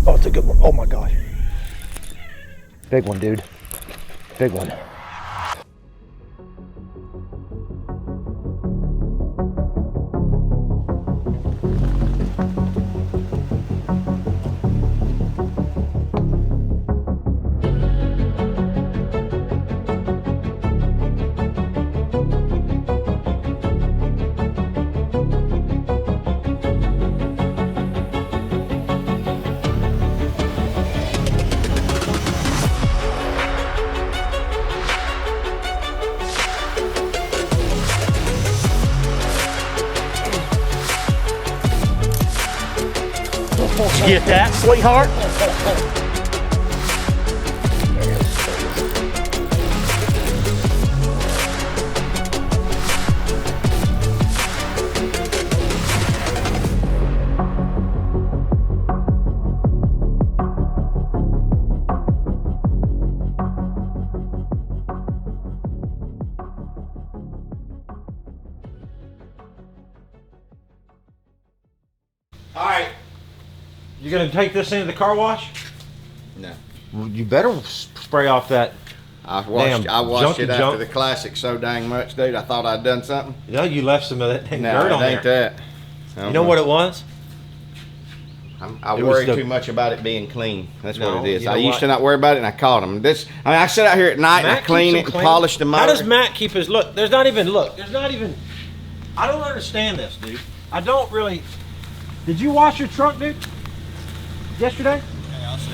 Oh, it's a good one. Oh my gosh. Big one, dude. Big one. Did you get that, sweetheart? All right. You gonna take this into the car wash? No. Well, you better spray off that. I washed it after the classic so dang much, dude. I thought I'd done something. You know, you left some of that dang dirt on it ain't there. that. You know what it was? I worry too much about it being clean. That's what it is. You know I used to not worry about it, and I caught them. I sit out here at night and I clean it and polish the motor. How does Matt keep his look? There's not even. I don't understand this, dude. I don't really. Did you wash your truck, dude? Yesterday? Okay, I'll see.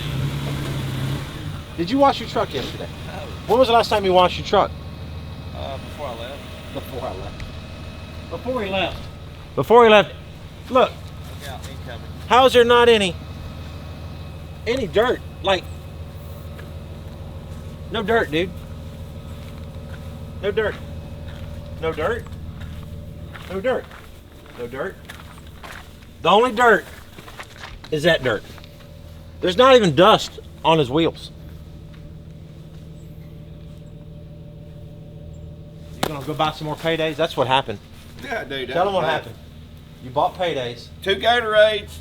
Did you wash your truck yesterday? No. When was the last time you washed your truck? Before I left. Before I left. Before he left. Before he left. Look. Look out, incoming. How is there not any dirt? Like, no dirt, dude. No dirt. No dirt. No dirt. No dirt. The only dirt is that dirt. There's not even dust on his wheels. You gonna go buy some more paydays? That's what happened. Yeah, dude. Tell them what happened. You bought paydays. 2 Gatorades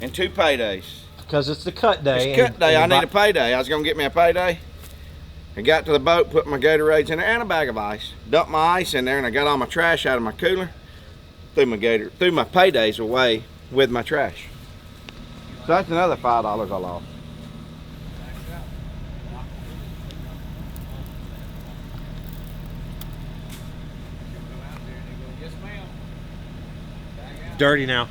and 2 paydays. Because it's the cut day. It's cut day. I need a payday. I was gonna get me a payday. I got to the boat, put my Gatorades in there and a bag of ice. Dumped my ice in there, and I got all my trash out of my cooler. Threw my paydays away with my trash. So that's another $5 I lost. Dirty now.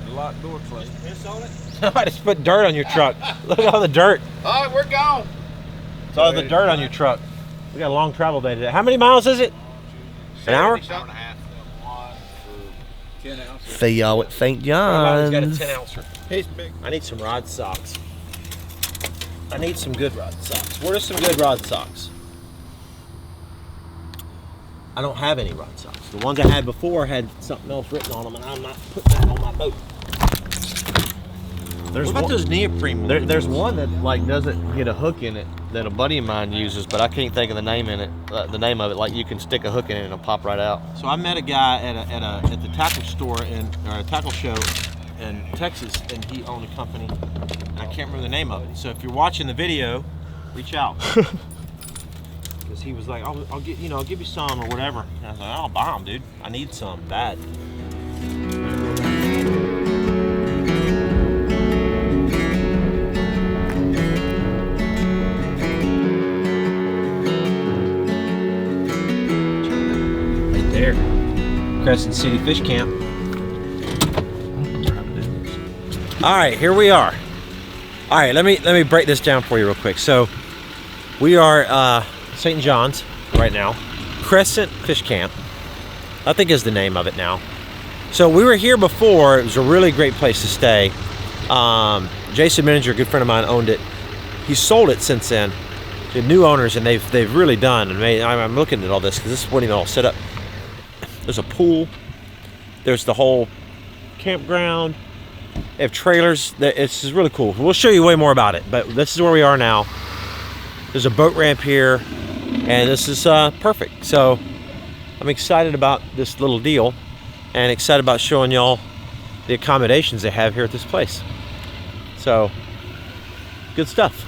The locked door closed. Piss on it? Somebody just put dirt on your truck. Look at all the dirt. All right, we're gone. It's all the dirt on your truck. We got a long travel day today. How many miles is it? An hour? Hour and a half. 10 ounces. See y'all at St. John's. He's got a 10-ouncer. He's big. I need some rod socks. I need some good rod socks. Where are some good rod socks? I don't have any rod socks. The ones I had before had something else written on them, and I'm not putting that on my boat. There's What about those neoprene ones? There's one that like doesn't get a hook in it that a buddy of mine uses, but I can't think of the name in it. The name of it, like you can stick a hook in it and it'll pop right out. So I met a guy at the tackle store or a tackle show in Texas, and he owned a company, and I can't remember the name of it. So if you're watching the video, reach out. Because he was like, I'll give you some or whatever. And I was like, I'll buy them, dude. I need some bad. Right there, Crescent City Fish Camp. All right, here we are. All right, let me break this down for you real quick. So we are St. John's right now. Crescent Fish Camp, I think is the name of it now. So we were here before. It was a really great place to stay. Jason Manager, a good friend of mine, owned it. He sold it since then to new owners, and they've really done. And I'm looking at all this because this wasn't even all set up. There's a pool. There's the whole campground. They have trailers. It's really cool. We'll show you way more about it, but this is where we are now. There's a boat ramp here, and this is perfect. So I'm excited about this little deal and excited about showing y'all the accommodations they have here at this place. So, good stuff.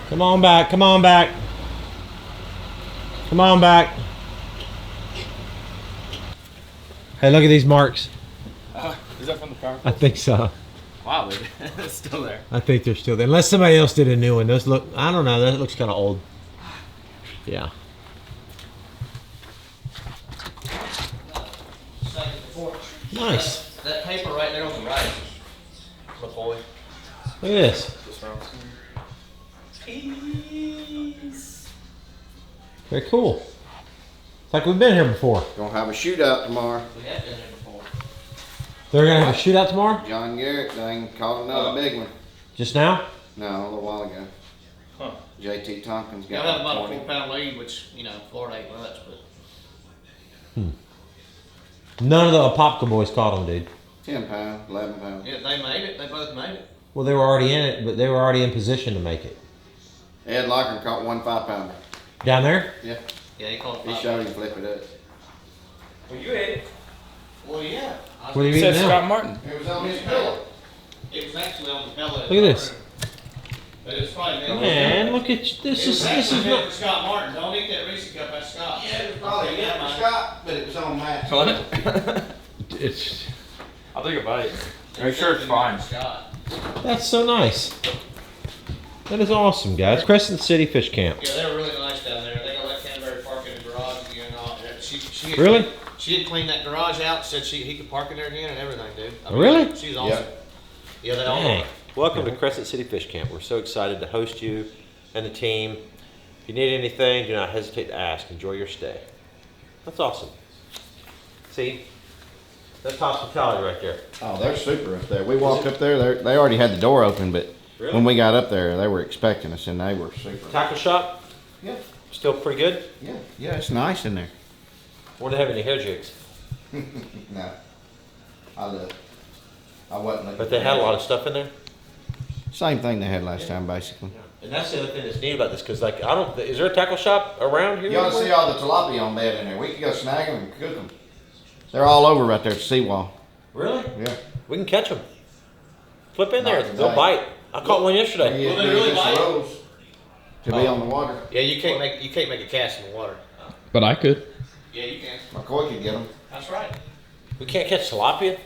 Come on back, come on back. Come on back. Hey, look at these marks. Is that from the power? I think so. Wow, it's still there. I think they're still there. Unless somebody else did a new one. Those look, I don't know, that looks kind of old. Yeah. Nice. That paper right there on the right. McCoy. Look at this. Very cool. It's like we've been here before. Gonna have a shootout tomorrow. We have been there before. They're gonna have a shootout tomorrow? John Garrett dang caught another big one. Just now? No, a little while ago. Huh. JT Tompkins got Y'all have about a 20. 4-pound lead, which, you know, Florida ain't much, but. None of the Apopka boys caught them, dude. 10 pounds, 11 pounds. Yeah, they made it. They both made it. Well, they were already in it, but they were already in position to make it. Ed Locker caught one 5-pounder. Down there? Yeah, Yeah, he caught he 5. showed him flip it up. Well, you ate it. Well, yeah. What do you You mean said now? Scott Martin. It was on his pillow. It was actually on the pellet. Look at this. But it's probably meant Man, look at you. This It is was actually meant not. for Scott Martin. Don't eat that Reese cup. That's Scott. Yeah, it was probably meant for Scott, but it was on Matt. On it? It's. I'll take a bite. Make sure it's fine. Scott. That's so nice. That is awesome, guys. Crescent City Fish Camp. Yeah, they were really nice down there. They gonna let Canterbury park in the garage again. And all. She had Really? She had cleaned that garage out. Said he could park in there again and everything, dude. I mean, Really? She's awesome. Yeah, they all Dang. are. Welcome to Crescent City Fish Camp. We're so excited to host you and the team. If you need anything, do not hesitate to ask. Enjoy your stay. That's awesome. See? That's hospitality right there. Oh, they're super up there. We walked up there, they already had the door open, but Really? when we got up there, they were expecting us and they were super. Tackle shop? Yeah, Still pretty good? yeah, it's nice in there. Wonder if they have any hair jigs. No, I wasn't looking. But they had a lot of stuff in there. Same thing they had last time, basically. And that's the other thing that's neat about this, because like is there a tackle shop around here? You ought to see all the tilapia on bed in there. We could go snag them and cook them. They're all over right there at the seawall. Really? Yeah. We can catch them. Flip in there, Not they'll today. bite. I caught one yesterday. Yeah, Well, they really just bite? rolls to be on the water. Yeah, you can't make a cast in the water. But I could. Yeah, you can. McCoy could get them. That's right. We can't catch tilapia?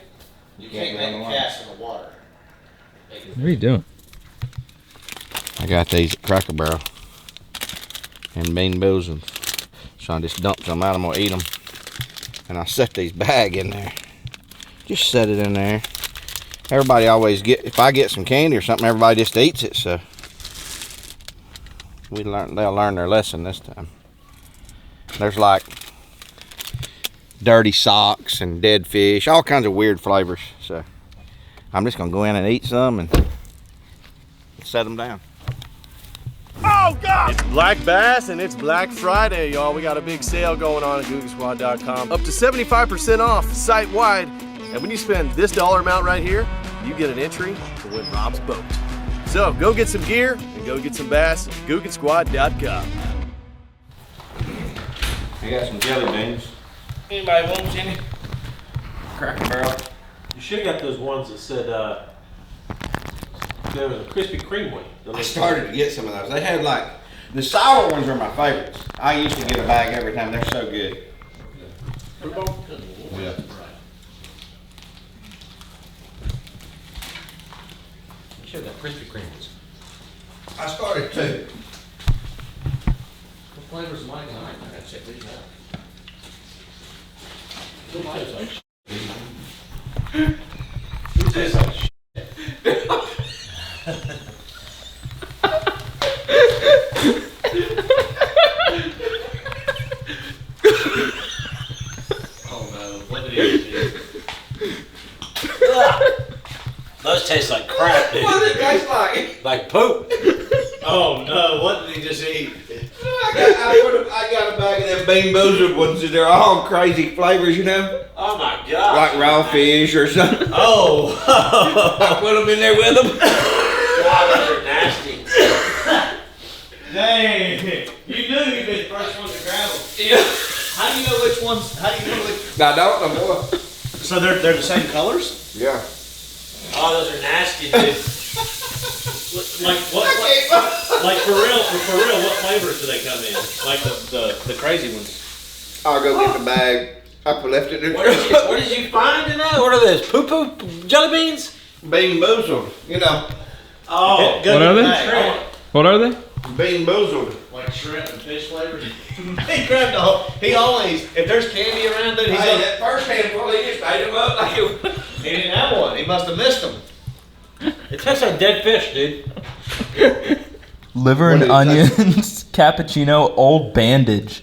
You can't can't get on make the a water. cast in the water. What are you doing? I got these at Cracker Barrel and Bean Boozled. So I just dumped some out. I'm gonna eat them. And I set these bag in there. Just set it in there. Everybody always if I get some candy or something, everybody just eats it. So they'll learn their lesson this time. There's like dirty socks and dead fish, all kinds of weird flavors. So I'm just gonna go in and eat some and set them down. It's Black Bass and it's Black Friday, y'all. We got a big sale going on at GoogleSquad.com. Up to 75% off site-wide. And when you spend this dollar amount right here, you get an entry to win Rob's boat. So go get some gear and go get some bass at GoogleSquad.com. I got some jelly beans. Anybody wants any? Cracker Barrel. You should have got those ones that said there was a Krispy Kreme one. I started to get some of those. They had like, the sour ones are my favorites. I used to get a bag every time. They're so good. Yeah. You should have got Krispy Kreme ones. I started to. What flavors am I tonight? I gotta check these out. Who tastes like shit? Oh no, what did he do? Those taste like crap, dude. What did it taste like? Like poop. Oh no, what did he just eat? I got a bag of them Bean Boozled ones. They're all crazy flavors, you know? Oh my god. Like raw fish or something. Oh! I put them in there with them. God, those are nasty. Dang! You knew you'd be the first one to grab them. Yeah. How How do you know which ones? How do you know which? I don't no more. So they're the same colors? Yeah. Oh, those are nasty, dude. Like what? Like for real, what flavors do they come in? Like the crazy ones. I'll go get the bag. I left it there. What did you find in that? What are those? Poo jelly beans? Bean boozled, you know. Oh, What are they? What are they? Bean boozled. Like shrimp and fish flavors. He grabbed all. He always, if there's candy around, dude, he's Hey, on. that first handful, he just ate them up like it was. He didn't have one. He must have missed them. It tastes like dead fish, dude. Liver What and did it onions, cappuccino, old bandage,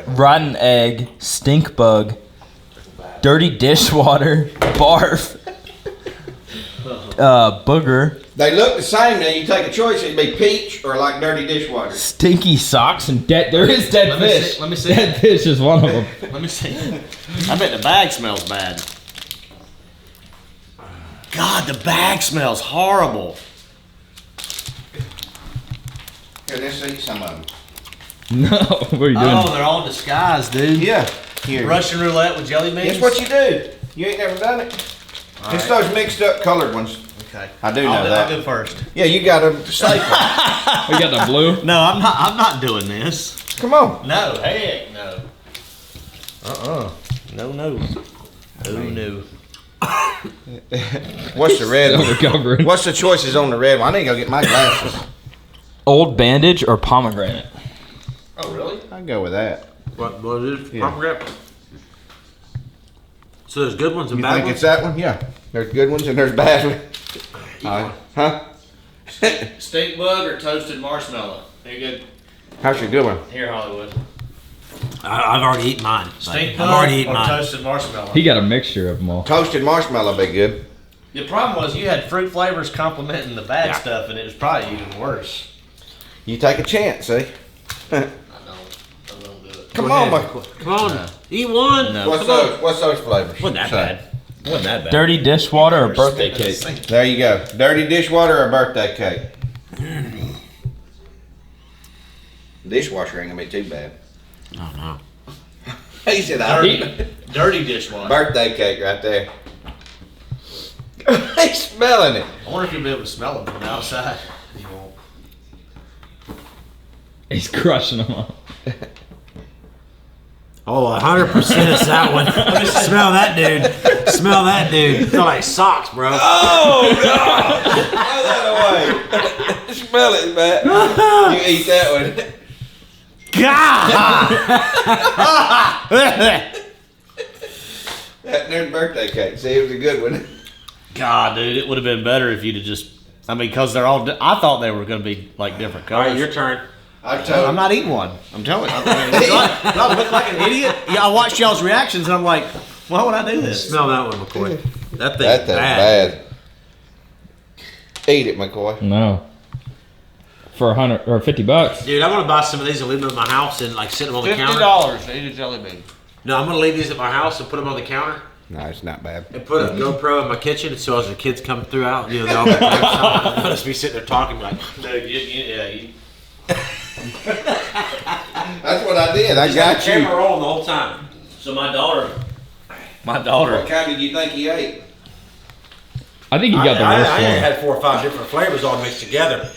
rotten egg, stink bug, dirty dishwater, barf, booger, They look the same now. You take a choice, it'd be peach or like dirty dishwater. stinky socks, and there is dead Let me fish. see- let me see. Dead fish is one of them. Let me see. I bet the bag smells bad. God, the bag smells horrible. Here, let's see some of them. No, what are you doing? Oh, they're all disguised, dude. Yeah. Here. Russian roulette with jelly beans. Guess what you do? You ain't never done it. Just those mixed up colored ones. Okay. I do know I'll that. do first. Yeah, you got them safe. We got the blue. No, I'm not doing this. Come on. No, heck no. No. Oh no. What's the red one? Recovering. What's the choices on the red one? I need to go get my glasses. Old bandage or pomegranate? Oh really? I can go with that. What is it? Yeah. Pomegranate? So there's good ones and You bad think ones? it's that one? Yeah. There's good ones and there's bad ones. Huh? Stink bug or toasted marshmallow? Very good. How's your good one? Here, Hollywood. I've already eaten mine. Stink I've bug already eaten or mine. toasted marshmallow? He got a mixture of them all. Toasted marshmallow be good. The problem was you had fruit flavors complementing the bad Yeah. stuff, and it was probably even worse. You take a chance, see? I don't do it. Come on, my. Come on, eat one. No. What's those flavors? Wasn't that bad. Wasn't that bad. Dirty dishwater or birthday cake? There you go. Dirty dishwater or birthday cake? Dishwasher ain't gonna be too bad. Oh no. He said, Dirty dishwater. birthday cake right there. He's smelling it. I wonder if you'll be able to smell them from the outside. You won't. He's crushing them all. Oh, 100% is that one. Smell that dude. Smell that dude. Smell like socks, bro. Oh, God. Throw that away. Smell it, Matt. You eat that one. That there's birthday cake. See, it was a good one. God, dude, it would have been better if you'd have just. I mean, because they're all. I thought they were going to be like different All colors. right, your turn. I told I'm not eating one. I'm telling you. I mean, do I look like an idiot? Yeah, I watched y'all's reactions and I'm like, why would I do this? Smell that one, McCoy. That thing's that thing's bad. bad. Eat it, McCoy. No. For $100 or $50. Dude, I want to buy some of these and leave them at my house and like sit them on the counter. $50 to eat a jelly bean. No, I'm gonna leave these at my house and put them on the counter No, it's not bad. and put a GoPro in my kitchen so as the kids come through out, you know, they'll I'll just be sitting there talking like, Dude, you. That's what I did. I got you. camera rolling the whole time. So my daughter. What kind did you think he ate? I think he got the I worst only one. had 4 or 5 different flavors all mixed together.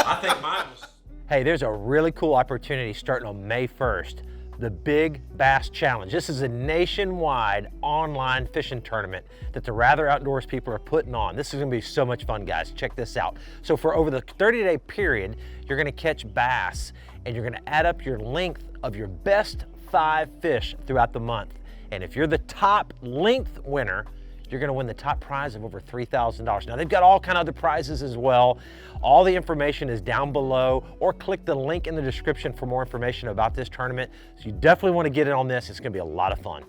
I think mine was. Hey, there's a really cool opportunity starting on May 1st. The Big Bass Challenge. This is a nationwide online fishing tournament that the Rather Outdoors people are putting on. This is gonna be so much fun, guys. Check this out. So for over the 30-day period, you're gonna catch bass and you're gonna add up your length of your best 5 fish throughout the month. And if you're the top length winner, you're gonna win the top prize of over $3,000. Now they've got all kind of other prizes as well. All the information is down below, or click the link in the description for more information about this tournament. So you definitely wanna get in on this. It's gonna be a lot of fun.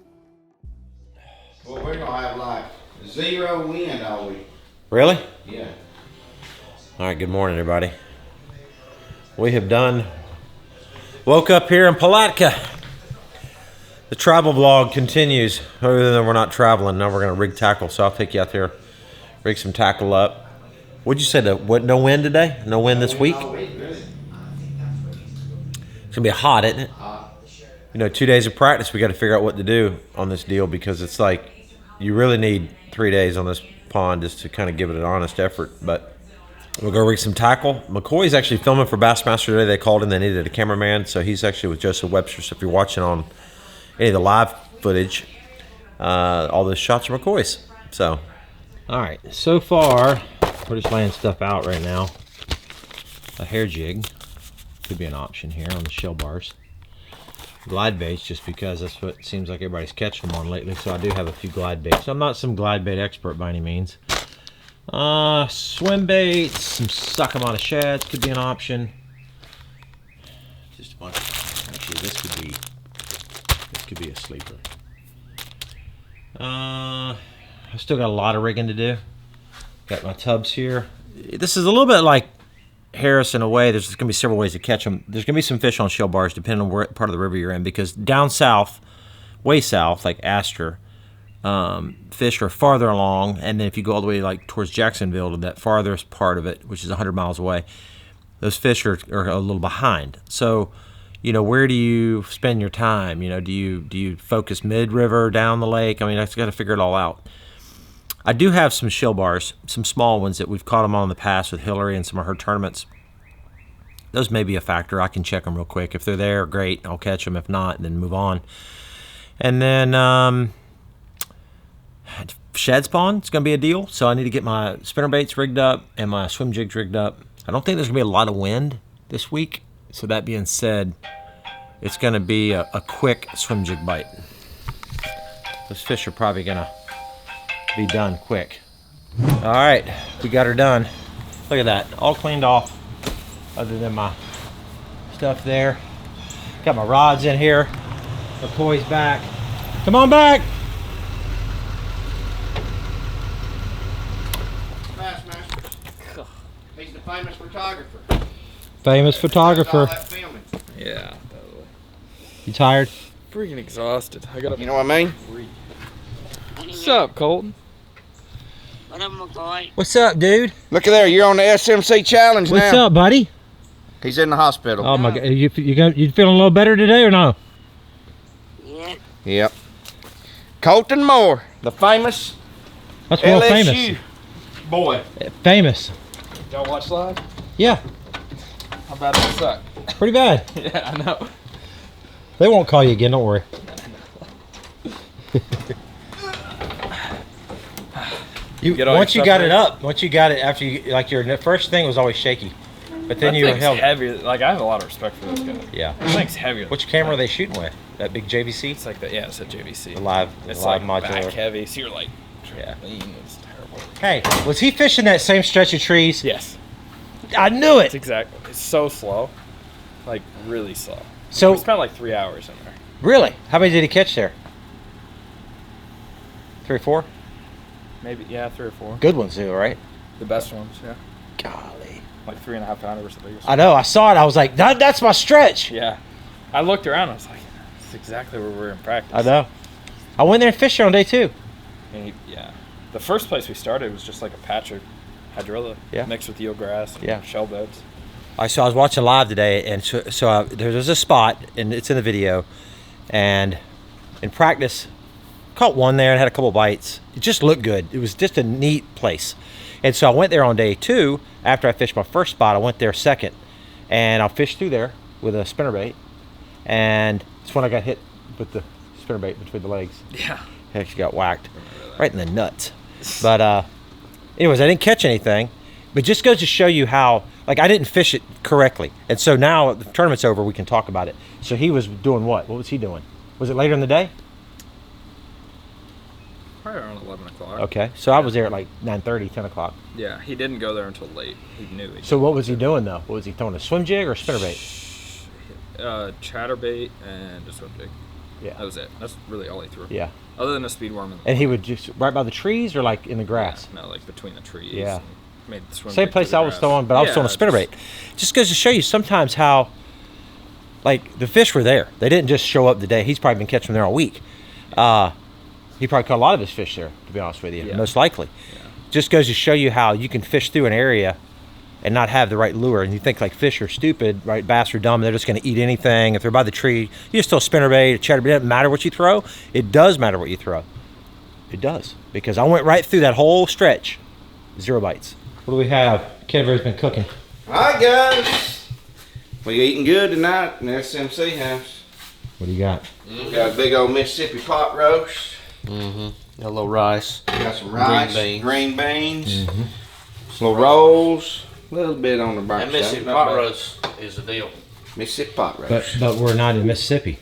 Well, we're gonna have like 0 wind all week. Really? Yeah. All right, good morning, everybody. We have woke up here in Palatka. The travel vlog continues, other than we're not traveling. Now we're gonna rig tackle, so I'll take you out there, rig some tackle up. What'd you say, no wind today? No wind this week? It's gonna be hot, isn't it? you know, 2 days of practice, we got to figure out what to do on this deal, because it's like you really need 3 days on this pond just to kind of give it an honest effort. But we'll go rig some tackle. McCoy's actually filming for Bassmaster today. They called in, they needed a cameraman, so he's actually with Joseph Webster. So if you're watching on any of the live footage, all those shots are McCoy's. So, all right, so far we're just laying stuff out right now. A hair jig could be an option here on the shell bars. Glide baits, just because that's what it seems like everybody's catching them on lately. So I do have a few glide baits. I'm not some glide bait expert by any means. Swim baits, some suck 'em out of shads could be an option. Just a bunch. Actually, this could be a sleeper. I've still got a lot of rigging to do. Got my tubs here. This is a little bit like Harris in a way. There's going to be several ways to catch them. There's going to be some fish on shell bars depending on where part of the river you're in, because down south, way south, like Astor, fish are farther along, and then if you go all the way like towards Jacksonville to that farthest part of it, which is 100 miles away, those fish are a little behind. So, you know, where do you spend your time? You know, do you focus mid-river, down the lake? I mean, I've got to figure it all out. I do have some shell bars, some small ones that we've caught them on in the past with Hillary and some of her tournaments. Those may be a factor. I can check them real quick. If they're there, great, I'll catch them. If not, then move on. And then shad spawn, it's going to be a deal. So I need to get my spinnerbaits rigged up and my swim jigs rigged up. I don't think there's going to be a lot of wind this week. So that being said, it's going to be a quick swim jig bite. Those fish are probably going to be done quick. All right, we got her done. Look at that, all cleaned off other than my stuff there. Got my rods in here. McCoy's back. Come on back. Bassmaster. He's the famous photographer. Famous photographer. All that filming. Yeah, totally. You tired? Freaking exhausted. I got up. You know what I mean? What's up, Colton? What up, McCoy? What's up, dude? Look at there, you're on the SMC challenge What's now. up, buddy? He's in the hospital. Oh my God, you feeling a little better today or no? Yeah. Yep. Colton Moore, the famous That's world LSU famous. boy. Famous. Y'all watch live? Yeah, How bad does it suck? pretty bad. Yeah, I know. They won't call you again, don't worry. Get all Once your you got stuff it up, once you got it, after you, like your first thing was always shaky, but then That you thing's held. heavy. Like, I have a lot of respect for those guys. Yeah. That thing's heavy. Which camera are they shooting with? That big JVC? It's like that. Yeah, it's a JVC. The live, It's live like modular. back heavy. So you're like, Yeah. it's terrible. Hey, was he fishing that same stretch of trees? Yes. I knew It's it. exactly. It's so slow. Like, really slow. So We spent like 3 hours in there. really, how many did he catch there? 3 or 4? Maybe, yeah, 3 or 4. Good ones too, right? The best ones, yeah. Golly. Like 3.5 pounder was the biggest. I know. I saw it. I was like, that's my stretch. Yeah. I looked around. I was like, that's exactly where we're in practice. I know. I went there and fished there on day 2. And yeah. The first place we started was just like a patch of hydrilla mixed with eelgrass and shell beds. So I was watching live today, and so there's a spot, and it's in the video, and in practice, caught one there and had a couple bites. It just looked good. It was just a neat place. And so I went there on day 2. After I fished my first spot, I went there second, and I fished through there with a spinnerbait, and it's when I got hit with the spinnerbait between the legs. Yeah. I actually got whacked right in the nuts. But anyways, I didn't catch anything, but it just goes to show you how, like, I didn't fish it correctly. And so now the tournament's over, we can talk about it. So he was doing what? What was he doing? Was it later in the day? Probably around 11 o'clock. Okay, so I was there at like 9:30, 10 o'clock. Yeah, he didn't go there until late. He knew it. So what was he doing though? What was he throwing, a swim jig or a spinnerbait? Chatterbait and a swim jig. Yeah. That was it. That's really all he threw. Yeah. Other than a speed worm. And he would just right by the trees or like in the grass? No, like between the trees. Yeah. Made the swim Same jig place through I the was grass. throwing, but I was throwing a spinnerbait. Just goes to show you sometimes how, like, the fish were there. They didn't just show up the day. He's probably been catching them there all week. He probably caught a lot of his fish there, to be honest with you, most likely. Yeah. Just goes to show you how you can fish through an area and not have the right lure. And you think like fish are stupid, right? Bass are dumb. They're just going to eat anything. If they're by the tree, you just throw spinnerbait, a chatterbait. It doesn't matter what you throw. It does matter what you throw. It does, because I went right through that whole stretch. 0 bites. What do we have? Kenver's been cooking. All right, guys. We eating good tonight in the SMC house. What do you got? We got a big old Mississippi pot roast. Mm-hmm. Got a little rice. We got some rice, green beans. Some little rolls. A little bit on the burnt And Mississippi side, pot roast is the deal. Mississippi pot roast. But we're not in Mississippi.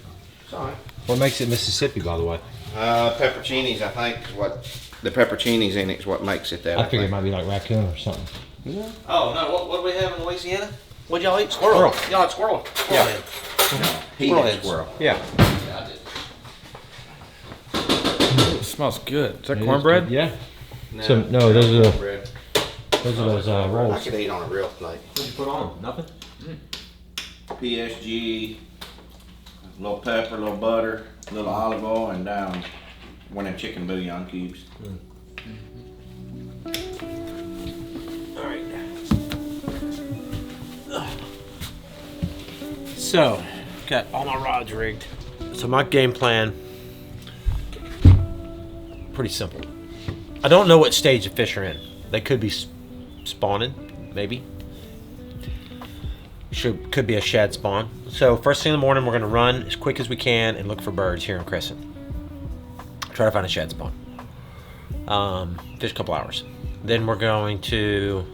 Sorry. What makes it Mississippi, by the way? Pepperoncinis, I think, is what the pepperoncinis in it is what makes it that. I figured it might be like raccoon or something. Yeah. Oh no! What do we have in Louisiana? What'd y'all eat? Squirrel. Y'all had squirrel. Yeah. He had squirrel. Yeah. Yeah, I did. It smells good. Is that cornbread? Yeah. No, no, those are the bread. I rolls. could eat on a real plate. What'd you put on? Nothing? PSG, a little pepper, a little butter, a little olive oil, and one of them chicken bouillon cubes. Alright. So, got all my rods rigged. So my game plan, pretty simple. I don't know what stage the fish are in. They could be spawning, maybe. Could be a shad spawn. So first thing in the morning, we're gonna run as quick as we can and look for birds here in Crescent. Try to find a shad spawn. Fish a couple hours. Then we're going to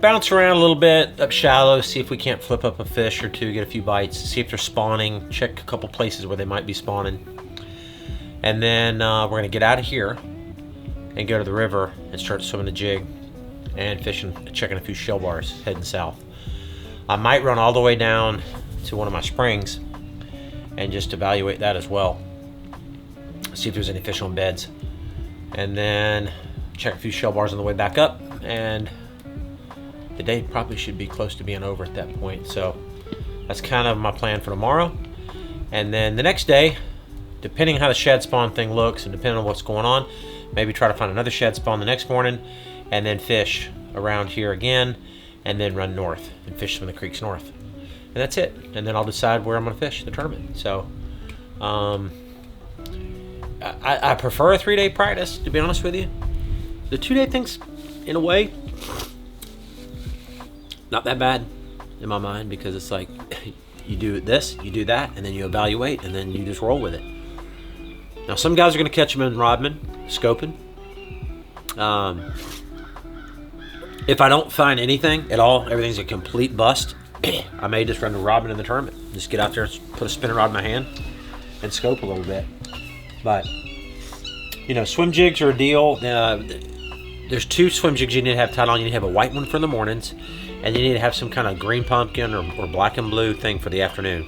bounce around a little bit up shallow, see if we can't flip up a fish or two, get a few bites, see if they're spawning, check a couple places where they might be spawning. And then we're gonna get out of here and go to the river and start swimming the jig and fishing, checking a few shell bars, heading south. I might run all the way down to one of my springs and just evaluate that as well. See if there's any fish on beds. And then check a few shell bars on the way back up, and the day probably should be close to being over at that point. So that's kind of my plan for tomorrow. And then the next day, depending on how the shad spawn thing looks and depending on what's going on, maybe try to find another shad spawn the next morning and then fish around here again and then run north and fish some of the creeks north. And that's it. And then I'll decide where I'm gonna fish the tournament. So I prefer a 3-day practice, to be honest with you. The 2-day thing's, in a way, not that bad in my mind, because it's like you do this, you do that, and then you evaluate, and then you just roll with it. Now, some guys are going to catch them in Rodman, scoping. If I don't find anything at all, everything's a complete bust, I may just run to Rodman in the tournament. Just get out there, put a spinner rod in my hand, and scope a little bit. But, you know, swim jigs are a deal. There's 2 swim jigs you need to have tied on. You need to have a white one for the mornings, and you need to have some kind of green pumpkin or black and blue thing for the afternoon.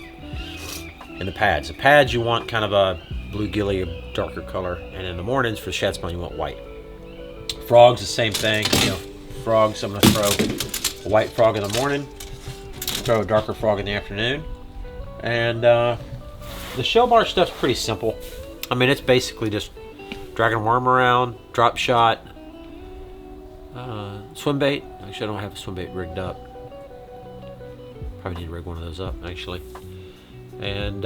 And the pads. The pads, you want kind of a blue gilly, a darker color, and in the mornings for the shad spawn, you want white. Frogs, the same thing. You know, frogs, I'm going to throw a white frog in the morning, throw a darker frog in the afternoon, and the shell bar stuff's pretty simple. I mean, it's basically just dragging a worm around, drop shot, swim bait. Actually, I don't have a swim bait rigged up. Probably need to rig one of those up, actually. And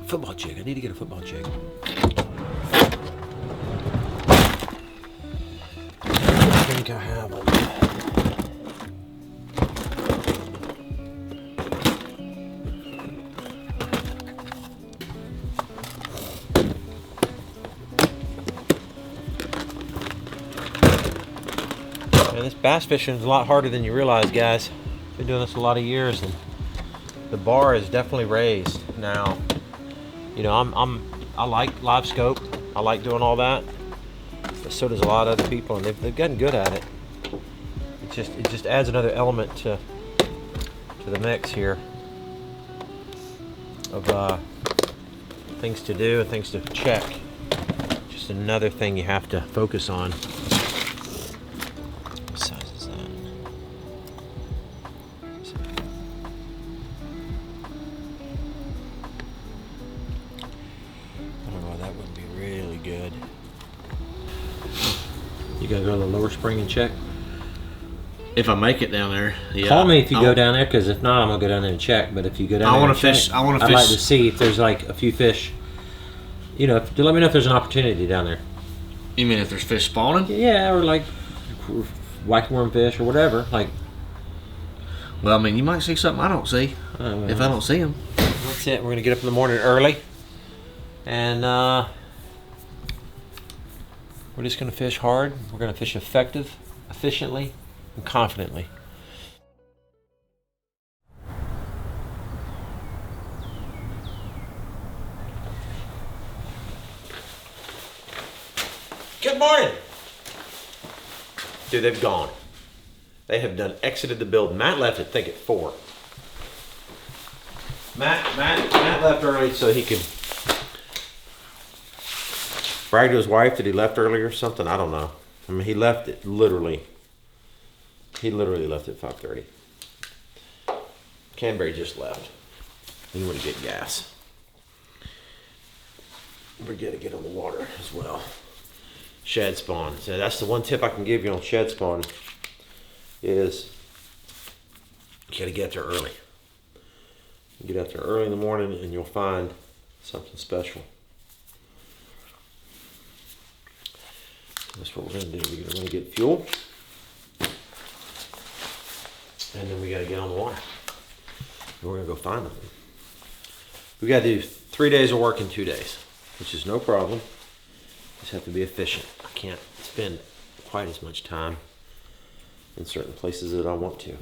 football jig. I need to get a football jig. I think I have one. And this bass fishing is a lot harder than you realize, guys. Been doing this a lot of years, and the bar is definitely raised now. You know, I like live scope. I like doing all that, but so does a lot of other people, and they've gotten good at it. It just adds another element to the mix here of things to do and things to check. Just another thing you have to focus on. What size is that? I don't know, that wouldn't be really good. You gotta go to the lower spring and check. If I make it down there, yeah. Call me if you go down there, because if not, I'm gonna go down there and check. But if you go down there, I want to I'd fish. like to see if there's like a few fish. You know, let me know if there's an opportunity down there. You mean if there's fish spawning? Yeah, or like white worm fish or whatever. Like, well, I mean, you might see something I don't see if I don't see them. That's it. We're gonna get up in the morning early, and we're just gonna fish hard. We're gonna fish efficiently, and confidently. Good morning. Dude, they've gone. They have exited the building. Matt left, I think, at 4. Matt left early so he could brag to his wife that he left early or something. I don't know. I mean, he left it literally. He literally left at 5:30. Canberry just left. He went to get gas. We're gonna get on the water as well. Shed spawn. So that's the one tip I can give you on shed spawn is you gotta get there early. Get out there early in the morning and you'll find something special. That's what we're gonna do. We're gonna get fuel and then we gotta get on the water. And we're gonna go find them. We gotta do 3 days of work in 2 days, which is no problem. Just have to be efficient. I can't spend quite as much time in certain places that I want to.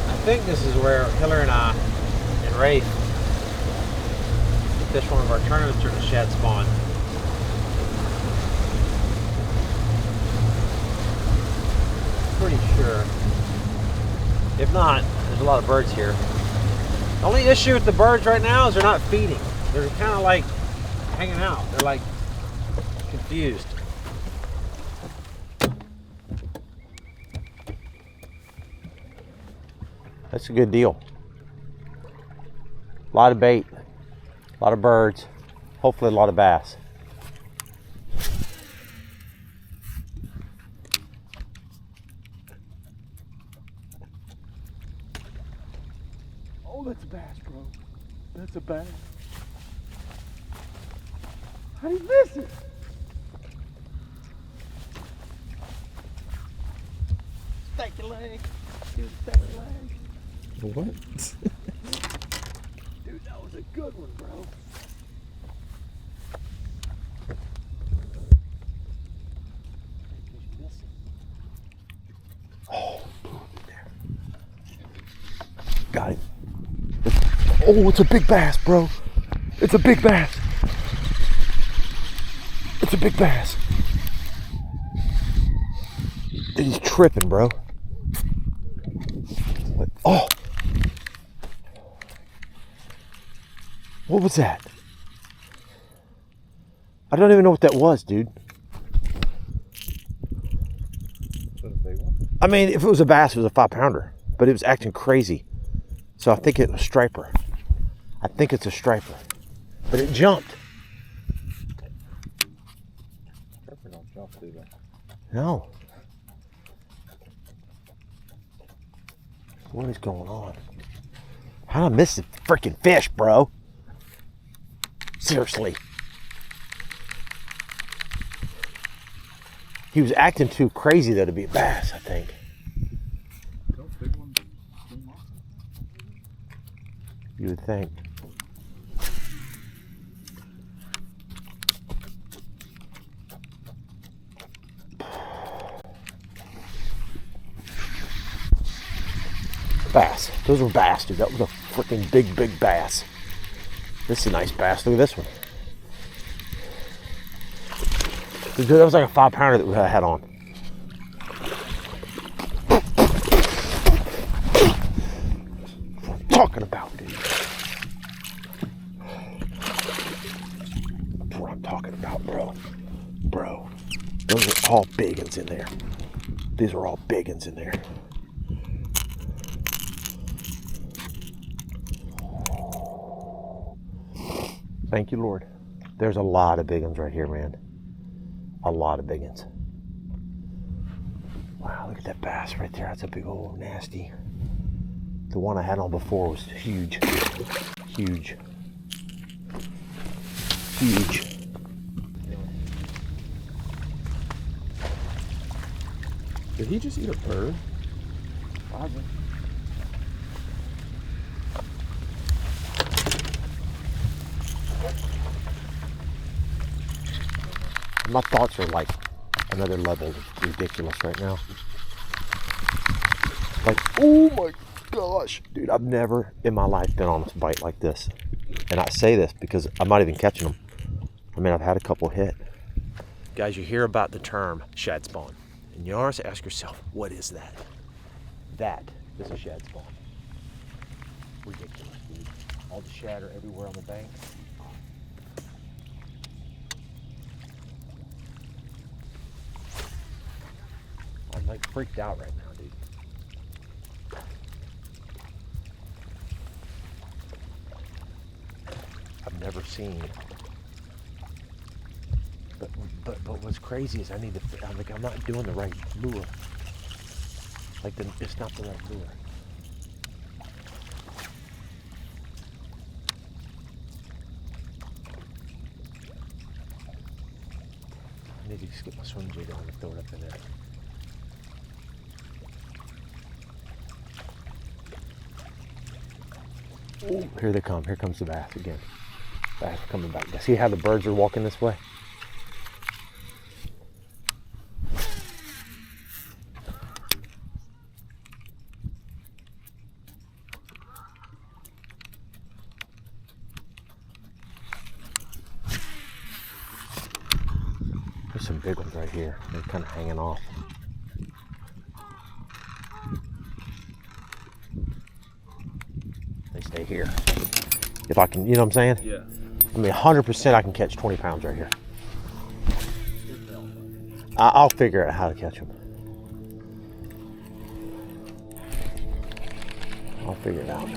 I think this is where Hiller and I and Rafe fish one of our tournaments during the shad spawn. Pretty sure. If not, there's a lot of birds here. The only issue with the birds right now is they're not feeding. They're kind of like hanging out. They're like confused. That's a good deal. A lot of bait, a lot of birds, hopefully a lot of bass. Oh, that's a bass, bro. That's a bass. How do you miss it? Stack your leg. Dude, stack your leg. What? Dude, that was a good one, bro. Oh, got it. Oh, it's a big bass, bro. It's a big bass. It's a big bass. He's tripping, bro. What? Oh. What was that? I don't even know what that was, dude. I mean, if it was a bass, it was a 5-pounder, but it was acting crazy. So I think it was a striper. I think it's a striper, but it jumped. Striper don't jump, do they? No. What is going on? How did I miss the freaking fish, bro? Seriously. He was acting too crazy though to be a bass, I think. You would think. Those were bass, dude. That was a freaking big bass. This is a nice bass. Look at this one. Dude, that was like a 5-pounder that we had on. What I'm talking about, dude. That's what I'm talking about, bro. Bro. Those are all big ones in there. These are all big ones in there. Thank you, Lord. There's a lot of big ones right here, man. A lot of big ones. Wow, look at that bass right there. That's a big old nasty. The one I had on before was huge. Huge. Huge. Did he just eat a bird? Probably. My thoughts are like another level of ridiculous right now. Like, oh my gosh. Dude, I've never in my life been on a bite like this. And I say this because I'm not even catching them. I mean, I've had a couple hit. Guys, you hear about the term shad spawn. And you always ask yourself, what is that? That is a shad spawn. Ridiculous, dude. All the shad are everywhere on the bank. I'm like freaked out right now, dude. I've never seen. But what's crazy is I'm not doing the right lure. Like it's not the right lure. I need to just get my swim jig on and throw it up in there. Ooh, here they come. Here comes the bass again. Bass coming back. See how the birds are walking this way? There's some big ones right here. They're kind of hanging off. They stay here. If I can, you know what I'm saying? Yeah. I mean, 100% I can catch 20 pounds right here. I'll figure out how to catch them. I'll figure it out.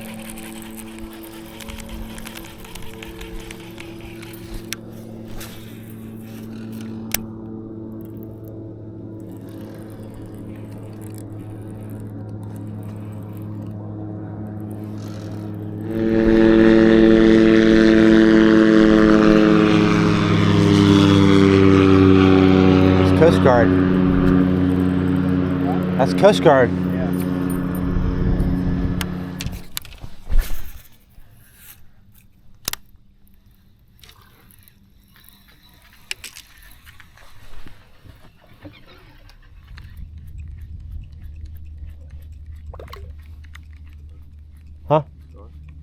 Coast Guard. That's Coast Guard. Huh?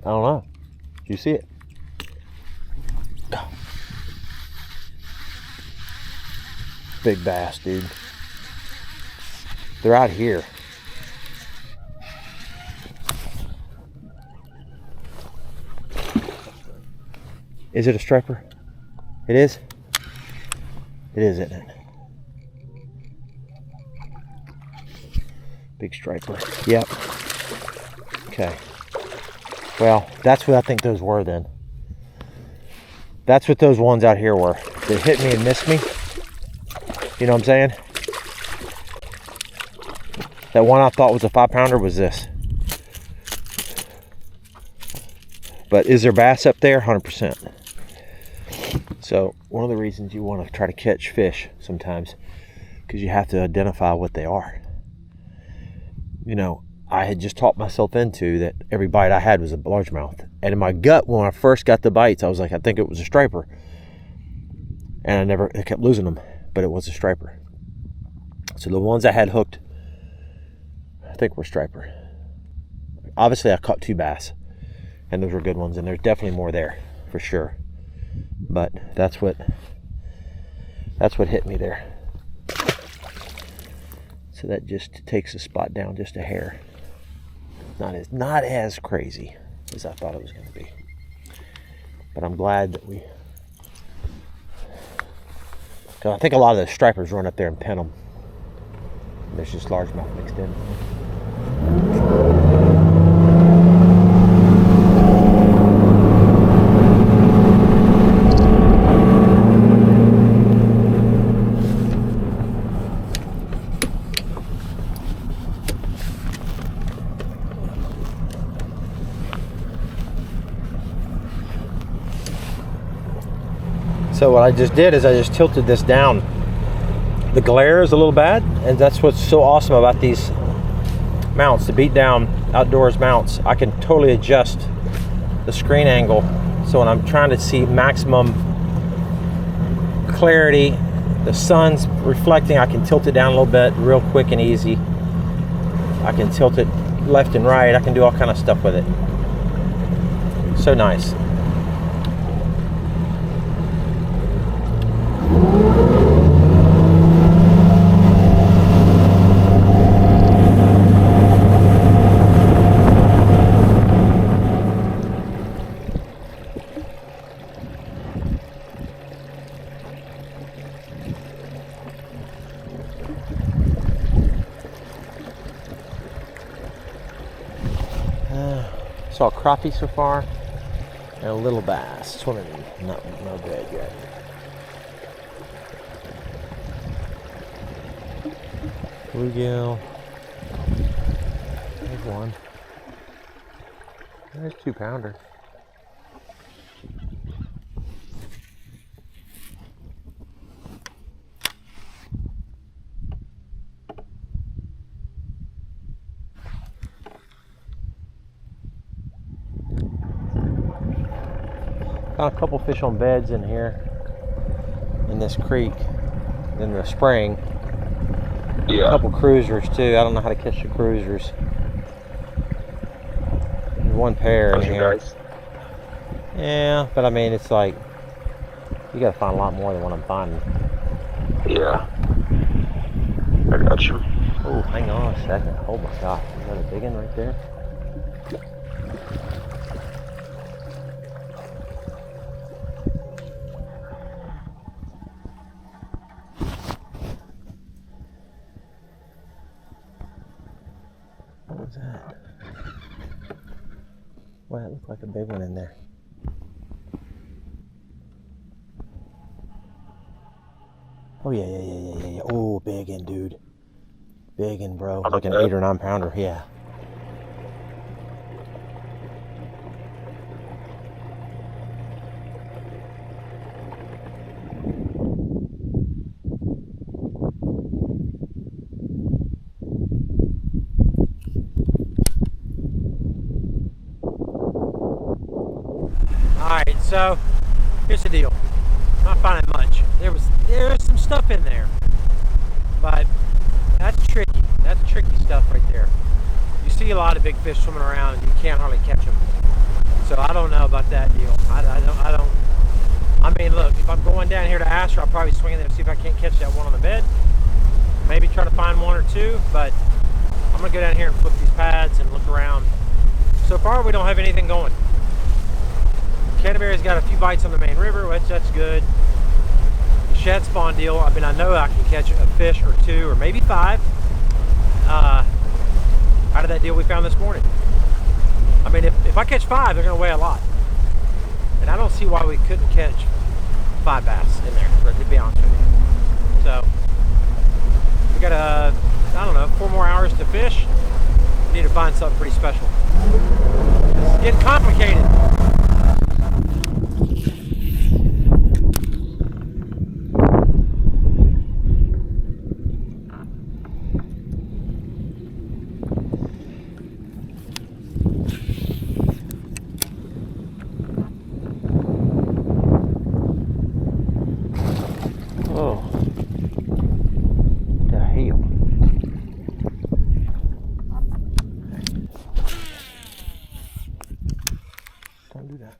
I don't know. Do you see it? Big bass, dude. They're out here. Is it a striper? It is? It is, isn't it? Big striper. Yep. Okay. Well, that's what I think those were then. That's what those ones out here were. They hit me and missed me. You know what I'm saying? That one I thought was a 5-pounder was this. But is there bass up there? 100%. So one of the reasons you want to try to catch fish sometimes, because you have to identify what they are. You know, I had just talked myself into that every bite I had was a largemouth. And in my gut, when I first got the bites, I was like, I think it was a striper. And I kept losing them. But it was a striper. So the ones I had hooked, I think were striper. obviously I caught 2 bass, and those were good ones, and there's definitely more there for sure. But that's what hit me there. So that just takes the spot down just a hair. Not as crazy as I thought it was going to be. But I'm glad that we. Cause I think a lot of the stripers run up there and pin them. There's just largemouth mixed in. So what I just did is I just tilted this down. The glare is a little bad, and that's what's so awesome about these mounts, the beat down outdoors mounts. I can totally adjust the screen angle, so when I'm trying to see maximum clarity, the sun's reflecting, I can tilt it down a little bit real quick and easy. I can tilt it left and right. I can do all kind of stuff with it. So nice. Saw a crappie so far, and a little bass swimming, no good yet. Bluegill, there's one. There's 2-pounder. Got a couple fish on beds in here in this creek in the spring. Yeah. A couple cruisers too. I don't know how to catch the cruisers. There's 1 pair in here. Nice. Yeah, but I mean it's like you gotta find a lot more than what I'm finding. Yeah. I got you. Oh, hang on a second. Oh my gosh, is that a big one right there? What was that? Well, that looked like a big one in there. Oh yeah. Oh, big one, dude. Big one, bro. Like an 8 or 9 pounder, yeah. Alright, so here's the deal. I'm not finding much. There was some stuff in there, but that's tricky. That's tricky stuff right there. You see a lot of big fish swimming around and you can't hardly catch them. So I don't know about that deal. I mean, look, if I'm going down here to Asher, I'll probably swing in there and see if I can't catch that one on the bed. Maybe try to find 1 or 2, but I'm gonna go down here and flip these pads and look around. So far, we don't have anything going. Canterbury's got a few bites on the main river, which that's good. The shed spawn deal, I mean, I know I can catch a fish or 2 or maybe 5 out of that deal we found this morning. I mean, if I catch 5, they're gonna weigh a lot. And I don't see why we couldn't catch 5 bass in there, to be honest with you. So, we got, I don't know, 4 more hours to fish. We need to find something pretty special. It's getting complicated. do that.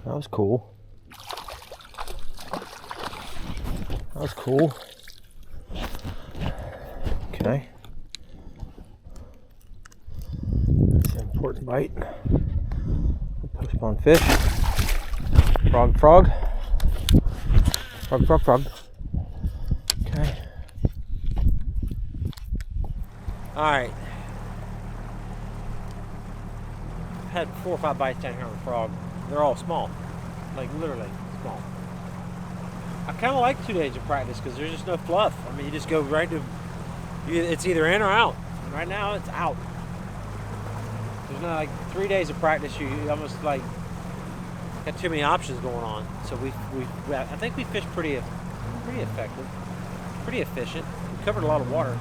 That was cool. That was cool. Okay. That's an important bite. Post spawn fish. Frog, frog. Frog, frog, frog. Okay. Alright. I've had 4 or 5 bites down here on the frog. They're all small. Like literally small. I kind of like 2 days of practice because there's just no fluff. I mean, you just go right to, it's either in or out. And right now, it's out. There's not like 3 days of practice. You almost like got too many options going on. So I think we fished pretty effective, pretty efficient. We covered a lot of water.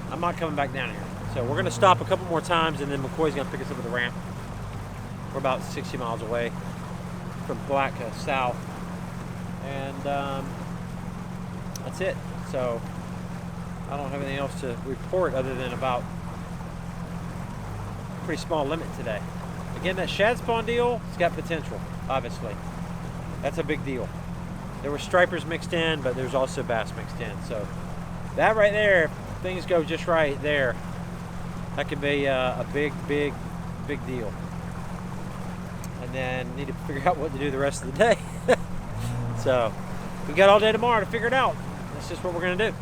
I'm not coming back down here. So we're gonna stop a couple more times, and then McCoy's gonna pick us up at the ramp. We're about 60 miles away from Black South, and that's it. So I don't have anything else to report other than about a pretty small limit today. Again, that shad spawn deal, it's got potential, obviously. That's a big deal. There were stripers mixed in, but there's also bass mixed in. So that right there, if things go just right there, that could be a big deal. And then need to figure out what to do the rest of the day. So we got all day tomorrow to figure it out. That's just what we're gonna do.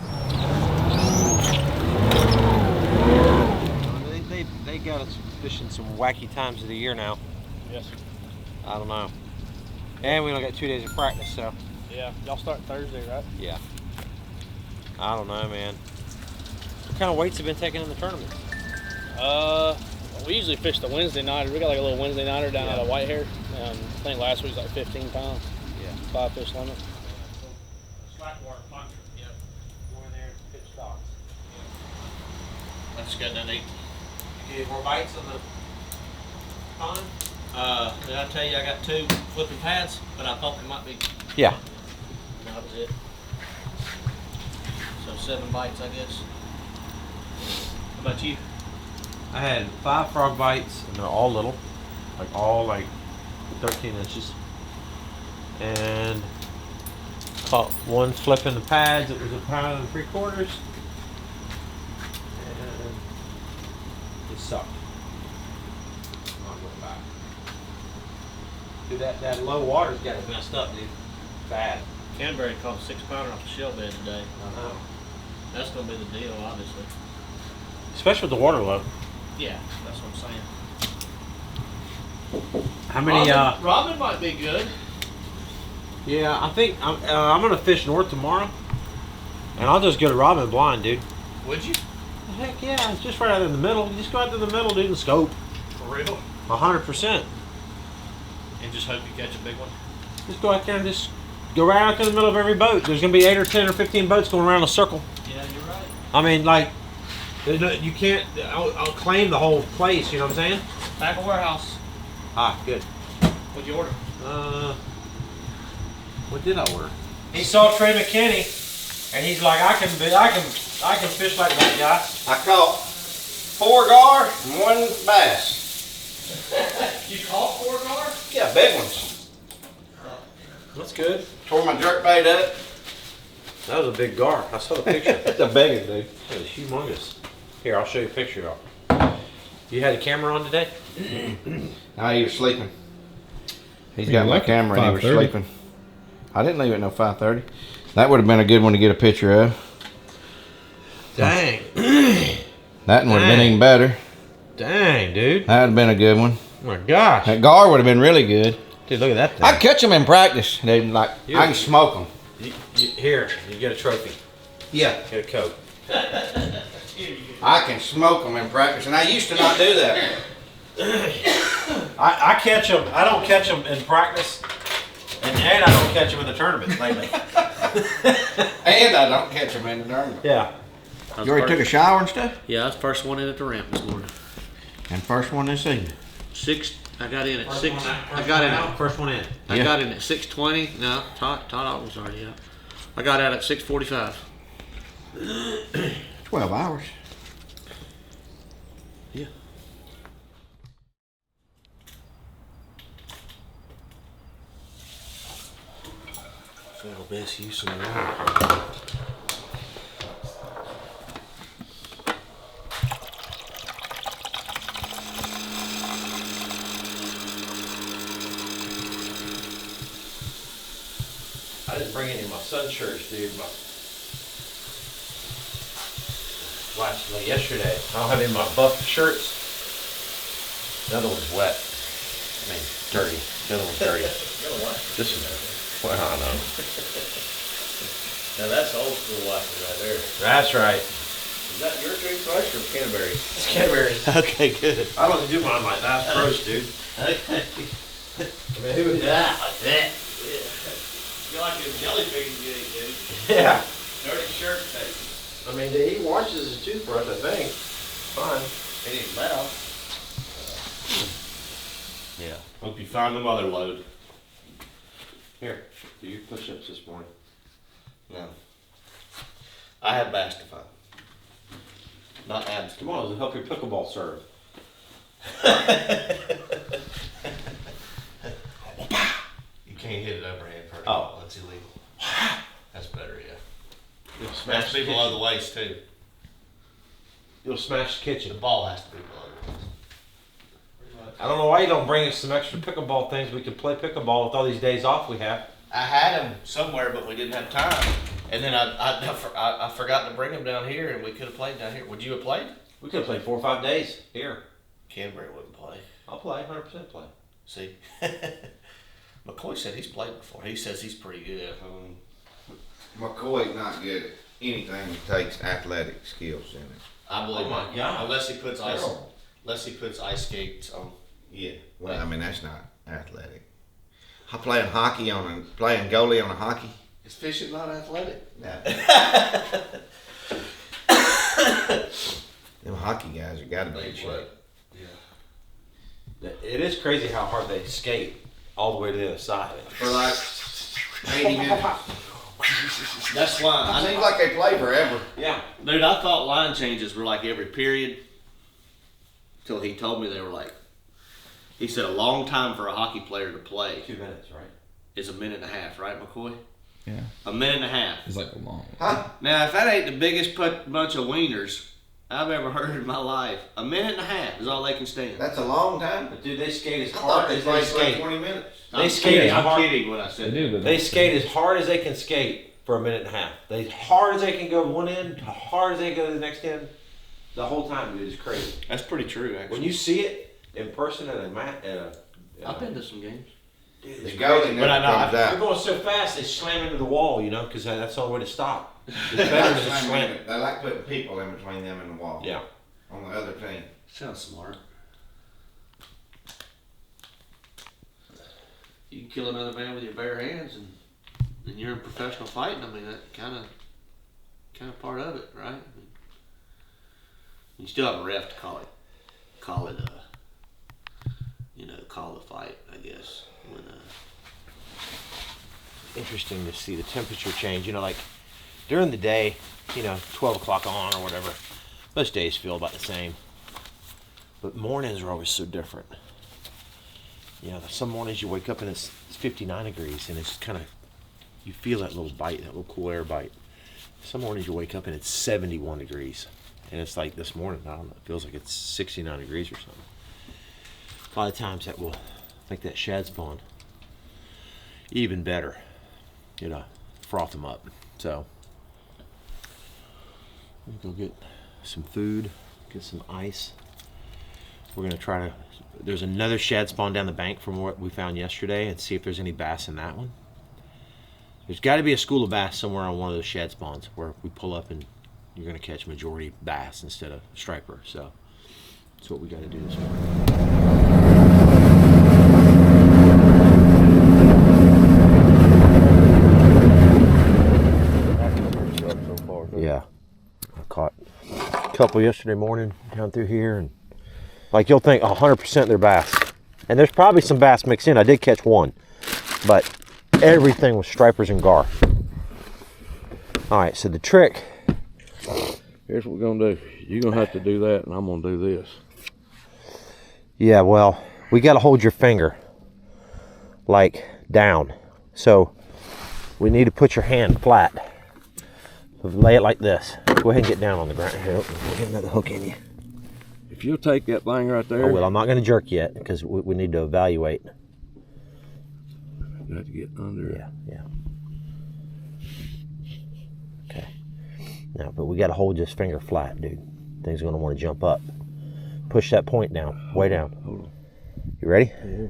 They got us fishing some wacky times of the year now. Yes. I don't know. And we only got 2 days of practice, so. Yeah, y'all start Thursday, right? Yeah. I don't know, man. What kind of weights have been taken in the tournament? We usually fish the Wednesday nighter. We got like a little Wednesday nighter down out of Whitehair. I think last week was like 15 pounds. Yeah. 5 fish limit. Slackwater puncher. Yep. Go in there and fish stocks. That's good, doesn't it? You get more bites on the pond? Did I tell you I got 2 flipping pads, but I thought there might be. Yeah. That was it. So 7 bites, I guess. How about you? I had 5 frog bites, and they're all little, all 13 inches. And caught 1 flipping the pads. It was 1 3/4 pounds. And it sucked. I'm going back. Dude, that low water's got it messed up, dude. Bad. Canberra caught a 6-pounder off the shell bed today. I know. That's gonna be the deal, obviously. Especially with the water low. Yeah, that's what I'm saying. How many? Robin might be good. Yeah, I think I'm gonna fish north tomorrow, and I'll just go to Robin blind, dude. Would you? Heck yeah, it's just right out in the middle. You just go out to the middle, dude, and scope. For real? 100%. And just hope you catch a big one. Just go out there and just go right out to the middle of every boat. There's gonna be 8 or 10 or 15 boats going around a circle. Yeah, you're right. I mean, you can't. I'll claim the whole place. You know what I'm saying? Tackle warehouse. Ah, good. What'd you order? What did I order? He saw Trey McKinney, and he's like, I can fish like that guy. I caught 4 gar and 1 bass. You caught 4 gar? Yeah, big ones. That's good. Tore my jerk bait up. That was a big gar. I saw the picture. That's a big one, dude. That was humongous. Here, I'll show you a picture of it. You had a camera on today? No, he was sleeping. He's got my camera and he was sleeping. I didn't leave it no 5:30. That would have been a good one to get a picture of. Dang. That one would have been even better. Dang, dude. That would have been a good one. Oh my gosh. That gar would have been really good. Dude, look at that thing. I'd catch them in practice. Dude, I can smoke them. Here, you get a trophy. Yeah. Get a coat. I can smoke them in practice, and I used to not do that. I catch them. I don't catch them in practice, and I don't catch them in the tournament lately. And I don't catch them in the darn. Yeah. You already took a shower and stuff? Yeah, I was first one in at the ramp this morning. And first one this evening. I got in at 6. I got in at First one in. I got in at 6:20. No, Todd Otto was already out. I got out at 6:45. 12 hours. Yeah. Little best use of the water. I didn't bring any of my sun shirts, dude. Yesterday, I don't have any of my buff shirts. The other one's wet. I mean, dirty. The other one's dirty. This is, well, I don't know. Now that's old school wiping right there. That's right. Is that your toothbrush or Canterbury's? It's Canterbury's. Okay, good. I don't do mine like that. That's gross, dude. Okay. I mean, who would that? Like that? You're like a jellyfish dude. Yeah. Dirty shirt tape. I mean, he washes his toothbrush, I think. Fine. It ain't loud. Yeah. Hope you find the mother load. Here, do your push-ups this morning. No. I had Bastify. Not abs. Come on, it'll help your pickleball serve. You can't hit it overhand first. Oh. That's illegal. That's better, yeah. You'll Has smash to the be below kitchen. the waist too. You'll smash the The kitchen. ball has to be below the waist. I don't know why you don't bring us some extra pickleball things. We can play pickleball with all these days off we have. I had them somewhere, but we didn't have time. And then I forgot to bring them down here, and we could have played down here. Would you have played? We could have played 4 or 5 days here. Canterbury wouldn't play. I'll play, 100% play. See, McCoy said he's played before. He says he's pretty good. McCoy's not good at anything that takes athletic skills in it. I believe Oh my God. Unless he puts ice skates on. Yeah. Well, I mean, that's not athletic. Playing goalie on a hockey. Is fishing not athletic? No. Them hockey guys have got to be in shape. Yeah. It is crazy how hard they skate all the way to the other side. For like 80 minutes. That's why. It seems like they play forever. Yeah. Dude, I thought line changes were like every period. Till he told me they were like. He said a long time for a hockey player to play 2 minutes, right? is a minute and a half, right, McCoy? Yeah. A minute and a half. It's like a long. Huh? Now, if that ain't the biggest bunch of wieners I've ever heard in my life, a minute and a half is all they can stand. That's a long time. But dude, they skate as I hard thought they as they played for like skate. 20 minutes. They skate as I'm hard. kidding when I They said do, but They skate as hard as they can skate for a minute and a half. They as hard as they can go one end, as hard as they go to the next end. The whole time, dude, it's crazy. That's pretty true, actually. When you see it in person at a I've been to some games. dude, The it's goalie crazy. never But I know, comes They're out. going so fast, they slam into the wall, you know, because that's the only way to stop. It's better than just slam it. They like putting people in between them and the wall. Yeah. On the other team. Sounds smart. You can kill another man with your bare hands, and you're in professional fighting. I mean, that kind of part of it, right? I mean, you still have a ref to call it, call the fight, I guess. When Interesting to see the temperature change. You know, like during the day, 12 o'clock on or whatever, most days feel about the same. But mornings are always so different. Some mornings you wake up and it's 59 degrees and it's kind of, you feel that little bite, that little cool air bite. Some mornings you wake up and it's 71 degrees. And it's like this morning, I don't know, it feels like it's 69 degrees or something. A lot of times that will make that shad spawn even better, froth them up. So, I'm gonna go get some food, get some ice. We're gonna try to, there's another shad spawn down the bank from what we found yesterday and see if there's any bass in that one. There's gotta be a school of bass somewhere on one of those shad spawns where we pull up and you're gonna catch majority bass instead of striper. So, that's what we gotta do this morning. couple yesterday morning down through here, and like you'll think 100% they're bass. And there's probably some bass mixed in. I did catch one, but everything was stripers and gar. All right, so the trick. Here's what we're gonna do. You're gonna have to do that, and I'm gonna do this. Yeah, well, we gotta hold your finger like down. So we need to put your hand flat. Lay it like this. Go ahead and get down on the ground. Here, we'll get another hook in you. If you'll take that thing right there. Oh, well, I'm not gonna jerk yet because we need to evaluate. You have to get under. Yeah. Okay. Now, but we gotta hold this finger flat, dude. Things are gonna want to jump up. Push that point down, way down. Hold on. You ready? Yeah.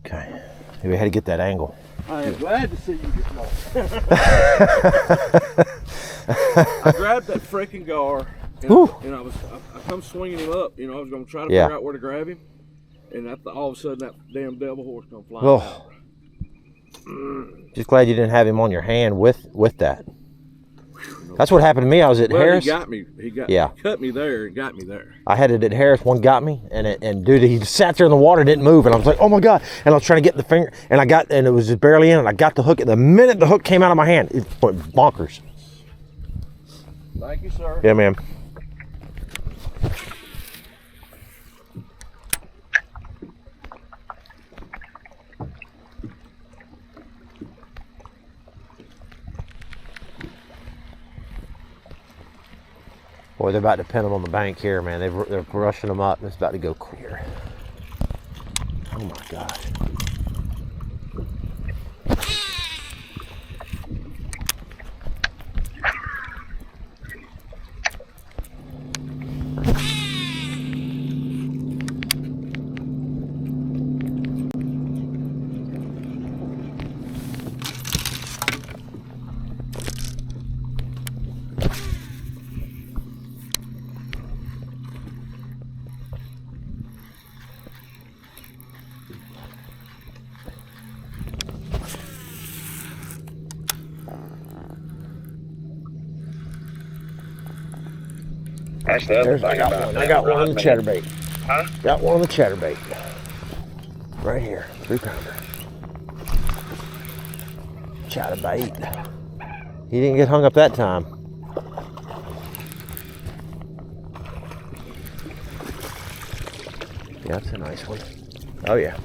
Okay. We had to get that angle. I am glad to see you get lost. I grabbed that freaking gar, and I come swinging him up. You know, I was going to try to figure out where to grab him, and all of a sudden that damn devil horse come flying out. Just glad you didn't have him on your hand with that. That's what happened to me. I was at Harris. He got me. He cut me there and got me there. I had it at Harris. One got me, and dude, he sat there in the water, didn't move, and I was like, oh my god! And I was trying to get the finger, and it was just barely in, and I got the hook. The minute the hook came out of my hand, it went bonkers. Thank you, sir. Yeah, man. Boy, they're about to pin them on the bank here, man. They're rushing them up. It's about to go clear. Oh my gosh. That's the other thing I got one on the chatterbait. Huh? Got one on the chatterbait. Right here, 3-pounder. Chatterbait. He didn't get hung up that time. Yeah, that's a nice one. Oh yeah.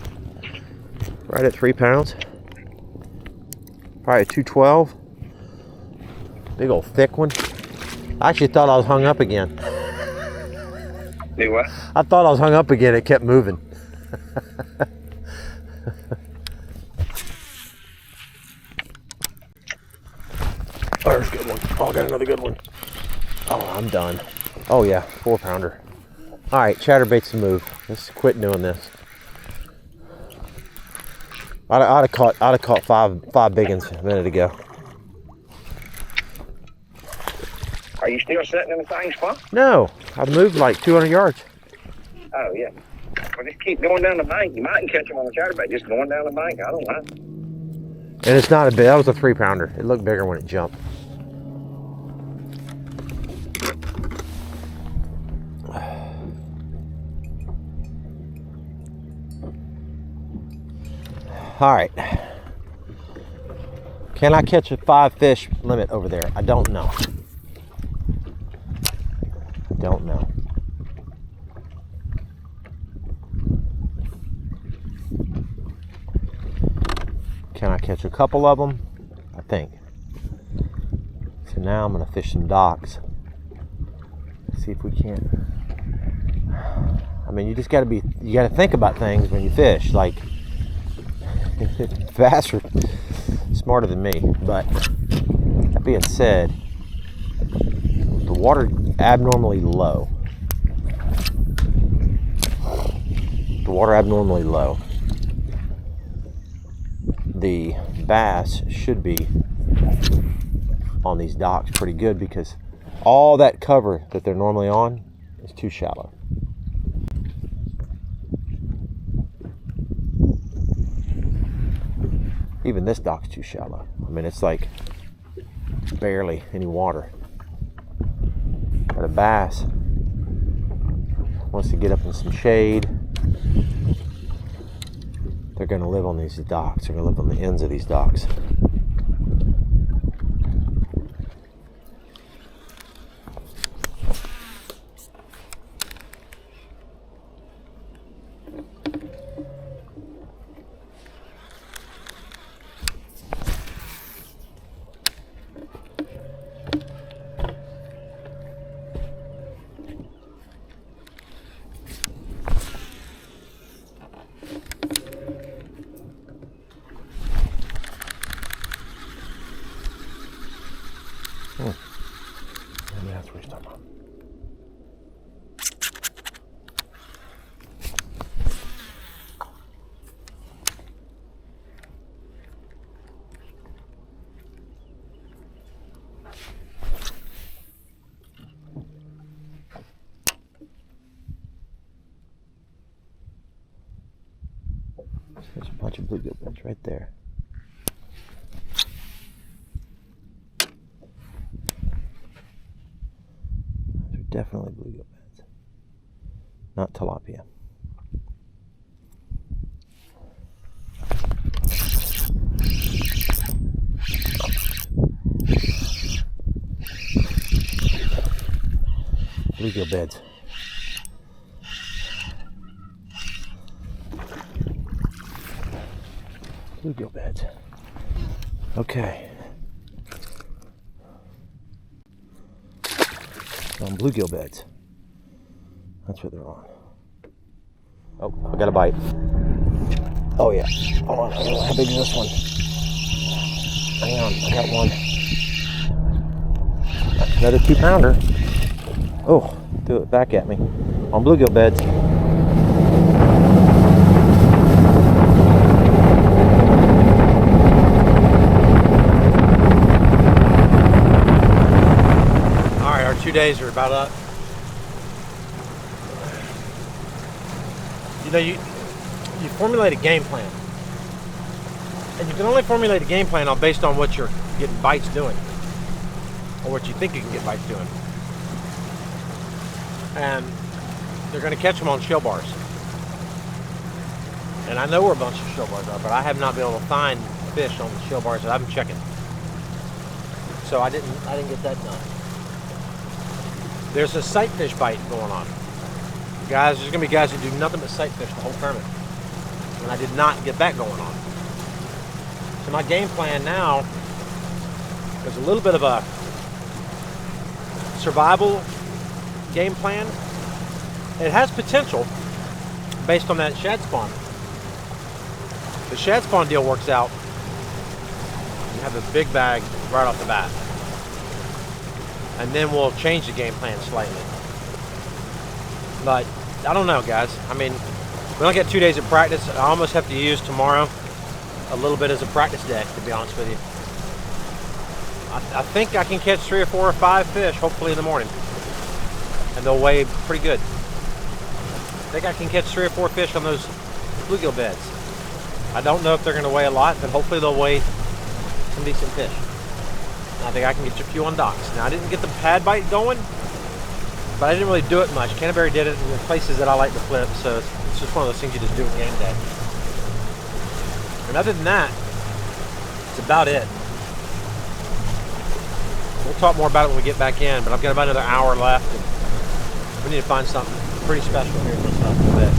Right at 3 pounds. Probably a 212. Big old thick one. I actually thought I was hung up again. Do what? I thought I was hung up again. It kept moving. Oh, there's a good one. Oh, I got another good one. Oh, I'm done. Oh yeah, 4-pounder. All right, chatterbait's the move. Let's quit doing this. I'd have caught five big ones a minute ago. Are you still sitting in the same spot? No, I've moved like 200 yards. Oh, yeah. Well, just keep going down the bank. You might catch them on the chatterbait just going down the bank. I don't know. And it's not a big, that was a 3-pounder. It looked bigger when it jumped. All right. Can I catch a 5-fish limit over there? I don't know. Don't know. Can I catch a couple of them? I think. So now I'm gonna fish some docks. See if we can. I mean, you just gotta think about things when you fish. Like, bass are smarter than me, but that being said, the water abnormally low. The water abnormally low. The bass should be on these docks pretty good because all that cover that they're normally on is too shallow. Even this dock's too shallow. I mean, it's like barely any water. But a bass wants to get up in some shade. They're going to live on these docks. They're going to live on the ends of these docks. Maybe that's what he's talking about. There's a bunch of bluegill beds right there. Definitely bluegill beds, not tilapia. Bluegill beds. Bluegill beds. Okay. On bluegill beds. That's what they're on. Oh, I got a bite. Oh yeah. Hold on. How big is this one? Hang on, I got one. Another 2-pounder. Oh, threw it back at me. On bluegill beds. Alright, our 2 days are about up. You know, you formulate a game plan. And you can only formulate a game plan based on what you're getting bites doing. Or what you think you can get bites doing. And they're going to catch them on shell bars. And I know where a bunch of shell bars are, but I have not been able to find fish on the shell bars that I've been checking. So I didn't get that done. There's a sight fish bite going on. Guys, there's going to be guys who do nothing but sight fish the whole tournament. And I did not get that going on. So my game plan now is a little bit of a survival game plan. It has potential based on that shad spawn. If the shad spawn deal works out, you have a big bag right off the bat. And then we'll change the game plan slightly. But I don't know, guys. I mean, we only got 2 days of practice. I almost have to use tomorrow a little bit as a practice day, to be honest with you. I think I can catch 3 or 4 or 5 fish, hopefully in the morning. And they'll weigh pretty good. I think I can catch 3 or 4 fish on those bluegill beds. I don't know if they're going to weigh a lot, but hopefully they'll weigh some decent fish. And I think I can get a few on docks. Now, I didn't get the pad bite going, but I didn't really do it much. Canterbury did it in the places that I like to flip, so it's just one of those things you just do at game day. And other than that, it's about it. We'll talk more about it when we get back in, but I've got about another hour left, and we need to find something pretty special here in this little bit.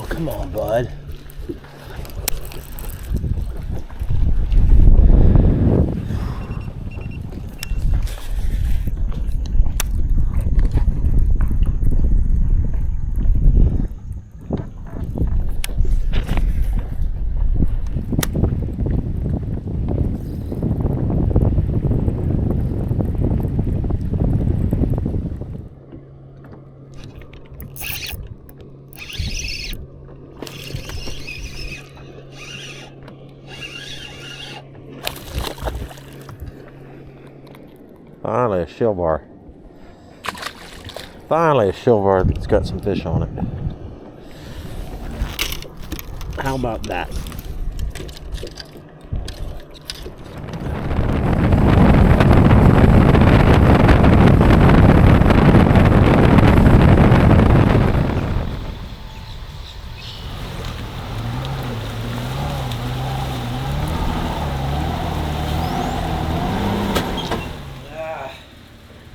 Come on, bud. Finally a shell bar. Finally a shell bar that's got some fish on it. How about that?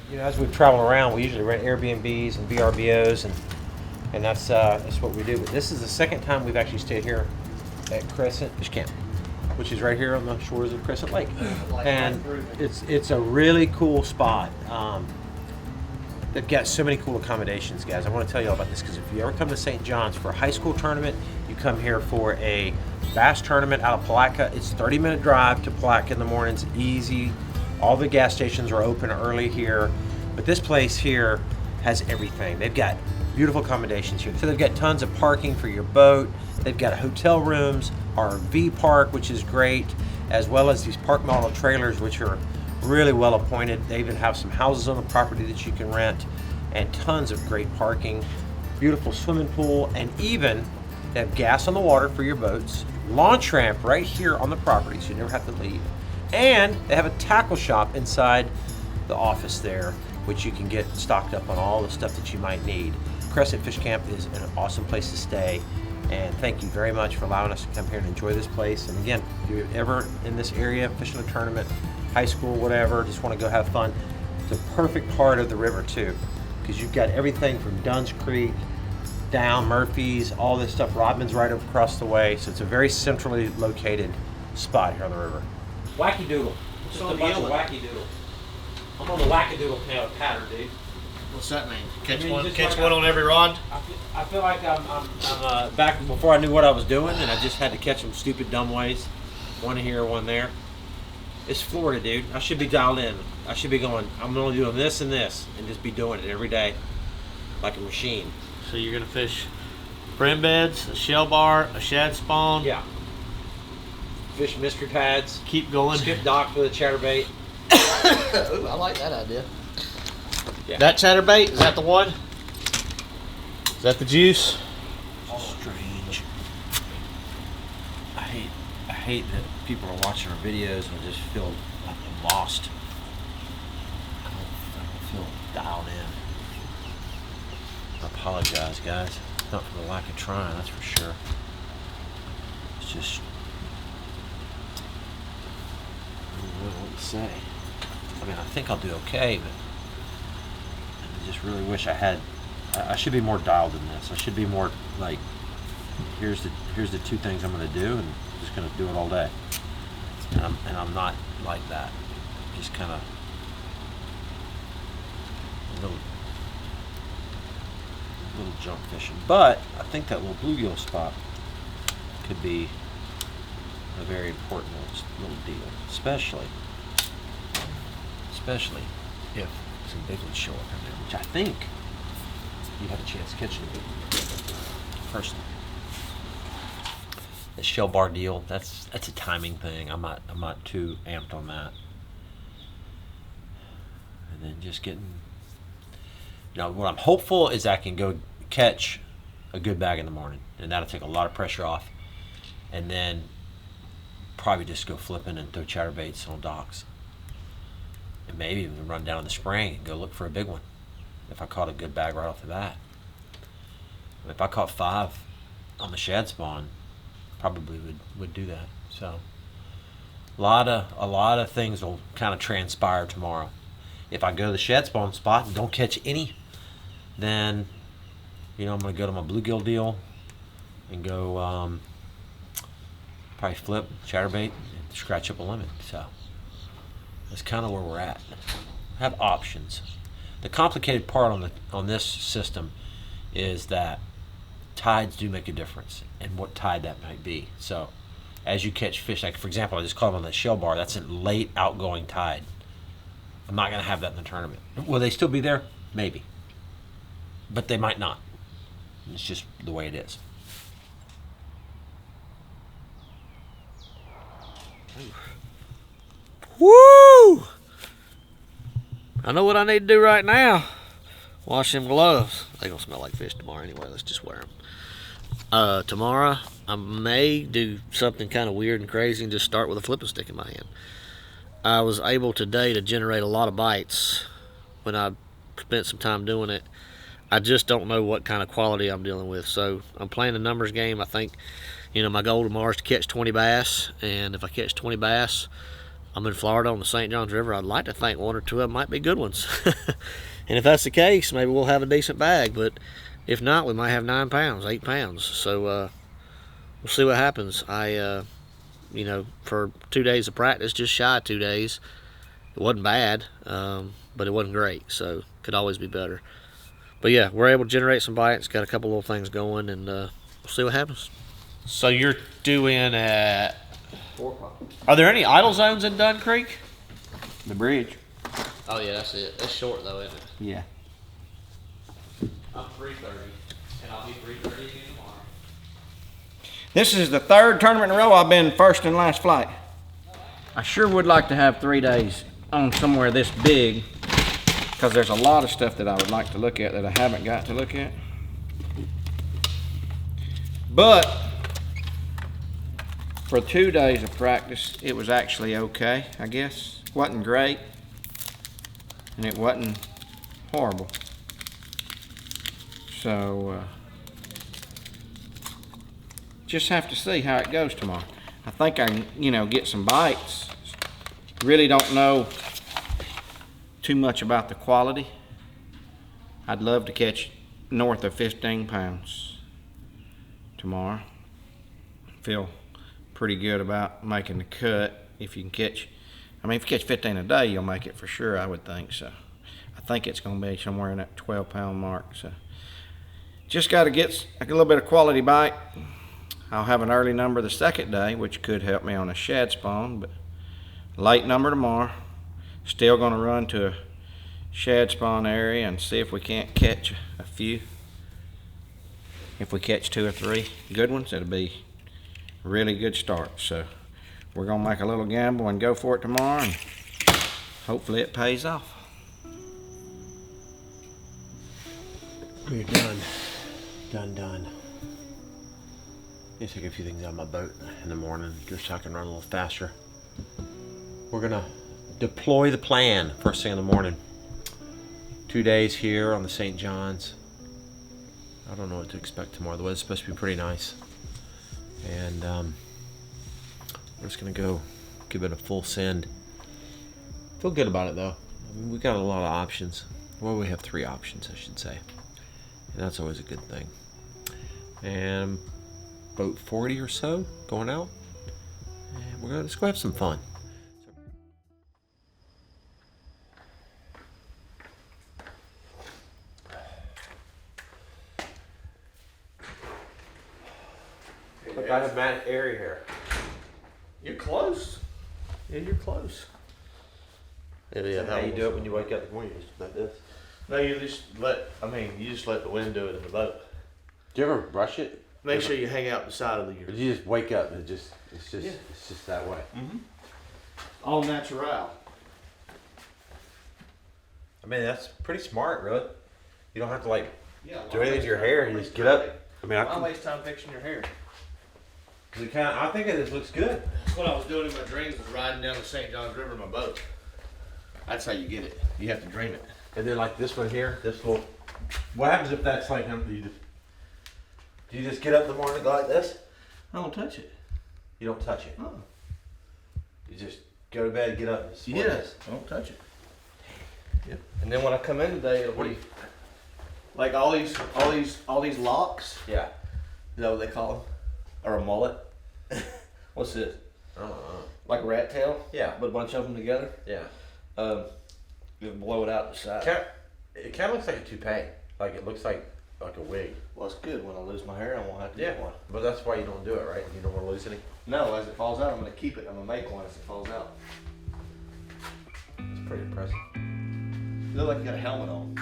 You know, as we travel around, we usually rent Airbnbs and VRBOs, and that's what we do. But this is the second time we've actually stayed here at Crescent Fish Camp, which is right here on the shores of Crescent Lake, and it's a really cool spot. They've got so many cool accommodations, guys. I want to tell you all about this because if you ever come to St. John's for a high school tournament, you come here for a bass tournament out of Palatka. It's a 30-minute drive to Palatka in the mornings, easy. All the gas stations are open early here, but this place here has everything. They've got beautiful accommodations here. So they've got tons of parking for your boat. They've got hotel rooms, RV park, which is great, as well as these park model trailers, which are really well appointed. They even have some houses on the property that you can rent, and tons of great parking, beautiful swimming pool, and even they have gas on the water for your boats, launch ramp right here on the property, so you never have to leave. And they have a tackle shop inside the office there, which you can get stocked up on all the stuff that you might need. Crescent Fish Camp is an awesome place to stay, and thank you very much for allowing us to come here and enjoy this place. And again, if you're ever in this area, fishing a tournament, high school, whatever, just want to go have fun, it's a perfect part of the river too, because you've got everything from Dunn's Creek down Murphy's, all this stuff. Rodman's right across the way, so it's a very centrally located spot here on the river. Wacky Doodle. Just a bunch of Wacky Doodle. I'm on the Wacky Doodle pattern, dude. What's that mean? Catch Catch one on every rod? I feel like I'm back before I knew what I was doing, and I just had to catch them stupid, dumb ways. One here, one there. It's Florida, dude. I should be dialed in. I should be going, I'm only doing this and this, and just be doing it every day like a machine. So you're gonna fish brim beds, a shell bar, a shad spawn. Yeah. Fish mystery pads. Keep going. Skip dock with a chatterbait. Ooh, I like that idea. Yeah. That chatterbait, is that the one? Is that the juice? Strange. I hate that people are watching our videos and just feel like I'm lost. I don't feel dialed in. I apologize, guys. Not for the lack of trying, that's for sure. It's just, I don't know what to say. I mean, I think I'll do okay, but I just really wish I should be more dialed in this. I should be more like, here's the two things I'm going to do, and I'm just going to do it all day. And I'm not like that. Just kind of a little jump fishing. But I think that little bluegill spot could be a very important little deal, especially if some big ones show up in there, which I think you have a chance of catching a big one. Personally, the shell bar deal, that's a timing thing. I'm not too amped on that. And then just getting, what I'm hopeful is I can go catch a good bag in the morning, and that'll take a lot of pressure off. And then probably just go flipping and throw chatterbaits on docks. And maybe even run down in the spring and go look for a big one if I caught a good bag right off the bat. If I caught 5 on the shad spawn, probably would do that. So a lot of things will kind of transpire tomorrow. If I go to the shad spawn spot and don't catch any, then I'm going to go to my bluegill deal and go probably flip chatterbait and scratch up a limit. So that's kind of where we're at. Have options. The complicated part on this system is that tides do make a difference, and what tide that might be. So as you catch fish, like for example, I just caught them on the shell bar. That's a late outgoing tide. I'm not going to have that in the tournament. Will they still be there? Maybe. But they might not. It's just the way it is. Woo! I know what I need to do right now. Wash them gloves. They gonna smell like fish tomorrow anyway. Let's just wear them. Tomorrow I may do something kind of weird and crazy and just start with a flipping stick in my hand. I was able today to generate a lot of bites when I spent some time doing it. I just don't know what kind of quality I'm dealing with, so I'm playing a numbers game. I think, you know, my goal tomorrow is to catch 20 bass, and if I catch 20 bass, I'm in Florida on the St. Johns River. I'd like to think one or two of them might be good ones. And if that's the case, maybe we'll have a decent bag, but if not, we might have 9 pounds, 8 pounds. So we'll see what happens. You know, for 2 days of practice, just shy of 2 days, it wasn't bad, but it wasn't great, so could always be better. But yeah, we're able to generate some bites, got a couple little things going, and we'll see what happens. So you're doing at 4 o'clock. Are there any idle zones in Dunn Creek? The bridge. Oh yeah, that's it. It's short though, isn't it? Yeah. I'm 3:30, and I'll be 3:30 again tomorrow. This is the 3rd tournament in a row I've been first and last flight. I sure would like to have 3 days on somewhere this big, because there's a lot of stuff that I would like to look at that I haven't got to look at. But for 2 days of practice, it was actually okay, I guess. Wasn't great, and it wasn't horrible. So, just have to see how it goes tomorrow. I think I can, you know, get some bites. Really don't know too much about the quality. I'd love to catch north of 15 pounds tomorrow. Feel pretty good about making the cut. If you can catch, I mean, if you catch 15 a day, you'll make it for sure, I would think. So I think it's going to be somewhere in that 12-pound mark. So just got to get a little bit of quality bite. I'll have an early number the 2nd day, which could help me on a shad spawn, but late number tomorrow. Still going to run to a shad spawn area and see if we can't catch a few. If we catch 2 or 3 good ones, it'll be a really good start. So we're going to make a little gamble and go for it tomorrow, and hopefully it pays off. We're done. Done. Need to take a few things out of my boat in the morning just so I can run a little faster. We're gonna deploy the plan first thing in the morning. 2 days here on the St. Johns. I don't know what to expect tomorrow. The weather's supposed to be pretty nice. And we're just gonna go give it a full send. Feel good about it though. I mean, we got a lot of options. Well, we have 3 options, I should say. And that's always a good thing. And about 40 or so going out. And we're gonna just go have some fun. Look, I have Matt area here. You're close. Yeah, you're close. Yeah, How you do it when you wake up in the morning, just like this? No, you just let the wind do it in the boat. Do you ever brush it? Make sure you hang out the side of the Or do you just wake up and it's just that way? Mm-hmm. All natural. I mean, that's pretty smart, really. You don't have to do anything to your time, hair. You just get up. I mean, Why waste time fixing your hair? I think it just looks good. That's what I was doing in my dreams, was riding down the St. Johns River in my boat. That's how you get it. You have to dream it. And then like this one here, this little. What happens if that's like him? Do you just get up in the morning and go like this? I don't touch it. You don't touch it. Oh. You just go to bed, get up. And Yes. I don't touch it. Yep. And then when I come in today, it'll be like all these locks. Yeah. Is that what they call them? Or a mullet? What's this? I don't know. Like a rat tail? Yeah. But a bunch of them together? Yeah. Just blow it out the side. It kind of looks like a toupee. Like it looks like a wig. Well, it's good. When I lose my hair, I won't have to get one. But that's why you don't do it, right? You don't want to lose any. No, as it falls out, I'm going to keep it. I'm going to make one as it falls out. It's pretty impressive. You look like you got a helmet on.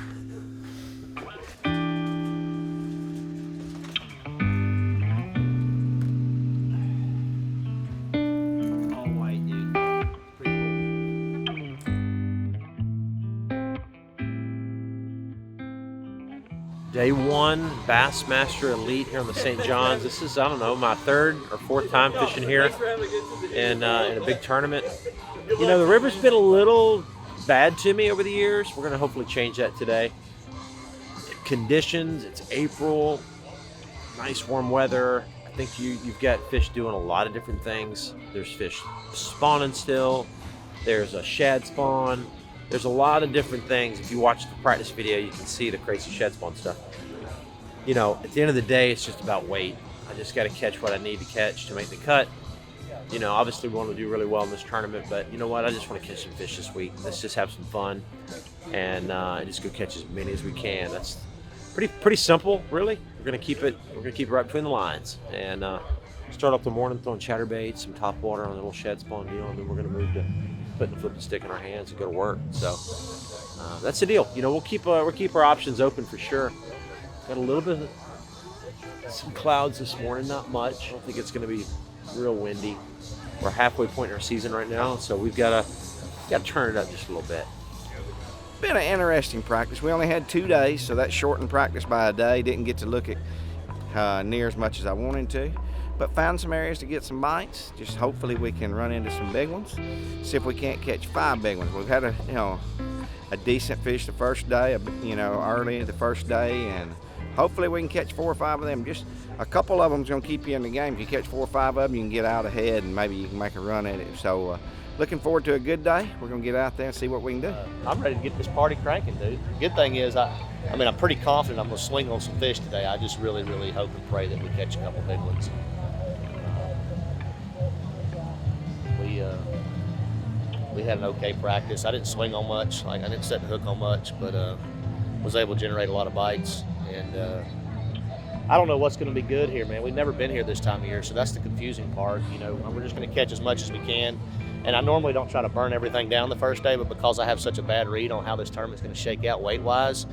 Day 1, Bassmaster Elite here on the St. John's. This is, I don't know, my 3rd or 4th time fishing here in a big tournament. You know, the river's been a little bad to me over the years. We're going to hopefully change that today. Conditions, it's April, nice warm weather. I think you've got fish doing a lot of different things. There's fish spawning still. There's a shad spawn. There's a lot of different things. If you watch the practice video, you can see the crazy shad spawn stuff. You know, at the end of the day, it's just about weight. I just got to catch what I need to catch to make the cut. You know, obviously we want to do really well in this tournament, but you know what? I just want to catch some fish this week. Let's just have some fun and just go catch as many as we can. That's pretty simple, really. We're gonna keep it right between the lines and start off the morning throwing chatterbaits, some top water on the little shad spawn deal, and then we're gonna move to putting the flipping stick in our hands and go to work. So that's the deal. You know, we'll keep our options open for sure. Got a little bit of some clouds this morning, not much. I don't think it's gonna be real windy. We're halfway point in our season right now, so we've got to turn it up just a little bit. Been an interesting practice. We only had 2 days, so that shortened practice by a day. Didn't get to look at near as much as I wanted to, but found some areas to get some bites. Just hopefully we can run into some big ones. See if we can't catch 5 big ones. We've had a decent fish the first day, early the first day, and hopefully we can catch 4 or 5 of them. Just a couple of them's gonna keep you in the game. If you catch 4 or 5 of them, you can get out ahead and maybe you can make a run at it. So looking forward to a good day. We're gonna get out there and see what we can do. I'm ready to get this party cranking, dude. Good thing is, I'm pretty confident I'm gonna swing on some fish today. I just really, really hope and pray that we catch a couple big ones. We had an okay practice. I didn't swing on much. I didn't set the hook on much, but was able to generate a lot of bites. And I don't know what's going to be good here, man. We've never been here this time of year, so that's the confusing part. You know, we're just going to catch as much as we can. And I normally don't try to burn everything down the first day, but because I have such a bad read on how this tournament's going to shake out weight-wise,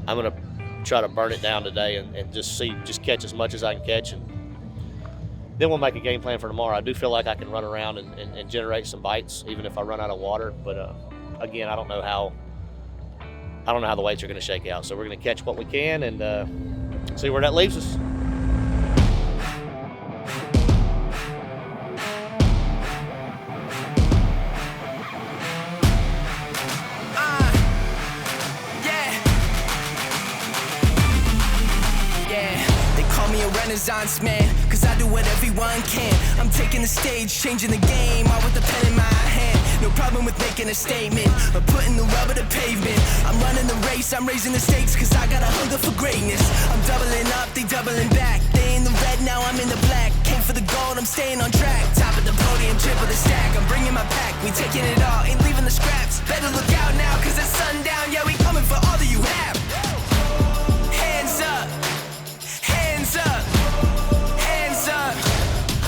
I'm going to try to burn it down today and just catch as much as I can catch, and then we'll make a game plan for tomorrow. I do feel like I can run around and generate some bites, even if I run out of water. But again, I don't know how the weights are going to shake out. So we're going to catch what we can and see where that leaves us. Renaissance man, cause I do what everyone can. I'm taking the stage, changing the game, all with the pen in my hand. No problem with making a statement, or putting the rubber to pavement. I'm running the race, I'm raising the stakes, cause I got a hunger for greatness. I'm doubling up, they doubling back. They in the red, now I'm in the black. Came for the gold, I'm staying on track. Top of the podium, triple the stack. I'm bringing my pack, we taking it all, ain't leaving the scraps. Better look out now, cause it's sundown. Yeah, we coming for all that you have. Hands up, hands up.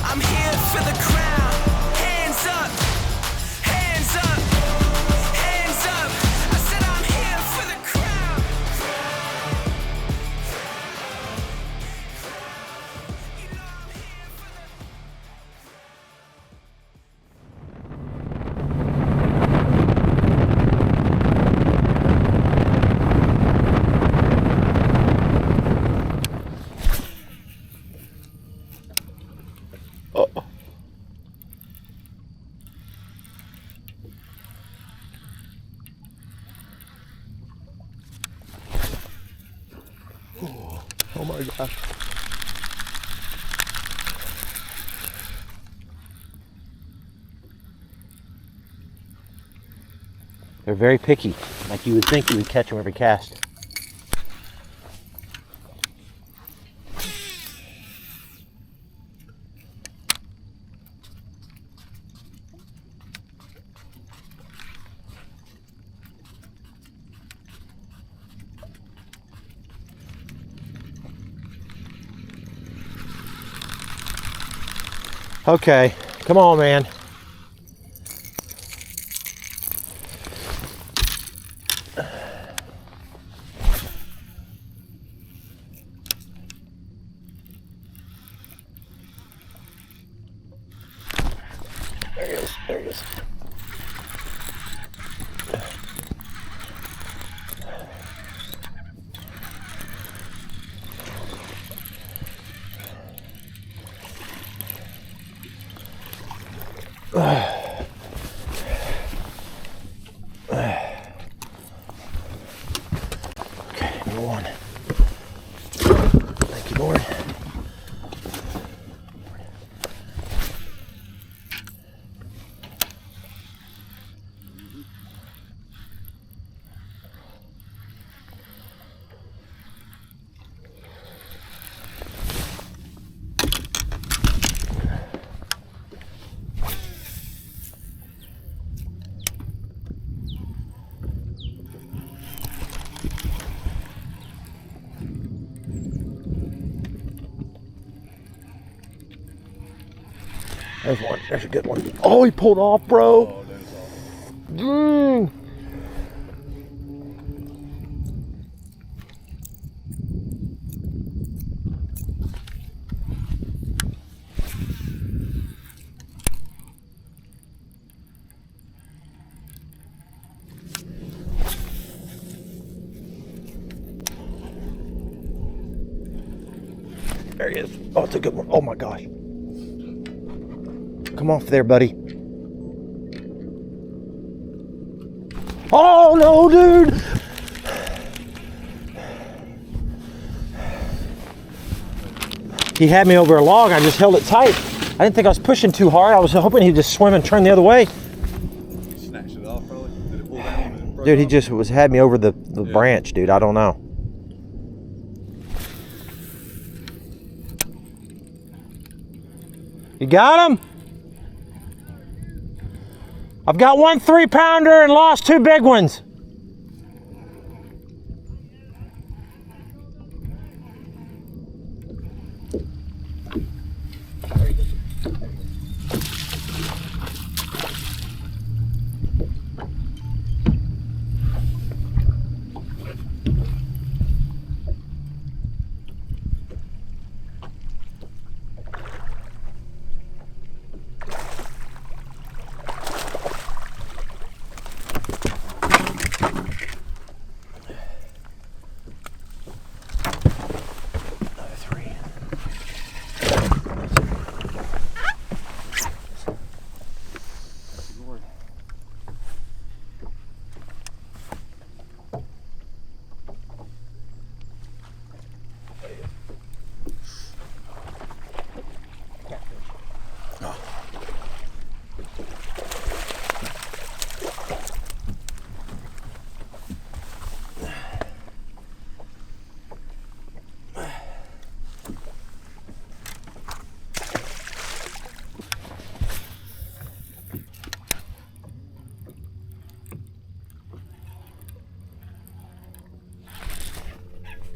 I'm here for the crown. Hands up, hands up, hands up. I said I'm here for the crown. Oh my gosh. They're very picky. Like you would think you would catch them every cast. Okay, come on, man. There he is, there he is. number one. Thank you, Lord. There's one. There's a good one. Oh, he pulled off, bro. Dang. There he is. Oh, it's a good one. Oh my gosh. Come off there, buddy. Oh no, dude! He had me over a log. I just held it tight. I didn't think I was pushing too hard. I was hoping he'd just swim and turn the other way. Snatched it off, probably. Did it pull down and it broke Dude, he off? just had me over the branch, dude. I don't know. You got him? I've got 1 3-pounder and lost 2 big ones.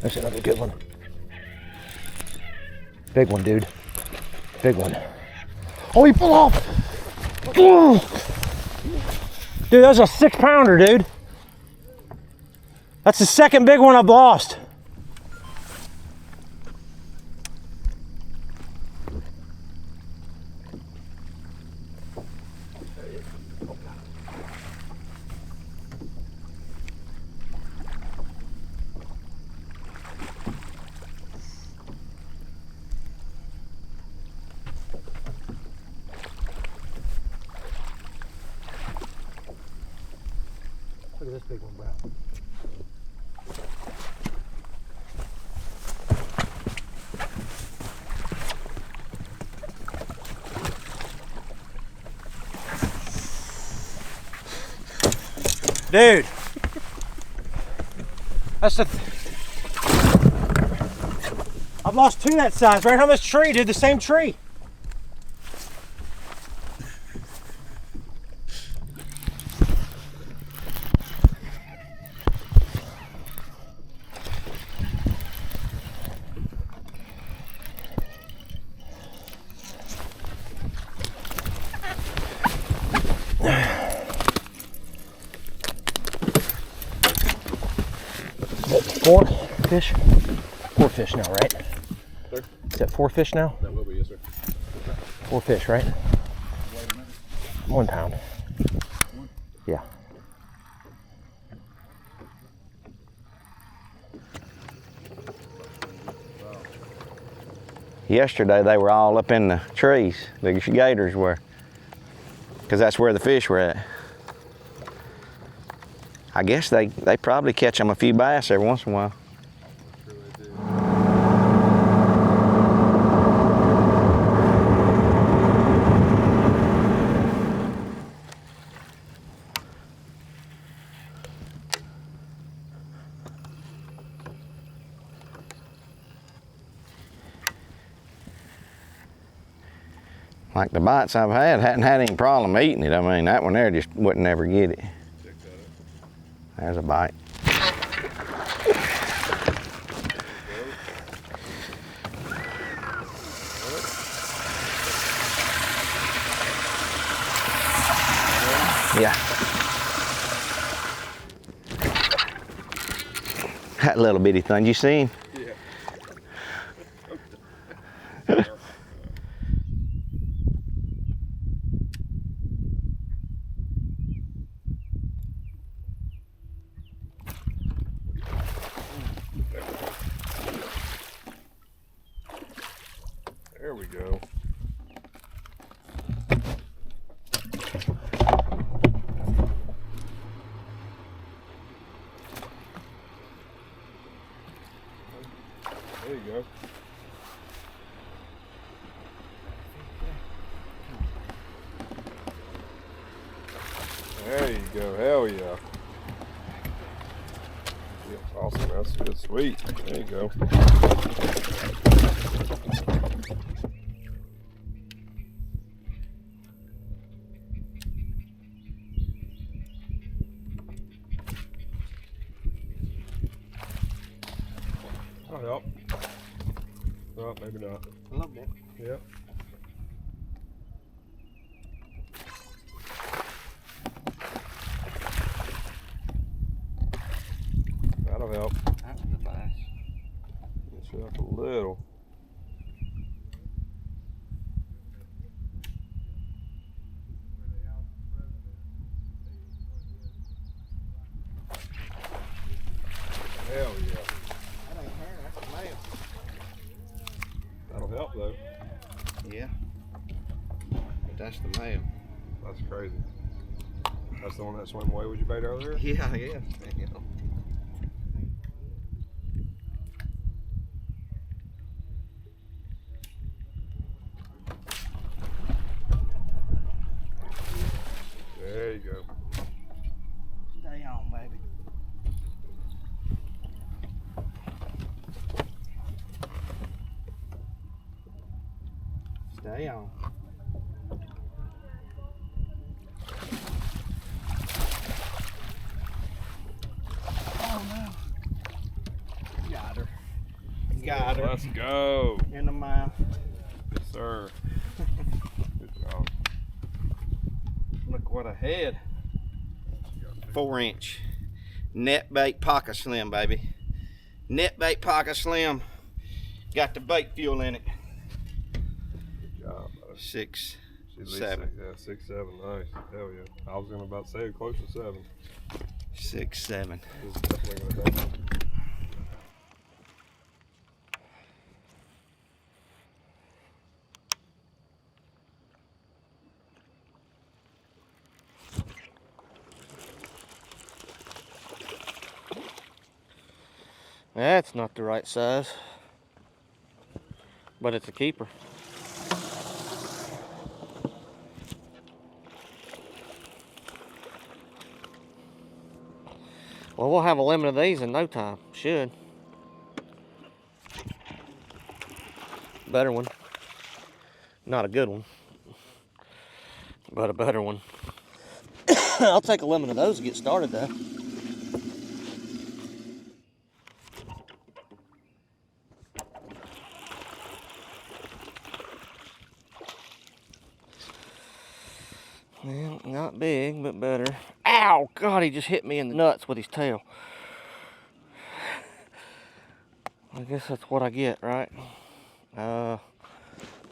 There's another good one. Big one, dude. Big one. Oh, he fell off! Dude, that was a 6-pounder, dude. That's the second big one I've lost. Look at this big one, bro. Dude, that's the. I've lost 2 that size right on this tree, dude. The same tree. Four fish? 4 fish now, right? Sir? Is that 4 fish now? That will be, yes, sir. 4 fish, right? 1 pound. Yeah. Yesterday they were all up in the trees. The gators were. because that's where the fish were at. I guess they probably catch them a few bass every once in a while. Like the bites I've had, hadn't had any problem eating it. I mean, that one there just wouldn't never get it. There's a bite. Yeah. That little bitty thing, you seen? Yeah. There we go. There you go. There you go. Hell yeah. Yeah, awesome. That's good. Sweet. There you go. Oh, yep. Oh, maybe not. A little bit. Yep. That'll help. That was a bass. Get you up a little. Hell yeah. That ain't hair, that's a male. That'll help though. Yeah. But that's the male. That's crazy. That's the one that swam away with your bait earlier? Yeah, yeah. Yeah. There you go. Stay on, baby. Stay on. Oh no. Got her. Got her. Let's go. In the mouth. Yes, sir. Good job. Look what I had. 4-inch net bait pocket slim, baby. Net bait pocket slim. Got the bait fuel in it. Good job, brother. 6, She's at least 7. Yeah, 6, 7. Nice. Hell yeah. I was gonna about say close to 7. 6, 7. This is definitely gonna help. That's not the right size, but it's a keeper. Well, we'll have a limit of these in no time. Should. Better one. Not a good one, but a better one. I'll take a limit of those to get started though. Well, not big, but better. Ow! God, he just hit me in the nuts with his tail. I guess that's what I get, right?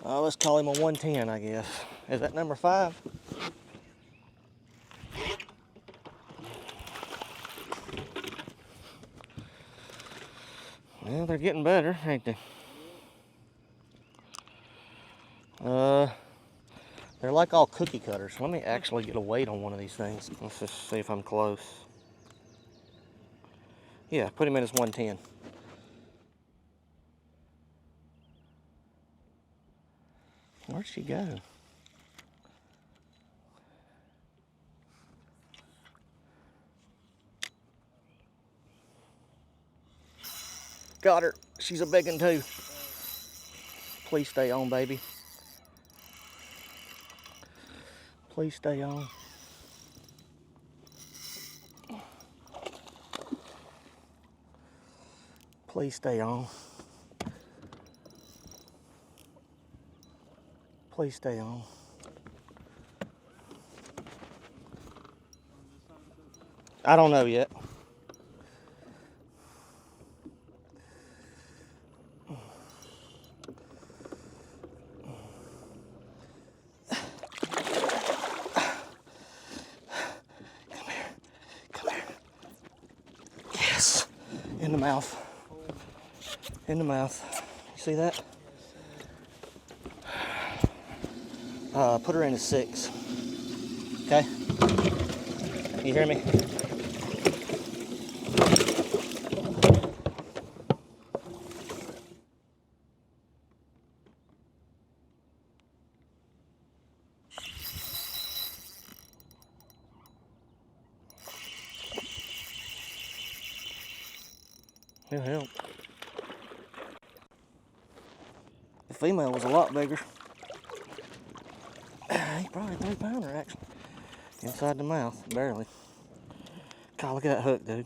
Let's call him a 110, I guess. Is that number 5? Well, they're getting better, ain't they? They're like all cookie cutters. Let me actually get a weight on one of these things. Let's just see if I'm close. Yeah, put him in as 110. Where'd she go? Got her. She's a big one too. Please stay on, baby. Please stay on. Please stay on. Please stay on. I don't know yet. In the mouth. In the mouth. You see that? Put her in a 6. Okay? You hear me? It'll help. The female was a lot bigger. He's probably a 3-pounder actually. Inside the mouth, barely. God, look at that hook, dude.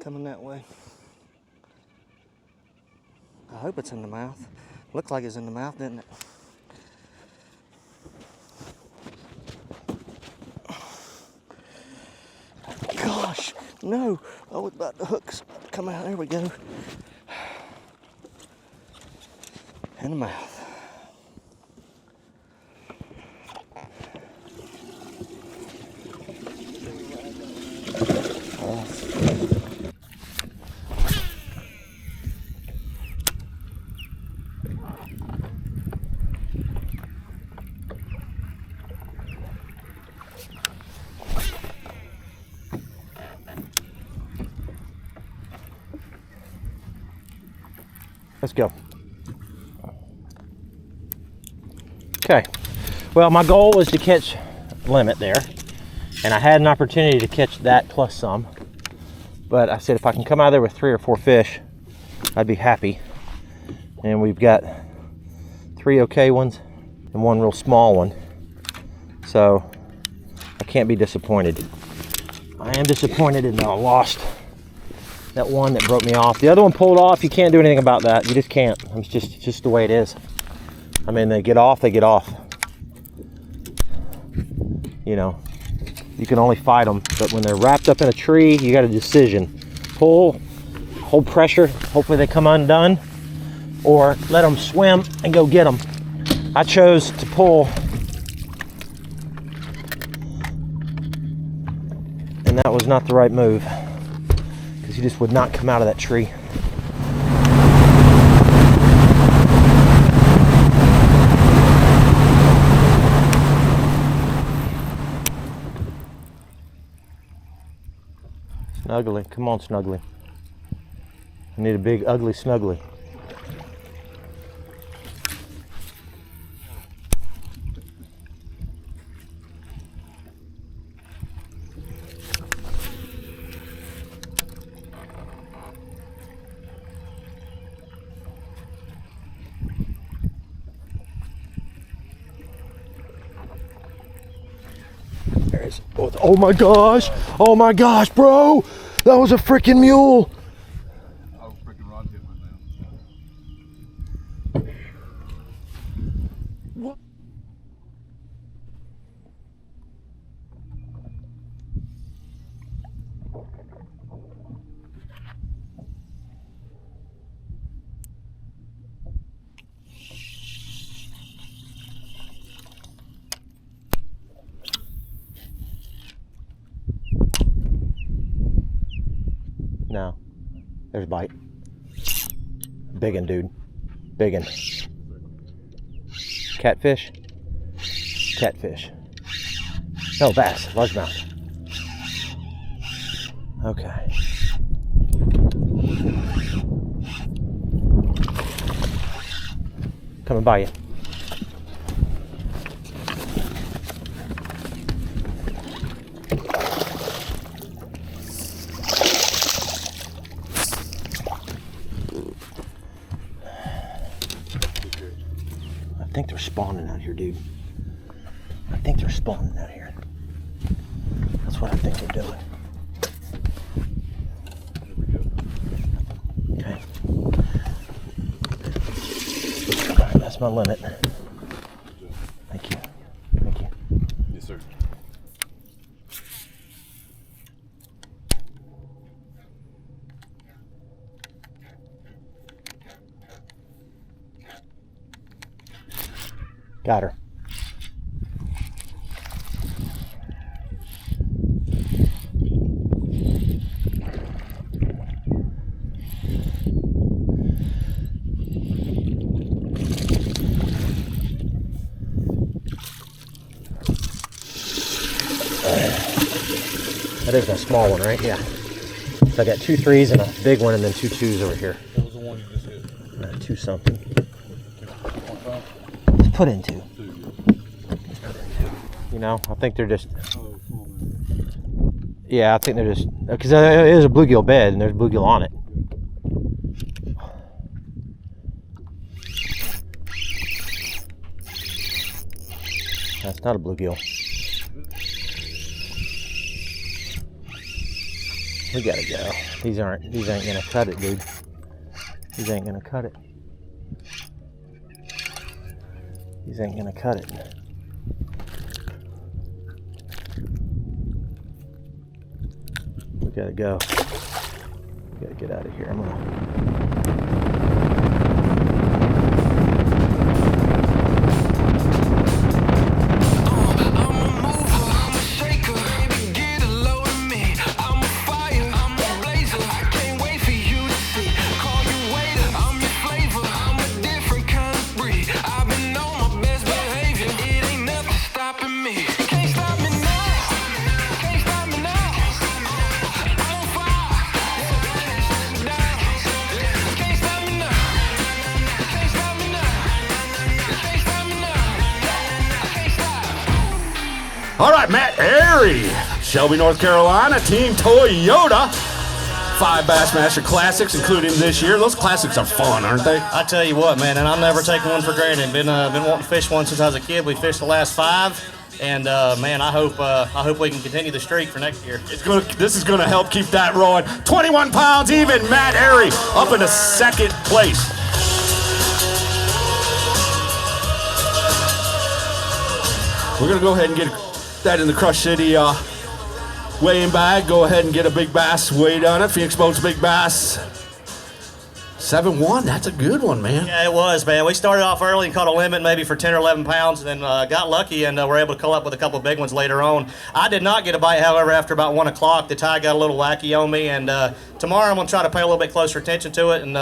Coming that way. I hope it's in the mouth. Looked like it's in the mouth, didn't it? Gosh, no. I was about the hooks come out. There we go. In the mouth. Let's go. Okay. Well, my goal was to catch limit there, and I had an opportunity to catch that plus some. But I said if I can come out of there with 3 or 4 fish, I'd be happy. And we've got 3 okay ones and 1 real small one. So I can't be disappointed. I am disappointed in that I lost that one that broke me off. The other one pulled off. You can't do anything about that. You just can't. It's just the way it is. I mean, they get off, they get off. You know, you can only fight them, but when they're wrapped up in a tree, you got a decision. Pull, hold pressure, hopefully they come undone, or let them swim and go get them. I chose to pull, and that was not the right move, because he just would not come out of that tree. Snuggly, come on Snuggly. I need a big ugly Snuggly. Oh my gosh, bro! That was a freaking mule! Oh, freaking rod hit my mouth. What? No. There's a bite. Biggin, dude. Biggin. Catfish? Catfish. No, bass. Largemouth. Okay. Coming by you. I think they're spawning out here, dude. I think they're spawning out here. That's what I think they're doing. Okay. Alright, that's my limit. Thank you. Thank you. Yes, sir. Got her. That is a small one, right? Yeah. So I got 2 3s and a big one, and then 2 2s over here. What was the one you just hit? 2 something. Let's put in 2. You know, I think they're just. Yeah, I think they're just because it is a bluegill bed and there's bluegill on it. That's not a bluegill. We gotta go. These ain't gonna cut it, dude. These ain't gonna cut it. These ain't gonna cut it. We gotta go. We gotta get out of here. I'm gonna. All right, Matt Airy, Shelby, North Carolina, Team Toyota. 5 Bassmaster Classics, including this year. Those classics are fun, aren't they? I tell you what, man, and I'm never taking one for granted. Been wanting to fish one since I was a kid. We fished the last 5, and man, I hope we can continue the streak for next year. This is gonna help keep that rolling. 21 pounds even, Matt Airy up into 2nd place. We're gonna go ahead and get that in the Crush City weighing bag. Go ahead and get a big bass weighed on it. Phoenix Boats Big Bass 7-1. That's a good one, man. Yeah, it was, man. We started off early and caught a limit maybe for 10 or 11 pounds, and then got lucky and were able to call up with a couple of big ones later on. I did not get a bite, however, after about 1 o'clock. The tide got a little wacky on me, and tomorrow I'm going to try to pay a little bit closer attention to it and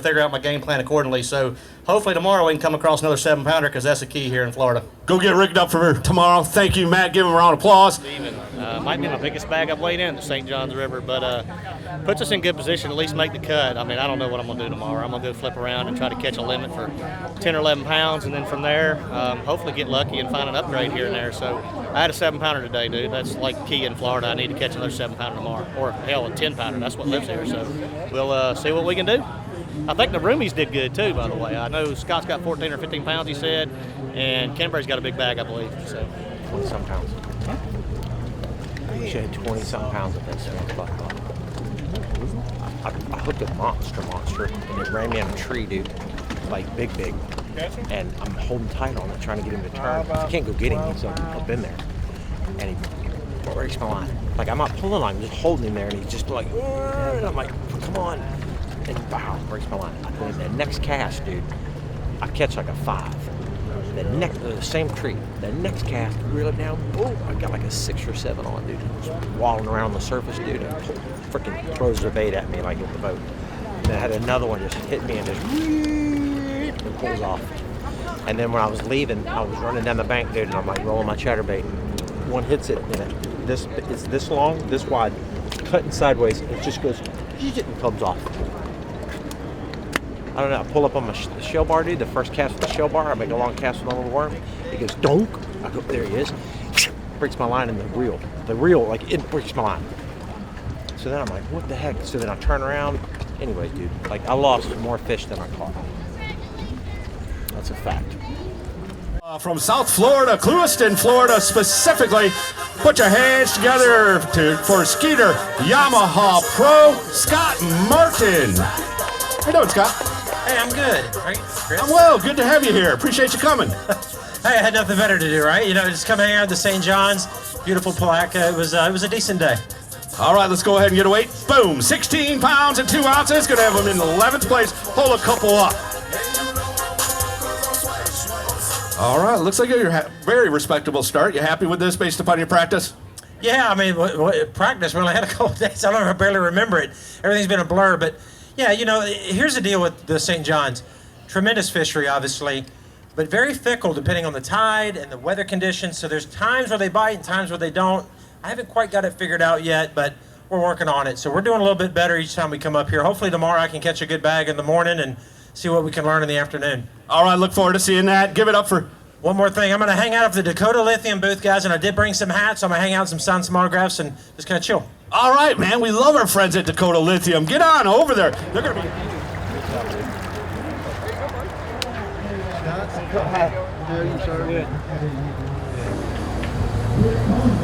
figure out my game plan accordingly. So hopefully tomorrow we can come across another 7-pounder, because that's the key here in Florida. Go get rigged up for tomorrow. Thank you, Matt. Give him a round of applause. Might be my biggest bag I've weighed in the St. Johns River, but puts us in good position to at least make the cut. I mean, I don't know what I'm going to do tomorrow. I'm going to go flip around and try to catch a limit for 10 or 11 pounds, and then from there, hopefully get lucky and find an upgrade here and there. So I had a 7-pounder today, dude. That's like key in Florida. I need to catch another 7-pounder tomorrow, or hell, a 10-pounder. That's what lives here. So we'll see what we can do. I think the roomies did good too, by the way. I know Scott's got 14 or 15 pounds, he said, and Canterbury's got a big bag, I believe. So 20-some pounds. She had 20-some pounds of this. I hooked a monster, and it ran me on a tree, dude. Like big. And I'm holding tight on it, trying to get him to turn. I can't go get him, so I'm up in there. And he breaks my line. Like, I'm not pulling on him, I'm just holding him there, and he's just like, and I'm like, come on. And wow, breaks my line. And the next cast, dude, I catch like a 5. The same tree. The next cast, reel it down, boom, I got like a 6 or 7 on, dude. Just walling around on the surface, dude, and freaking throws the bait at me like in the boat. And then I had another one just hit me and just and pulls off. And then when I was leaving, I was running down the bank, dude, and I'm like rolling my chatterbait. One hits it, and it's this long, this wide, cutting sideways. It just goes, and comes off. I don't know. I pull up on my shell bar, dude. The first cast with the shell bar, I make a long cast with a little worm. He goes, donk. I go, there he is. Breaks my line in the reel. The reel, like, it breaks my line. So then I'm like, what the heck? So then I turn around. Anyways, dude, like, I lost more fish than I caught. That's a fact. From South Florida, Clewiston, Florida specifically, put your hands together for Skeeter Yamaha Pro, Scott Martin. How you doing, Scott? Hey, I'm good. Right, Chris? I'm well. Good to have you here. Appreciate you coming. Hey, I had nothing better to do, right? You know, just come hang out at the St. John's. Beautiful Palatka. It was a decent day. All right, let's go ahead and get a weight. Boom, 16 pounds and 2 ounces. Gonna have them in 11th place. Pull a couple up. All right, looks like you're very respectable start. You happy with this based upon your practice? Yeah, I mean, practice, we only had a couple of days. I barely remember it. Everything's been a blur, but yeah, you know, here's the deal with the St. John's. Tremendous fishery, obviously, but very fickle depending on the tide and the weather conditions. So there's times where they bite and times where they don't. I haven't quite got it figured out yet, but we're working on it. So we're doing a little bit better each time we come up here. Hopefully tomorrow I can catch a good bag in the morning and see what we can learn in the afternoon. All right, look forward to seeing that. Give it up for... One more thing, I'm going to hang out at the Dakota Lithium booth, guys, and I did bring some hats, so I'm going to hang out and sign some autographs and just kind of chill. All right, man, we love our friends at Dakota Lithium. Get on over there. They're going to be...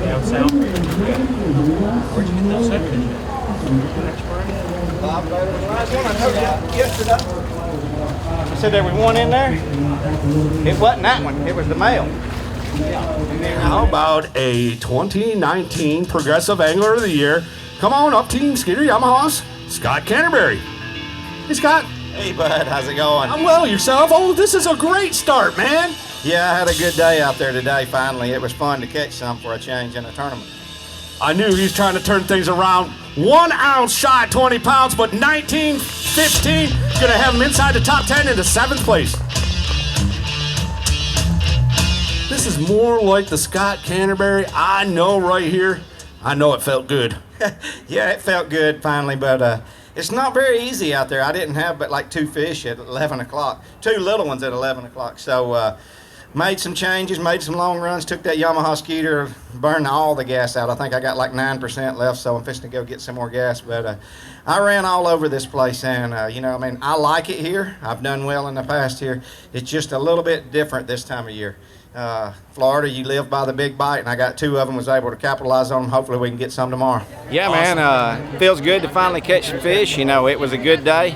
Down south. Where'd you get those sunfish? Last one I told you yesterday. I said there was one in there. It wasn't that one. It was the male. How about a 2019 Progressive Angler of the Year? Come on up, Team Skeeter Yamahas, Scott Canterbury. Hey, Scott. Hey, bud. How's it going? I'm well. Yourself? Oh, this is a great start, man. Yeah, I had a good day out there today, finally. It was fun to catch some for a change in a tournament. I knew he was trying to turn things around. 1 ounce shy, 20 pounds, but 19, 15. Gonna have him inside the top 10 into 7th place. This is more like the Scott Canterbury I know right here. I know it felt good. Yeah, it felt good finally, but it's not very easy out there. I didn't have but like 2 fish at 11 o'clock. 2 little ones at 11 o'clock. So made some changes, made some long runs, took that Yamaha Skeeter, burned all the gas out. I think I got like 9% left, so I'm fixing to go get some more gas. But I ran all over this place, and you know, I mean, I like it here. I've done well in the past here. It's just a little bit different this time of year. Florida, you live by the big bite, and I got 2 of them, was able to capitalize on them. Hopefully we can get some tomorrow. Yeah, awesome. Man, feels good to finally catch some fish. You know, it was a good day.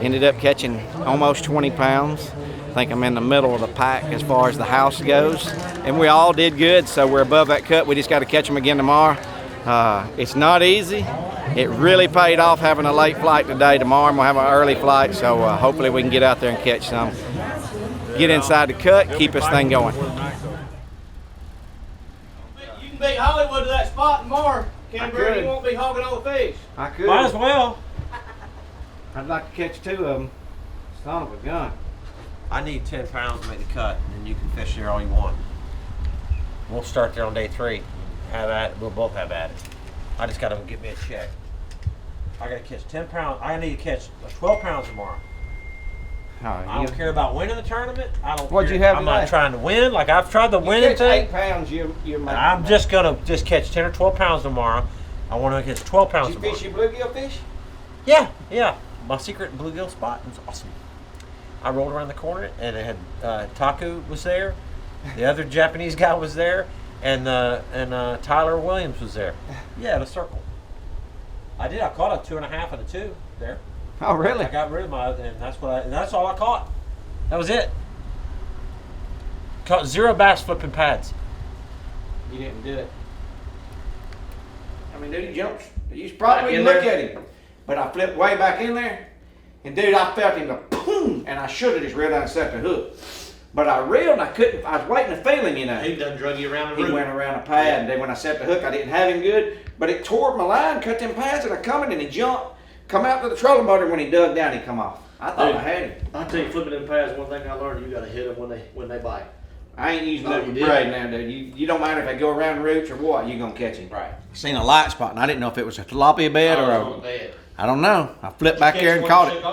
Ended up catching almost 20 pounds. I think I'm in the middle of the pack as far as the house goes, and we all did good, so we're above that cut. We just got to catch them again tomorrow. It's not easy. It really paid off having a late flight today. Tomorrow we'll have an early flight, so hopefully we can get out there and catch some. Get inside the cut, keep this thing going. You can beat Hollywood to that spot tomorrow, Canberra. You won't be hogging all the fish. I could. Might as well. I'd like to catch 2 of them. Son of a gun. I need 10 pounds to make the cut, and then you can fish there all you want. We'll start there on day 3. Have at it. We'll both have at it. I just got to get me a check. I got to catch 10 pounds. I need to catch 12 pounds tomorrow. I don't care about winning the tournament. I don't What'd care. You have I'm today? not trying to win. Like I've tried the winning thing. 8 pounds, you're I'm just gonna catch 10 or 12 pounds tomorrow. I want to catch 12 pounds tomorrow. Did you fish your bluegill fish? Yeah. My secret bluegill spot was awesome. I rolled around the corner and it had Taku was there, the other Japanese guy was there, and Tyler Williams was there. Yeah, in a circle. I caught a 2.5 and a 2 there. Oh, really? I got rid of my, and that's all I caught. That was it. Caught 0 bass flipping pads. You didn't do it. I mean, dude, he jumps. You probably look at him. But I flipped way back in there, and dude, I felt him go boom, and I should have just reeled out and set the hook. But I reeled and I couldn't, I was waiting to feel him, you know. He done drug you around the He room. went around a pad, and then when I set the hook, I didn't have him good. But it tore my line, cut them pads, and I come in and he jumped, come out to the trolling motor. When he dug down, he come off. I thought I had him. I'll tell you, flipping them pads, one thing I learned, you gotta hit them when they bite. I ain't using nothing but braid now, dude. You don't matter if they go around the roots or what, you gonna catch him. Right. Seen a light spot, and I didn't know if it was a tilapia bed or on the bed. I don't know. I flipped back there and caught it.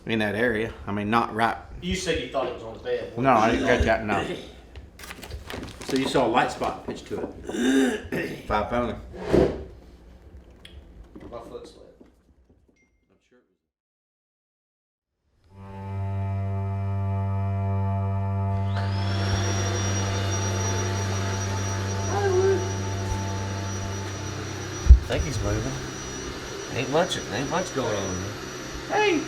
In that area. I mean, not right. You said you thought it was on the bed. No, I didn't catch that, no. So you saw a light spot pitch to it. 5 pounder. My foot slipped. I think he's moving. Ain't much going on. Hey!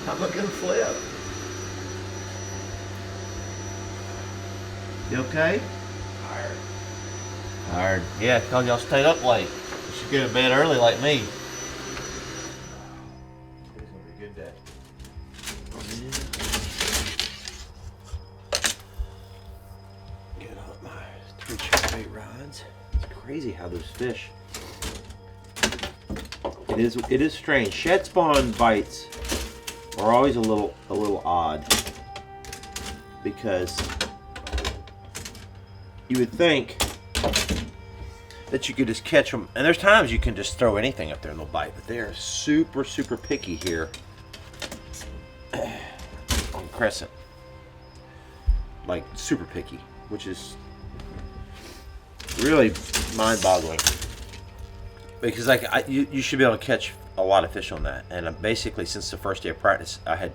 I'm not gonna flip. You okay? Tired. Yeah, because y'all stayed up late. You should get to bed early like me. It's gonna be a good day. Get out my 3 chatterbait rods. It's crazy how those fish. It is strange. Shed spawn bites are always a little odd because you would think that you could just catch them, and there's times you can just throw anything up there and they'll bite, but they are super picky here on crescent, like super picky, which is really mind-boggling because like you should be able to catch a lot of fish on that, and basically since the first day of practice I had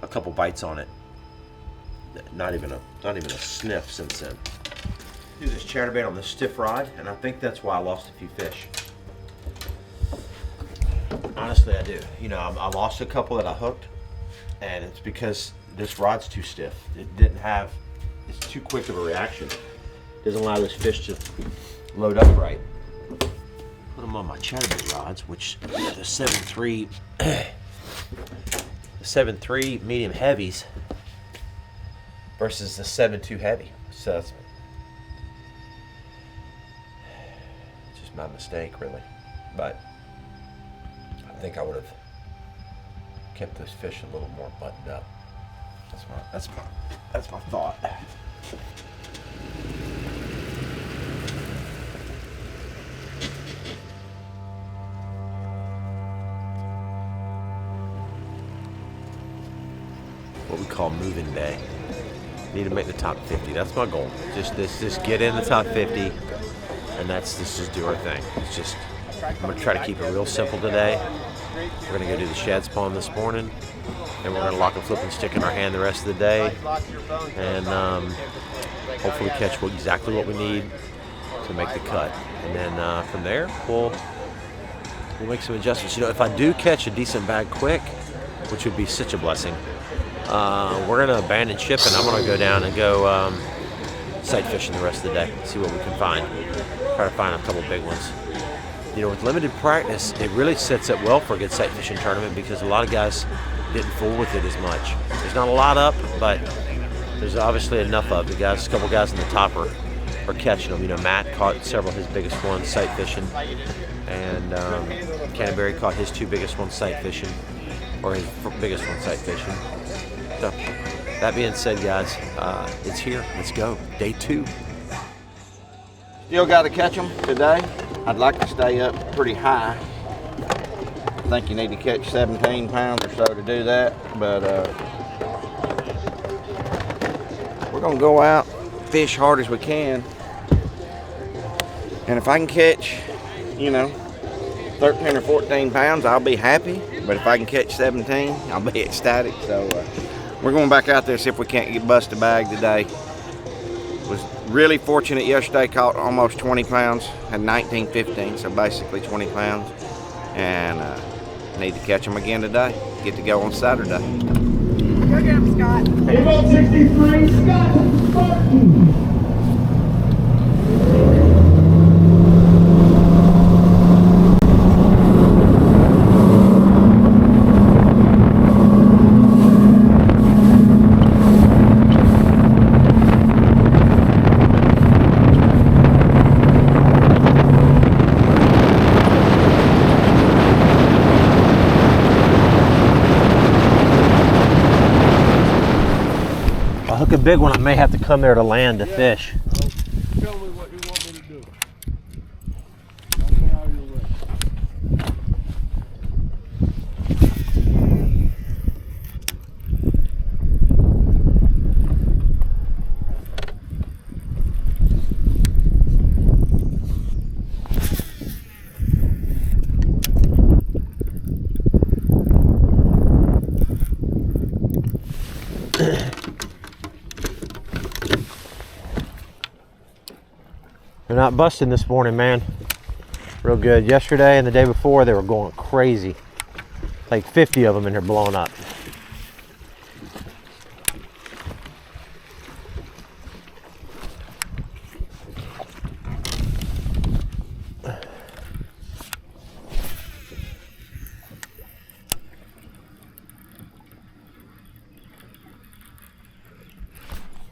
a couple bites on it, not even a sniff since then. Do this chatterbait on this stiff rod, and I think that's why I lost a few fish. Honestly, I do. You know, I lost a couple that I hooked, and it's because this rod's too stiff. It's too quick of a reaction. It doesn't allow this fish to load up right. Put them on my chatterbait rods, which the 7.3 7.3 medium heavies versus the 7.2 heavy. So it's just my mistake, really. But I think I would have kept those fish a little more buttoned up. That's my thought. What we call moving day. Need to make the top 50. That's my goal. Just get in the top 50, and let's just do our thing. It's just I'm gonna try to keep it real simple today. We're gonna go do the shad spawn this morning, and we're gonna lock a flipping stick in our hand the rest of the day, and hopefully catch exactly what we need to make the cut. And then from there, we'll make some adjustments. You know, if I do catch a decent bag quick, which would be such a blessing, we're gonna abandon ship, and I'm gonna go down and go sight fishing the rest of the day, see what we can find. Try to find a couple big ones. You know, with limited practice, it really sets up well for a good sight fishing tournament because a lot of guys didn't fool with it as much. There's not a lot up, but there's obviously enough of it. A couple guys in the top are catching them. You know, Matt caught several of his biggest ones sight fishing, and Canterbury caught his 2 biggest ones sight fishing, or his biggest one sight fishing. So, that being said, guys, it's here. Let's go. Day 2. Still got to catch them today. I'd like to stay up pretty high. I think you need to catch 17 pounds or so to do that, but we're gonna go out, fish hard as we can, and if I can catch, you know, 13 or 14 pounds, I'll be happy. But if I can catch 17, I'll be ecstatic. So we're going back out there, see if we can't get bust a bag today. Was really fortunate yesterday, caught almost 20 pounds, had 19, 15, so basically 20 pounds. And need to catch them again today. Get to go on Saturday. Go get him, Scott. About 63, Scott Spartan. big one, I may have to come there to land to fish. Tell me what you want me to do. Tell me how you're ready. They're not busting this morning, man. Real good. Yesterday and the day before, they were going crazy. Like 50 of them in here blowing up.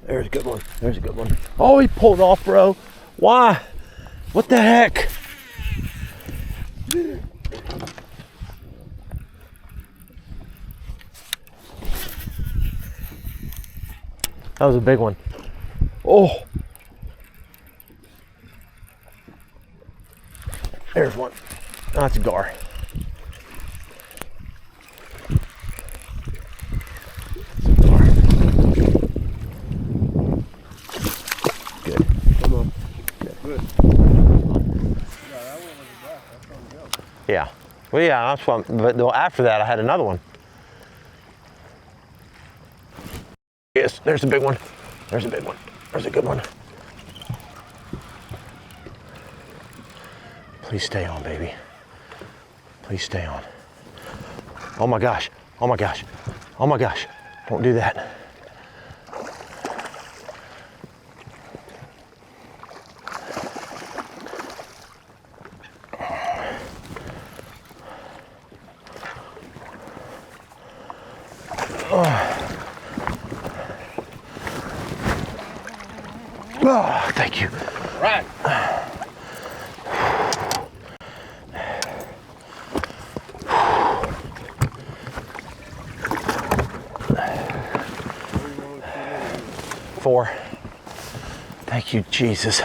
There's a good one. There's a good one. Oh, he pulled off, bro. Why? What the heck? That was a big one. Oh. There's one. Oh, that's a gar. Yeah. Well, yeah, that's what. But after that, I had another one. Yes, there's a big one. There's a big one. There's a good one. Please stay on, baby. Please stay on. Oh my gosh. Oh my gosh. Oh my gosh. Don't do that. Oh, thank you. Right. 4. Thank you, Jesus.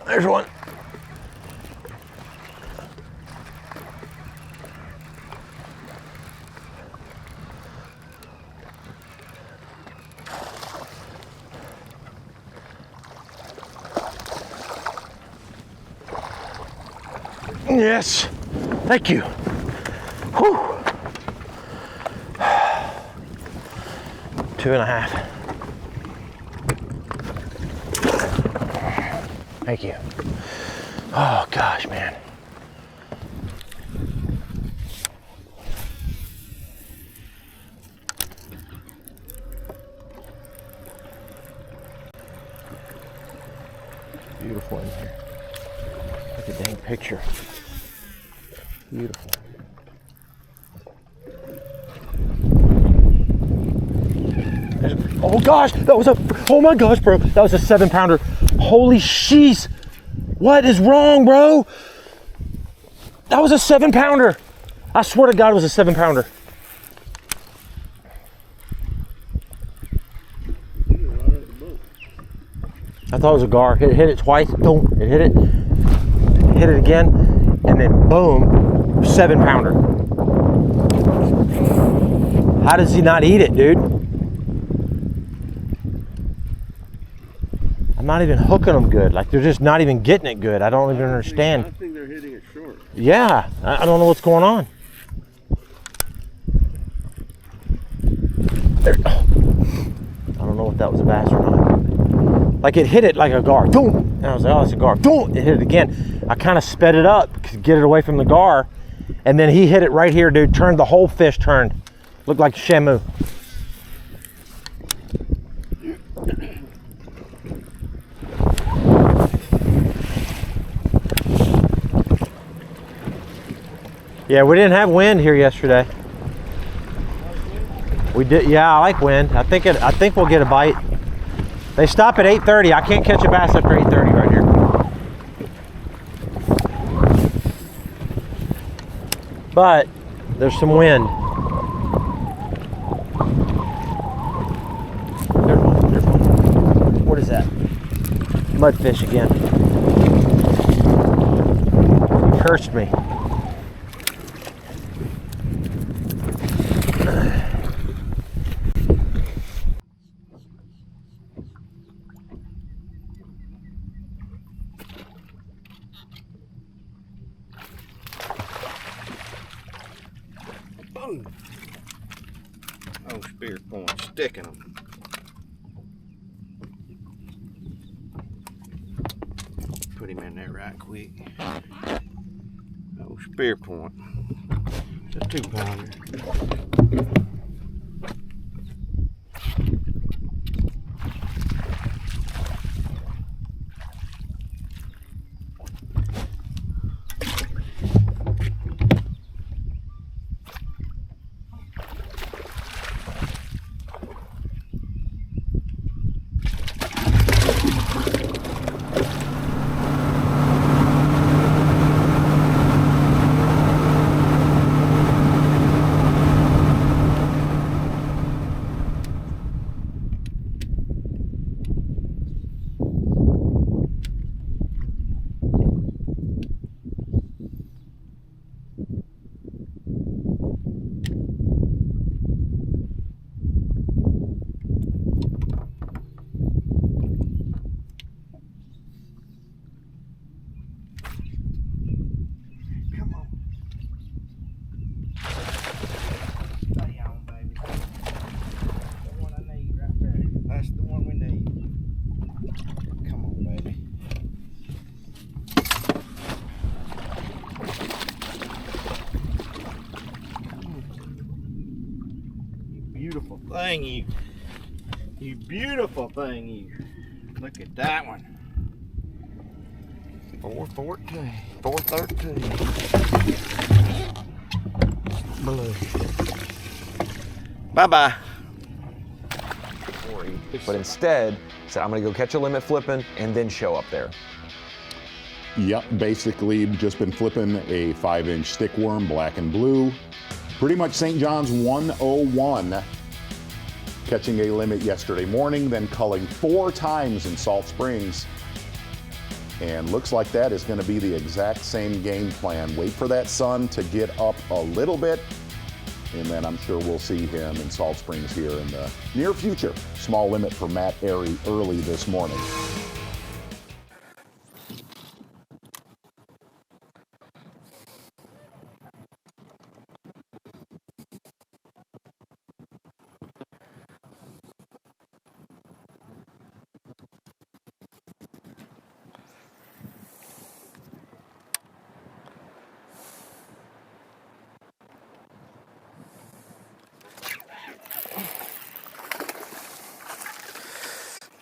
There's one. Yes, thank you. Whew. 2.5. Thank you. Oh gosh, man. Beautiful in here. Look at the dang picture. Beautiful. Oh gosh, that was a, oh my gosh, bro. That was a 7-pounder. Holy sheesh. What is wrong, bro? That was a 7-pounder. I swear to God it was a 7-pounder. I thought it was a gar. It hit it twice. Boom. It hit it. Hit it again. And then boom. 7-pounder. How does he not eat it, dude? I'm not even hooking them good. Like, they're just not even getting it good. I don't even understand. I think they're hitting it short. Yeah. I don't know what's going on. There. Oh. I don't know if that was a bass or not. Like, it hit it like a gar. Boom. And I was like, oh, it's a gar. Boom. It hit it again. I kind of sped it up to get it away from the gar. And then he hit it right here, dude. Turned, the whole fish turned. Looked like Shamu. Yeah, we didn't have wind here yesterday. We did, yeah, I like wind. I think we'll get a bite. They stop at 8:30. I can't catch a bass after 8:30 right here. but there's some wind. What is that? Mudfish again. Cursed me. Boom. Oh, spear point, sticking them. Put him in there right quick. Oh, spear point. It's a 2-pounder. That's the one we need. Come on, baby. You beautiful thing, you. You beautiful thing, you. Look at that one. 414, 413. Blue. Bye-bye. But instead said, I'm gonna go catch a limit flipping and then show up there. Yep, basically just been flipping a 5-inch stick worm, black and blue. Pretty much St. John's 101. Catching a limit yesterday morning, then culling 4 times in Salt Springs. And looks like that is gonna be the exact same game plan. Wait for that sun to get up a little bit, and then I'm sure we'll see him in Salt Springs here in the near future. Small limit for Matt Airy early this morning.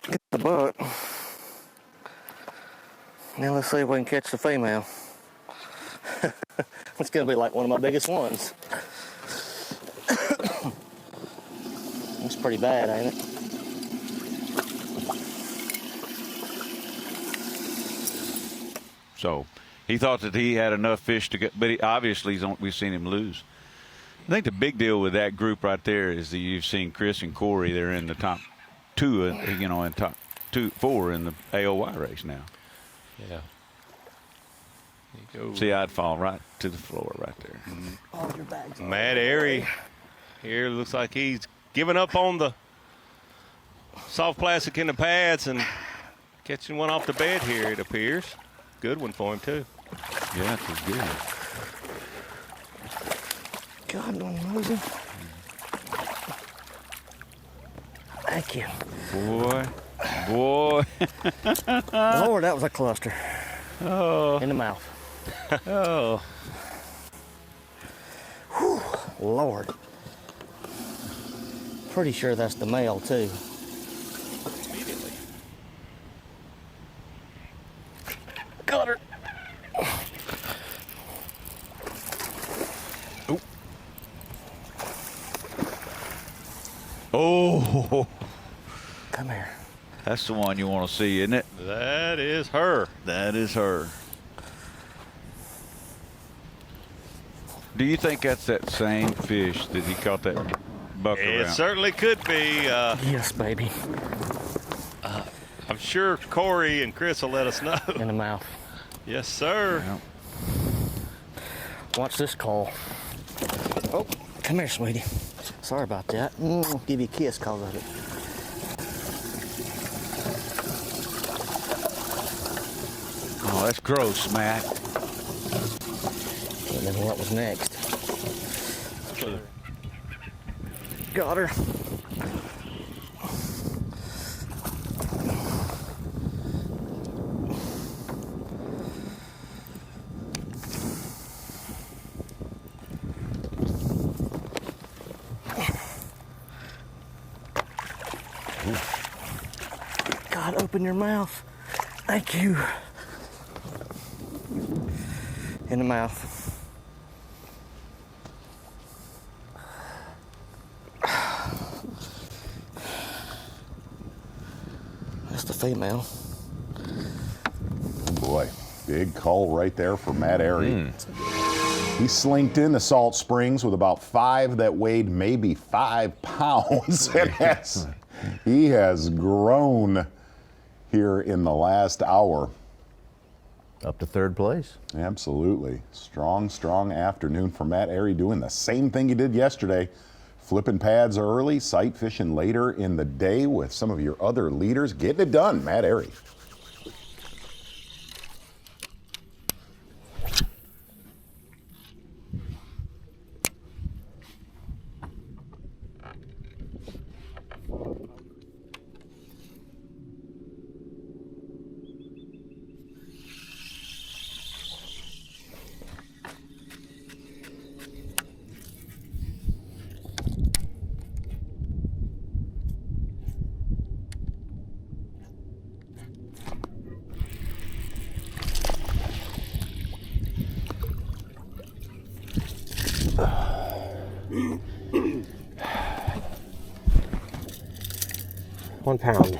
Get the buck. Now let's see if we can catch the female. It's gonna be like one of my biggest ones. It's pretty bad, ain't it? So he thought that he had enough fish to get, but he, obviously we've seen him lose. I think the big deal with that group right there is that you've seen Chris and Corey. They're in the top 2, you know, in top 4 in the AOY race now. Yeah. See, I'd fall right to the floor right there. All your bags. Matt Airy here looks like he's giving up on the soft plastic in the pads and catching one off the bed here, it appears. Good one for him, too. Yeah, it was good. God, don't lose him. Thank you. Boy. Lord, that was a cluster. Oh. In the mouth. Oh. Whew, Lord. Pretty sure that's the male, too. Immediately. Got her. Oh. Come here. That's the one you want to see, isn't it? That is her. That is her. Do you think that's that same fish that he caught that buck around? It certainly could be. Yes, baby. I'm sure Corey and Chris will let us know. In the mouth. Yes, sir. Yep. Watch this call. Oh, come here, sweetie. Sorry about that. I'll give you a kiss cause of it. Oh, that's gross, Matt. Don't know what was next. Got her. God, open your mouth. Thank you. In the mouth. That's the female. Oh boy, big cull right there for Matt Airy. He slinked into Salt Springs with about 5 that weighed maybe 5 pounds. And he has grown here in the last hour. Up to 3rd place. Absolutely. Strong, strong afternoon for Matt Airy, doing the same thing he did yesterday. Flipping pads early, sight fishing later in the day with some of your other leaders. Getting it done, Matt Airy. £1 pound.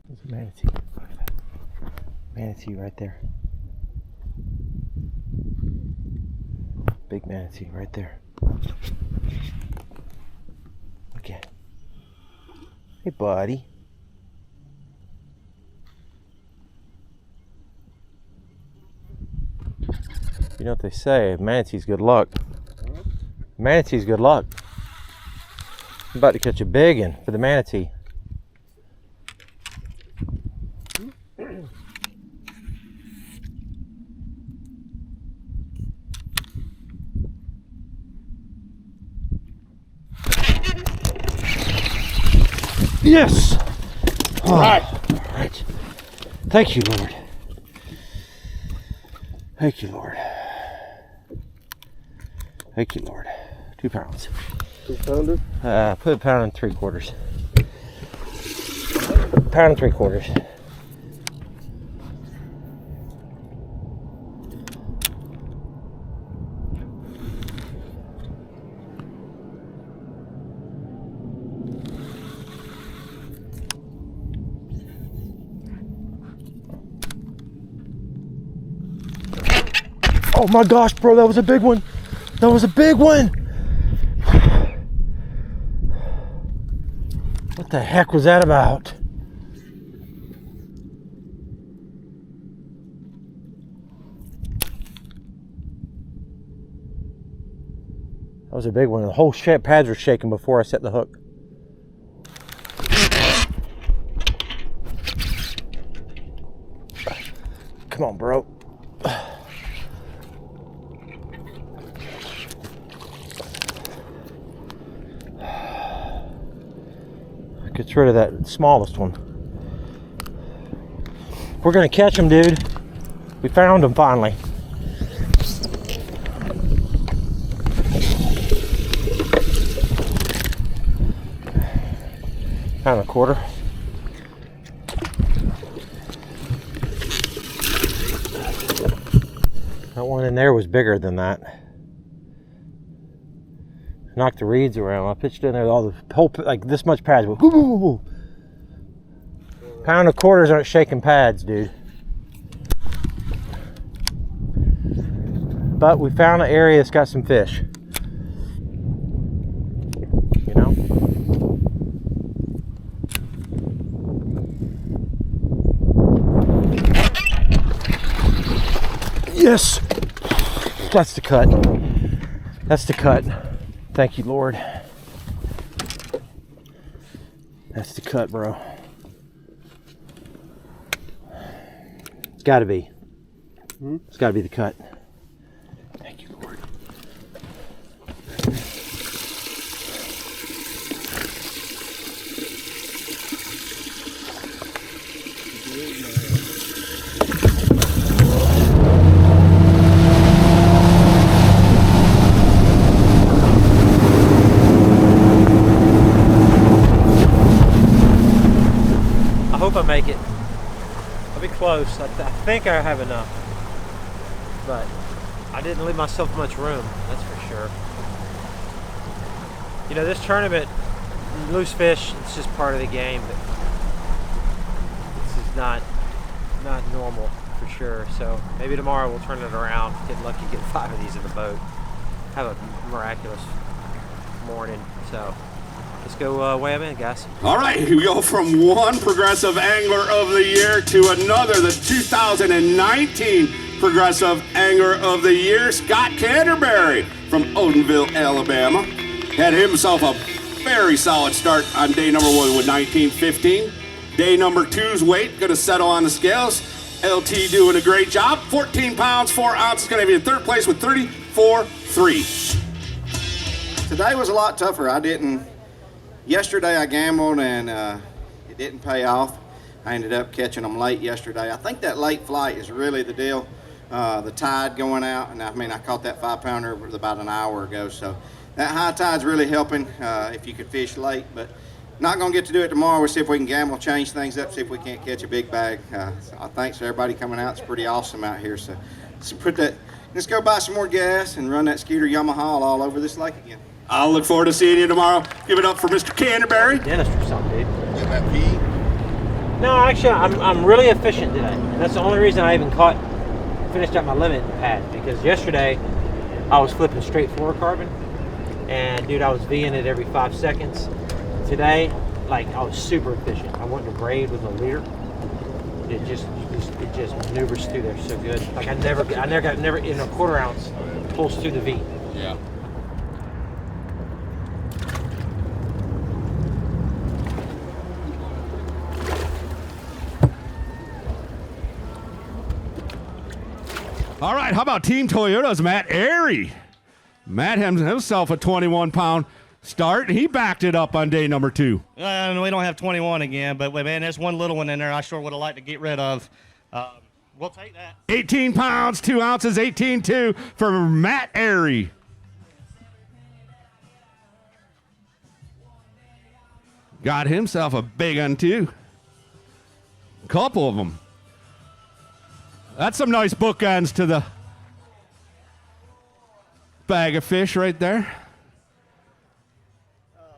There's a manatee. Manatee right there. Big manatee right there. Okay. Hey, buddy. You know what they say, manatee's good luck. Manatee's good luck. I'm about to catch a big one for the manatee. Yes! All right. All right. Thank you, Lord. Thank you, Lord. Thank you, Lord. 2 pounds. 2 pounder? Put 1 3/4 pounds. 1 3/4 pounds. Oh my gosh, bro, that was a big one. That was a big one. What the heck was that about? That was a big one. The whole pads were shaking before I set the hook. Come on, bro. Gets rid of that smallest one. We're gonna catch them, dude. We found them finally. Found a quarter. That one in there was bigger than that. Knocked the reeds around. I pitched in there, all the whole, like this much pads. Woo, woo, woo, woo. Pound of quarters aren't shaking pads, dude. But we found an area that's got some fish. You know? Yes! That's the cut. That's the cut. Thank you, Lord. That's the cut, bro. It's gotta be. It's gotta be the cut. Thank you, Lord. I hope I make it. I'll be close. I think I have enough. But I didn't leave myself much room, that's for sure. You know, this tournament, loose fish, it's just part of the game, but this is not normal for sure. So maybe tomorrow we'll turn it around, get lucky, get 5 of these in the boat. Have a miraculous morning. So let's go weigh them in, guys. All right, here we go from one Progressive Angler of the Year to another, the 2019 Progressive Angler of the Year, Scott Canterbury from Odenville, Alabama. Had himself a very solid start on day number 1 with 19.15. Day number 2's weight going to settle on the scales. LT doing a great job. 14 pounds, 4 ounces, going to be in 3rd place with 34.3. Today was a lot tougher. Yesterday I gambled and it didn't pay off. I ended up catching them late yesterday. I think that late flight is really the deal. The tide going out, and I caught that 5-pounder about an hour ago, so that high tide's really helping if you could fish late, but not going to get to do it tomorrow. We'll see if we can gamble, change things up, see if we can't catch a big bag. So thanks for everybody coming out. It's pretty awesome out here, so let's go buy some more gas and run that Scooter Yamaha all over this lake again. I'll look forward to seeing you tomorrow. Give it up for Mr. Canterbury. Dentist or something, dude. Get that pee? No, actually, I'm really efficient today. And that's the only reason I even finished up my limit pad, because yesterday I was flipping straight fluorocarbon, and dude, I was V'ing it every 5 seconds. Today, like, I was super efficient. I went to braid with my leader. It just maneuvers through there so good. Like I never in a 1/4 ounce pulls through the V. Yeah. All right, how about Team Toyota's Matt Airy? Matt himself a 21-pound start. He backed it up on day number 2. We don't have 21 again, but man, there's one little one in there I sure would have liked to get rid of. We'll take that. 18 pounds, 2 ounces, 18.2 for Matt Airy. Got himself a big one, too. Couple of them. That's some nice bookends to the bag of fish right there.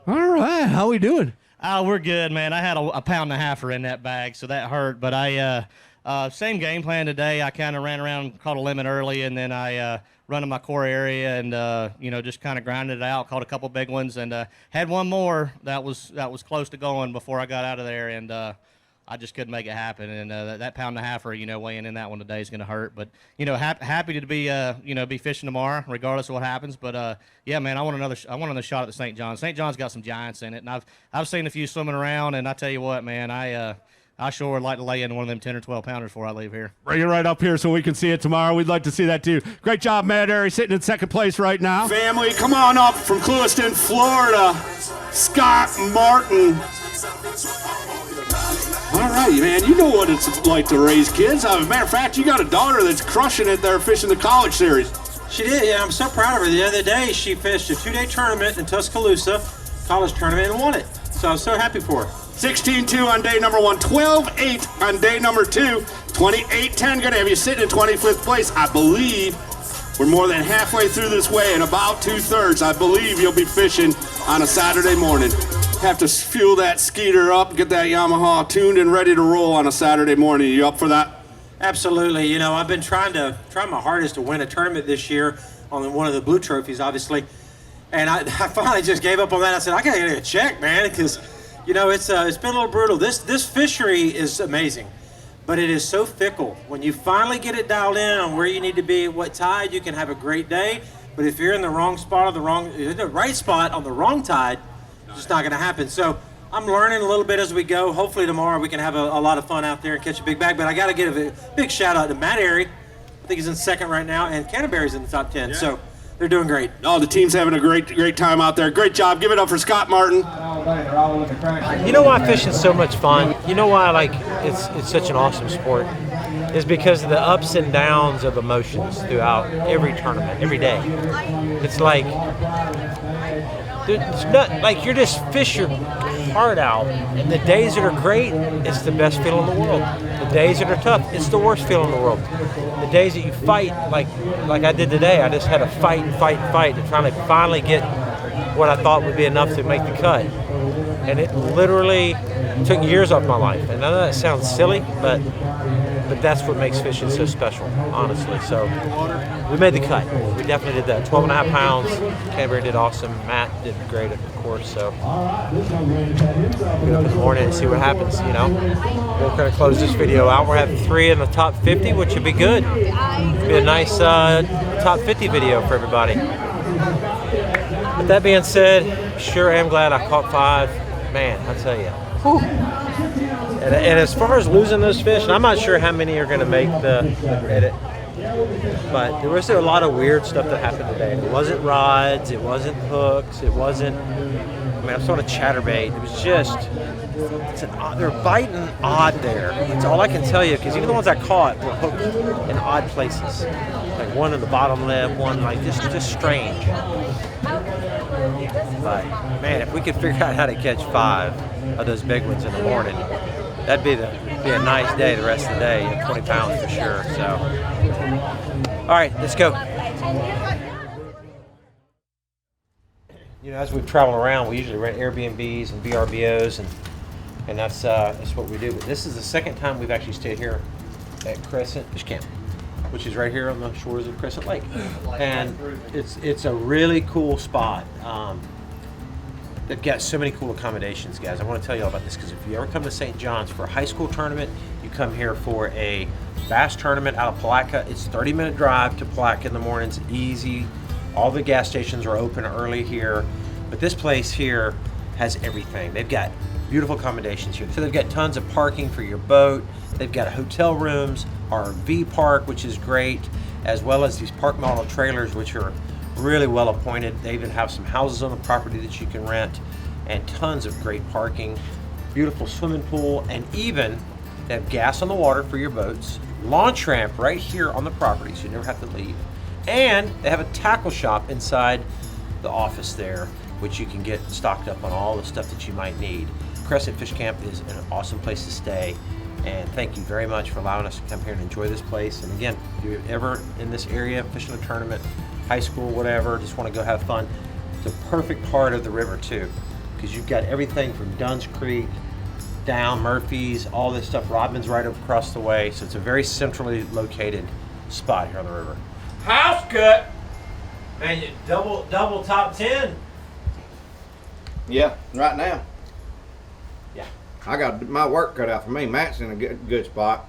All right, how we doing? We're good, man. I had a 1.5 pounds in that bag, so that hurt. But same game plan today. I kind of ran around, caught a limit early, and then I run in my core area and just kind of grinded it out. Caught a couple big ones, and had one more that was close to going before I got out of there, and I just couldn't make it happen. And that 1.5 pound, weighing in that one today is going to hurt. But happy to be fishing tomorrow, regardless of what happens. But yeah, man, I want another shot at the St. John. St. John's got some giants in it, and I've seen a few swimming around. And I tell you what, man, I sure would like to lay in one of them 10 or 12 pounders before I leave here. Bring it right up here so we can see it tomorrow. We'd like to see that too. Great job, Matt Airy, sitting in 2nd place right now. Family, come on up from Clewiston, Florida. Scott Martin. All right, man. You know what it's like to raise kids. As a matter of fact, you got a daughter that's crushing it there fishing the college series. She did, yeah. I'm so proud of her. The other day, she fished a 2-day tournament in Tuscaloosa, college tournament, and won it. So I'm so happy for her. 16-2 on day number 1, 12-8 on day number 2, 28-10. Gonna have you sitting in 25th place. I believe we're more than halfway through this way, and about 2/3. I believe you'll be fishing on a Saturday morning. Have to fuel that Skeeter up, get that Yamaha tuned and ready to roll on a Saturday morning. You up for that? Absolutely. You know, I've been trying my hardest to win a tournament this year on one of the blue trophies, obviously. And I finally just gave up on that. I said, I gotta get a check, man, because, you know, it's been a little brutal. This fishery is amazing, but it is so fickle. When you finally get it dialed in on where you need to be, what tide, you can have a great day. But if you're in the wrong spot in the right spot on the wrong tide, it's just not gonna happen. So I'm learning a little bit as we go. Hopefully tomorrow we can have a lot of fun out there and catch a big bag. But I got to give a big shout out to Matt Airy. I think he's in second right now, and Canterbury's in the top 10. Yeah. So they're doing great. Oh, the team's having a great time out there. Great job. Give it up for Scott Martin. You know why fishing's so much fun? You know why it's such an awesome sport? Is because of the ups and downs of emotions throughout every tournament, every day. It's like it's not like you're just fish your heart out, and the days that are great, it's the best feeling in the world. The days that are tough, it's the worst feeling in the world. The days that you fight, like I did today, I just had to fight to try to finally get what I thought would be enough to make the cut. And it literally took years off my life. And I know that sounds silly, but that's what makes fishing so special, honestly. So we made the cut. We definitely did that. 12.5 pounds. Canterbury did awesome. Matt did great, of course. So get up in the morning and see what happens, you know. We're going to close this video out. We're having 3 in the top 50, which would be good. It'd be a nice top 50 video for everybody. With that being said, sure am glad I caught 5. Man, I tell you. Whew. And as far as losing those fish, and I'm not sure how many are going to make the edit, but there was a lot of weird stuff that happened today. It wasn't rods, it wasn't hooks, it wasn't, I mean, I saw a chatterbait. It was just, they're biting odd there. That's all I can tell you, because even the ones I caught were hooked in odd places. Like one in the bottom lip, one like just strange. But man, if we could figure out how to catch 5 of those big ones in the morning, that'd be a nice day the rest of the day, 20 pounds for sure. So, all right, let's go. You know, as we've traveled around, we usually rent Airbnbs and VRBOs, and that's what we do. But this is the second time we've actually stayed here at Crescent Fish Camp, which is right here on the shores of Crescent Lake, and it's a really cool spot. They've got so many cool accommodations, guys. I want to tell you all about this, because if you ever come to St. John's for a high school tournament, you come here for a bass tournament out of Palatka. It's a 30-minute drive to Palatka in the mornings, easy. All the gas stations are open early here, but this place here has everything. They've got beautiful accommodations here. So they've got tons of parking for your boat. They've got hotel rooms, RV park, which is great, as well as these park model trailers, which are really well appointed. They even have some houses on the property that you can rent, and tons of great parking, beautiful swimming pool, and even they have gas on the water for your boats, launch ramp right here on the property, so you never have to leave. And they have a tackle shop inside the office there, which you can get stocked up on all the stuff that you might need. Crescent Fish Camp is an awesome place to stay, and thank you very much for allowing us to come here and enjoy this place. And again, if you're ever in this area fishing a tournament, high school, whatever, just want to go have fun, it's a perfect part of the river too, because you've got everything from Dunn's Creek down Murphy's, all this stuff. Rodman's right across the way, so it's a very centrally located spot here on the river. House cut, man, you double top 10. Yeah, right now. Yeah. I got my work cut out for me. Matt's in a good spot.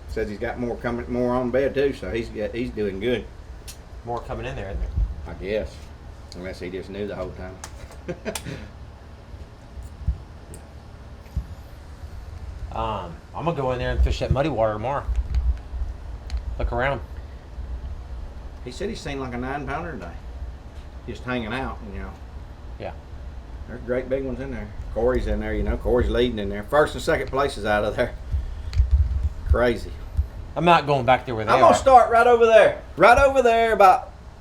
Says he's got more on bed too, so he's doing good. More coming in there, isn't there? I guess, unless he just knew the whole time. I'm gonna go in there and fish that muddy water tomorrow. Look around. He said he's seen like a 9-pounder today, just hanging out, you know. Yeah. There's great big ones in there. Of Corey's in there, you know. Corey's leading in there. First and second place is out of there. Crazy. I'm not going back there where they I'm are. going to start right over there. Right over there,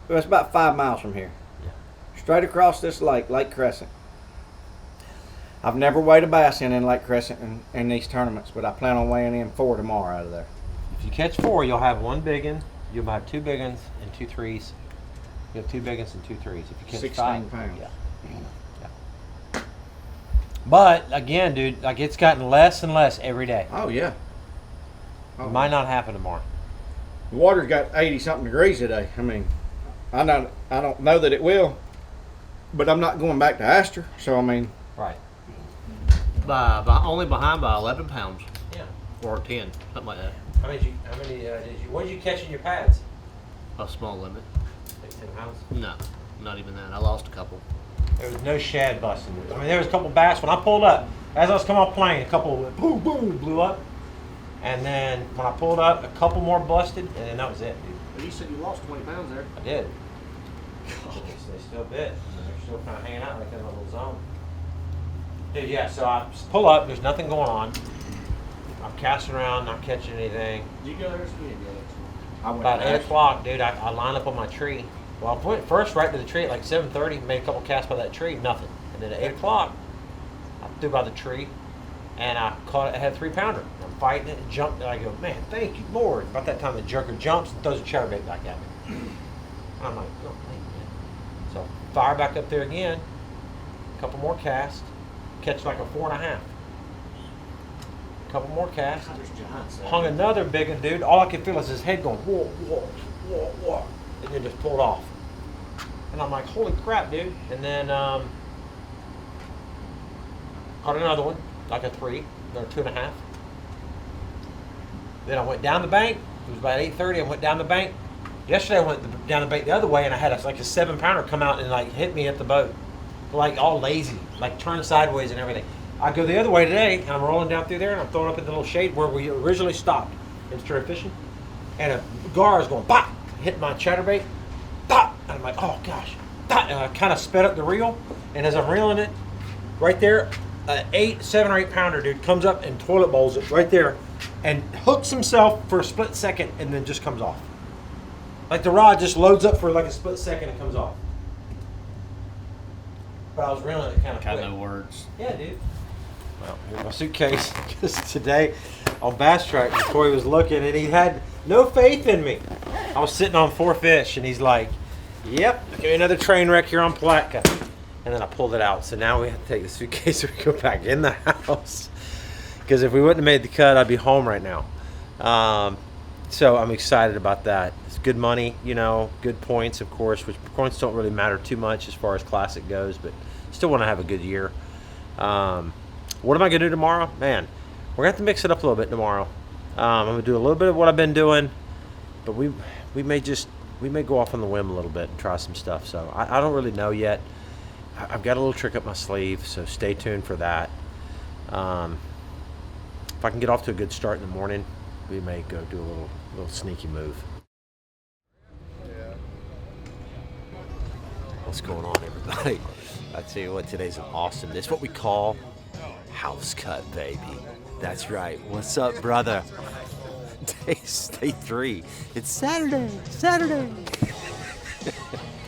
it's about 5 miles from here. Yeah. Straight across this lake, Lake Crescent. I've never weighed a bass in Lake Crescent in these tournaments, but I plan on weighing in 4 tomorrow out of there. If you catch 4, you'll have 1 big one. You'll have 2 big ones and 2 threes. You have 2 big ones and 2 threes. If you catch 16 5, pounds. Yeah. But again, dude, like it's gotten less and less every day. Oh yeah. It might not happen tomorrow. The water's got 80-something degrees today. I mean, I don't know that it will, but I'm not going back to Astor. So I mean, right. By only behind by 11 pounds. Yeah. Or 10, something like that. How many what did you catch in your pads? A small limit. Like 10 pounds? No, not even that. I lost a couple. There was no shad busting. I mean, there was a couple bass when I pulled up. As I was coming off plane, a couple boom, boom, blew up. And then when I pulled up, a couple more busted, and then that was it, dude. But you said you lost 20 pounds there. I did. They still bit. They're still kind of hanging out like in a little zone. Dude, yeah, so I pull up, there's nothing going on. I'm casting around, not catching anything. Did you go there or you didn't go there? About 8 o'clock, dude, I line up on my tree. Well, I went first right to the tree at like 7:30, made a couple casts by that tree, nothing. And then at 8 o'clock, I threw by the tree, and I caught it. I had a 3-pounder. I'm fighting it, and jumped, and I go, man, thank you, Lord. About that time, the jerker jumps and throws a chatterbait back at me. I'm like, oh, thank you. So fire back up there again, a couple more casts, catch like a 4.5. Couple more casts, hung another big one, dude. All I could feel is his head going, whoa, whoa, whoa, whoa, and then just pulled off. And I'm like, holy crap, dude. And then caught another one, like a 3, or 2.5. Then I went down the bank. It was about 8:30. I went down the bank. Yesterday I went down the bank the other way, and I had like a 7-pounder come out and like hit me at the boat, like all lazy, like turned sideways and everything. I go the other way today, and I'm rolling down through there, and I'm throwing up in the little shade where we originally stopped and started fishing, and a gar is going, bop, hit my chatterbait, bop, and I'm like, oh gosh, bop, and I kind of sped up the reel, and as I'm reeling it, right there, 7 or 8 pounder dude comes up and toilet bowls it right there, and hooks himself for a split second, and then just comes off. Like the rod just loads up for like a split second and comes off. But I was reeling it kind of quick. Got no words. Yeah, dude. Well, here's my suitcase, because today on Bass Track, Corey was looking and he had no faith in me. I was sitting on 4 fish and he's like, yep, give me another train wreck here on Palatka. And then I pulled it out. So now we have to take the suitcase and go back in the house. Because if we wouldn't have made the cut, I'd be home right now. So I'm excited about that. It's good money, you know, good points, of course, which points don't really matter too much as far as Classic goes, but still want to have a good year. What am I going to do tomorrow? Man, we're going to have to mix it up a little bit tomorrow. I'm going to do a little bit of what I've been doing, but we may go off on the whim a little bit and try some stuff. So I don't really know yet. I've got a little trick up my sleeve, so stay tuned for that. If I can get off to a good start in the morning, we may go do a little sneaky move. What's going on, everybody? I tell you what, today's an awesome. It's what we call house cut, baby. That's right. What's up, brother? Day 3. It's Saturday.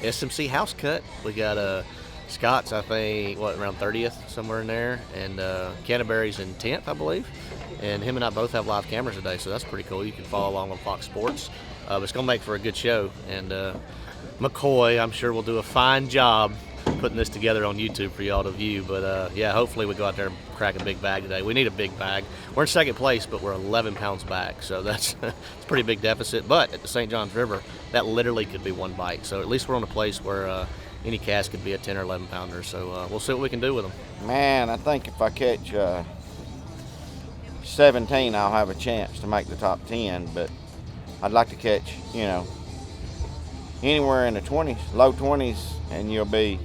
SMC house cut. We got Scott's, I think, around 30th, somewhere in there, and Canterbury's in 10th, I believe. And him and I both have live cameras today, so that's pretty cool. You can follow along on Fox Sports. But it's going to make for a good show. And McCoy, I'm sure, will do a fine job putting this together on YouTube for y'all to view. But yeah, hopefully we go out there and crack a big bag today. We need a big bag. We're in second place, but we're 11 pounds back, so that's it's a pretty big deficit. But at the St. Johns River, that literally could be one bite. So at least we're on a place where any cast could be a 10 or 11 pounder. So we'll see what we can do with them. Man, I think if I catch 17, I'll have a chance to make the top 10. But I'd like to catch, you know, anywhere in the 20s, low 20s, and you'll be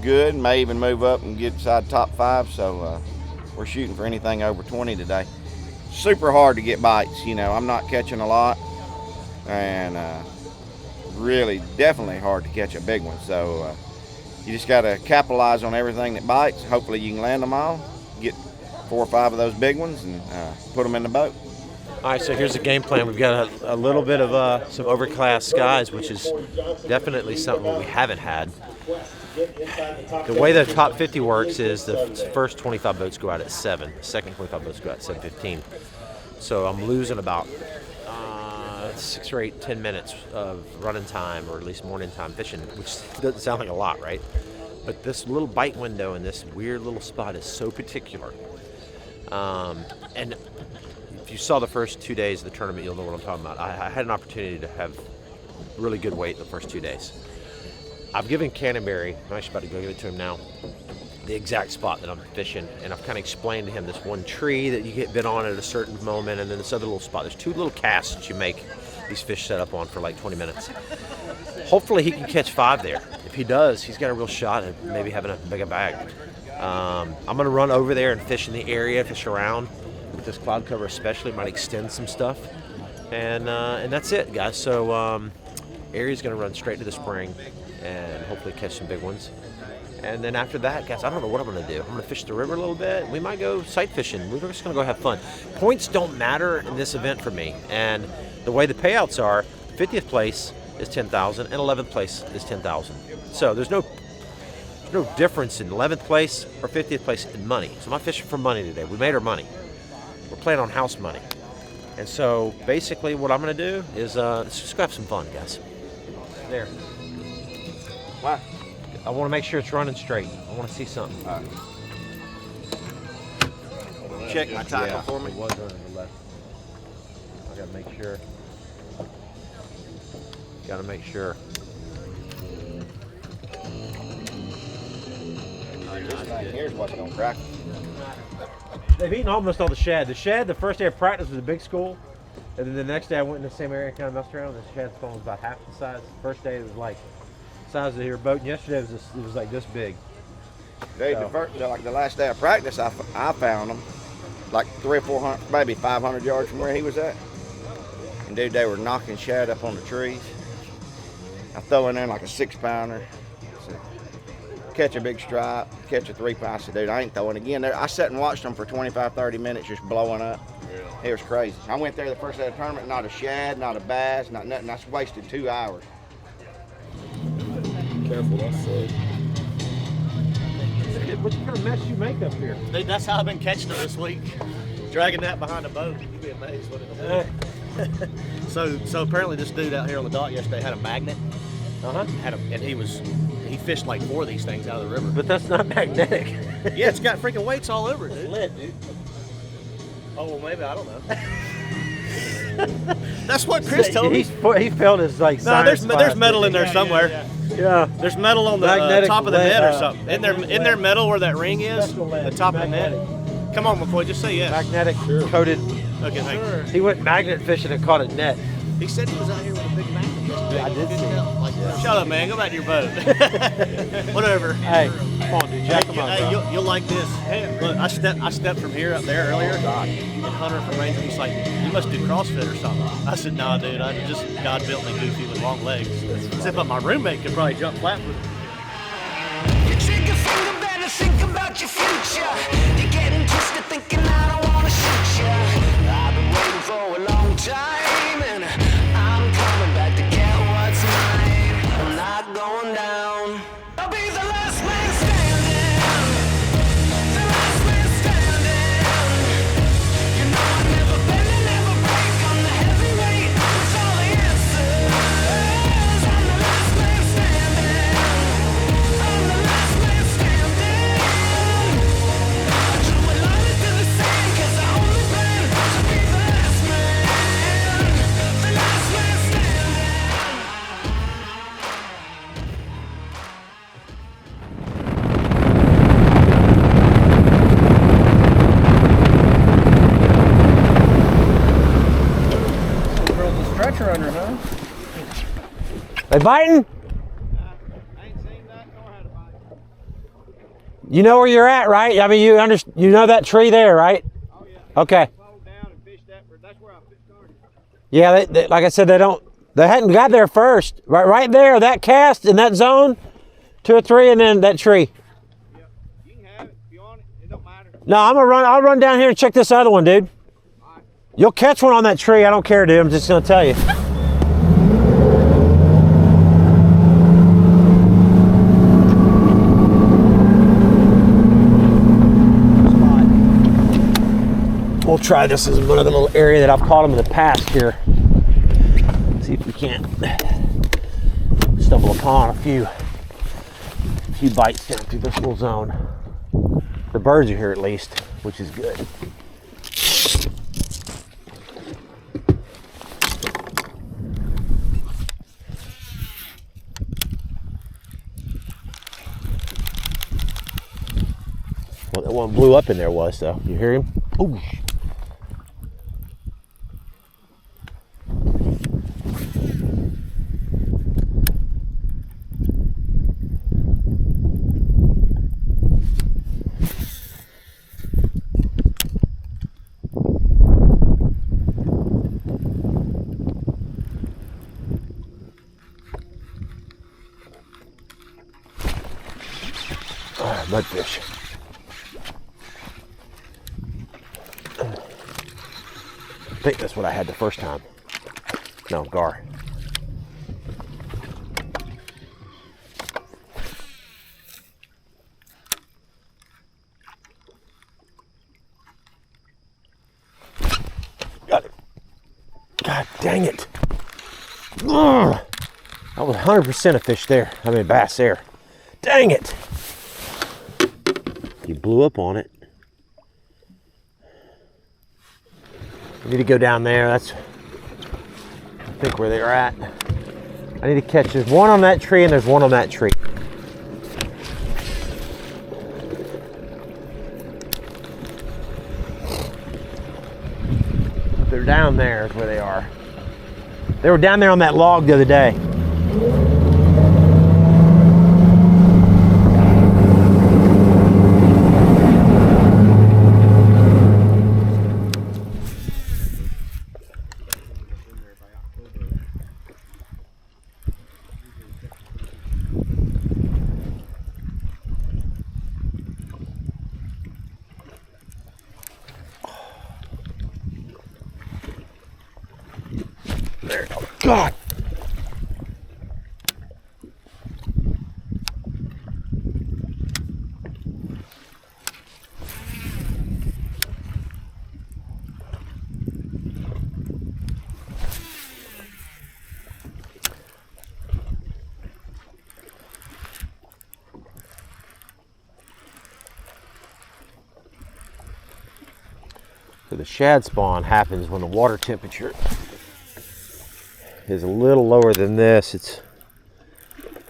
good. May even move up and get inside top 5. So we're shooting for anything over 20 today. Super hard to get bites. You know, I'm not catching a lot, and really definitely hard to catch a big one. So You just got to capitalize on everything that bites. Hopefully you can land them all, get 4 or 5 of those big ones, and put them in the boat. All right, so here's the game plan. We've got a little bit of some overcast skies, which is definitely something we haven't had. The way the top 50 works is the first 25 boats go out at 7. The second 25 boats go out at 7:15. So I'm losing about 6 or 8, 10 minutes of running time, or at least morning time fishing, which doesn't sound like a lot, right? But this little bite window in this weird little spot is so particular. And if you saw the first 2 days of the tournament, you'll know what I'm talking about. I had an opportunity to have really good weight the first 2 days. I've given Canterbury, I'm actually about to go give it to him now, the exact spot that I'm fishing, and I've kind of explained to him this one tree that you get bit on at a certain moment, and then this other little spot. There's 2 little casts that you make these fish set up on for like 20 minutes. Hopefully he can catch 5 there. If he does, he's got a real shot at maybe having a bigger bag. I'm going to run over there and fish in the area, fish around. With this cloud cover especially, might extend some stuff. And that's it, guys. So area's going to run straight to the spring and hopefully catch some big ones. And then after that, guys, I don't know what I'm going to do. I'm going to fish the river a little bit. We might go sight fishing. We're just going to go have fun. Points don't matter in this event for me. And the way the payouts are, 50th place is $10,000 and 11th place is $10,000. So there's no difference in 11th place or 50th place in money. So I'm not fishing for money today. We made our money. We're playing on house money. And so basically what I'm going to do is let's just go have some fun, guys. There. Why? I want to make sure it's running straight. I want to see something. Check my tackle for me. It was running to the left. I got to make sure. Got to make sure. Here's what's going to crack. They've eaten almost all the shad. The shad, the first day of practice was a big school. And then the next day I went in the same area and kind of messed around. The shad spawn was about half the size. The first day it was like the size of your boat. And yesterday it was like this big. Dude, like the last day of practice, I found them like 300 or 400, maybe 500 yards from where he was at. And dude, they were knocking shad up on the trees. I throw in there like a 6-pounder. Catch a big stripe, catch a 3-pounder. I said, dude, I ain't throwing again. I sat and watched them for 25, 30 minutes just blowing up. It was crazy. I went there the first day of the tournament, not a shad, not a bass, not nothing. I wasted 2 hours. Careful, that's sick. What kind of mess you make up here? Dude, that's how I've been catching them this week. Dragging that behind a boat. You'd be amazed what it'll do. So apparently this dude out here on the dock yesterday had a magnet. And he fished like 4 of these things out of the river. But that's not magnetic. Yeah, it's got freaking weights all over it, dude. It's lead, dude. Oh, well, maybe, I don't know. That's what Chris told me. He felt his like. No, there's metal in there somewhere. Yeah. There's metal on the top of the net or something. In there metal where that ring is, the top of the net. Come on, McCoy, just say yes. Magnetic coated. Okay, thanks. He went magnet fishing and caught a net. He said he was out here with a big magnet yesterday. Yeah, I did see him. Shut up, man. Go back to your boat. Whatever. Hey, come on, dude. Jack him up. You'll like this. Hey, look, I stepped from here up there earlier. And Hunter from Ranger, he's like, you must do CrossFit or something. I said, nah, dude. I just God built me goofy with long legs. He said, but my roommate could probably jump flat with it. Your trigger finger better think about your future. You're getting twisted thinking I don't wanna shoot ya. I've been waiting for a long time, and I'm coming back to get what's mine. I'm not going down. I'll be the last man standing. The last man standing. You know I never bend and never break. I'm the heavyweight with all the answers. I'm the last man standing. I'm the last man standing. I drew a line into the sand 'cause I only plan to be the last man. The last man standing. Girls a stretcher under, huh? They biting? You know where you're at, right? I mean, you know that tree there, right? Oh yeah. Okay. Yeah, they, like I said, they hadn't got there first. Right there, that cast in that zone, 2 or 3 and then that tree. Yep. You can have it if you want it. It don't matter. No, I'll run down here and check this other one, dude. Right. You'll catch one on that tree. I don't care, dude. I'm just gonna tell you. We'll try this as another little area that I've caught them in the past here. See if we can't stumble upon a few bites down through this little zone. The birds are here at least, which is good. Well, that one blew up in there was though. You hear him? Oh. Mudfish. I think that's what I had the first time. No, gar. Got it. God dang it. Ugh. That was 100% a fish there. I mean, bass there. Dang it. You blew up on it. I need to go down there. That's, I think, where they're at. I need to catch. There's one on that tree and there's one on that tree. They're down there is where they are. They were down there on that log the other day. There, oh God. So the shad spawn happens when the water temperature is a little lower than this. It's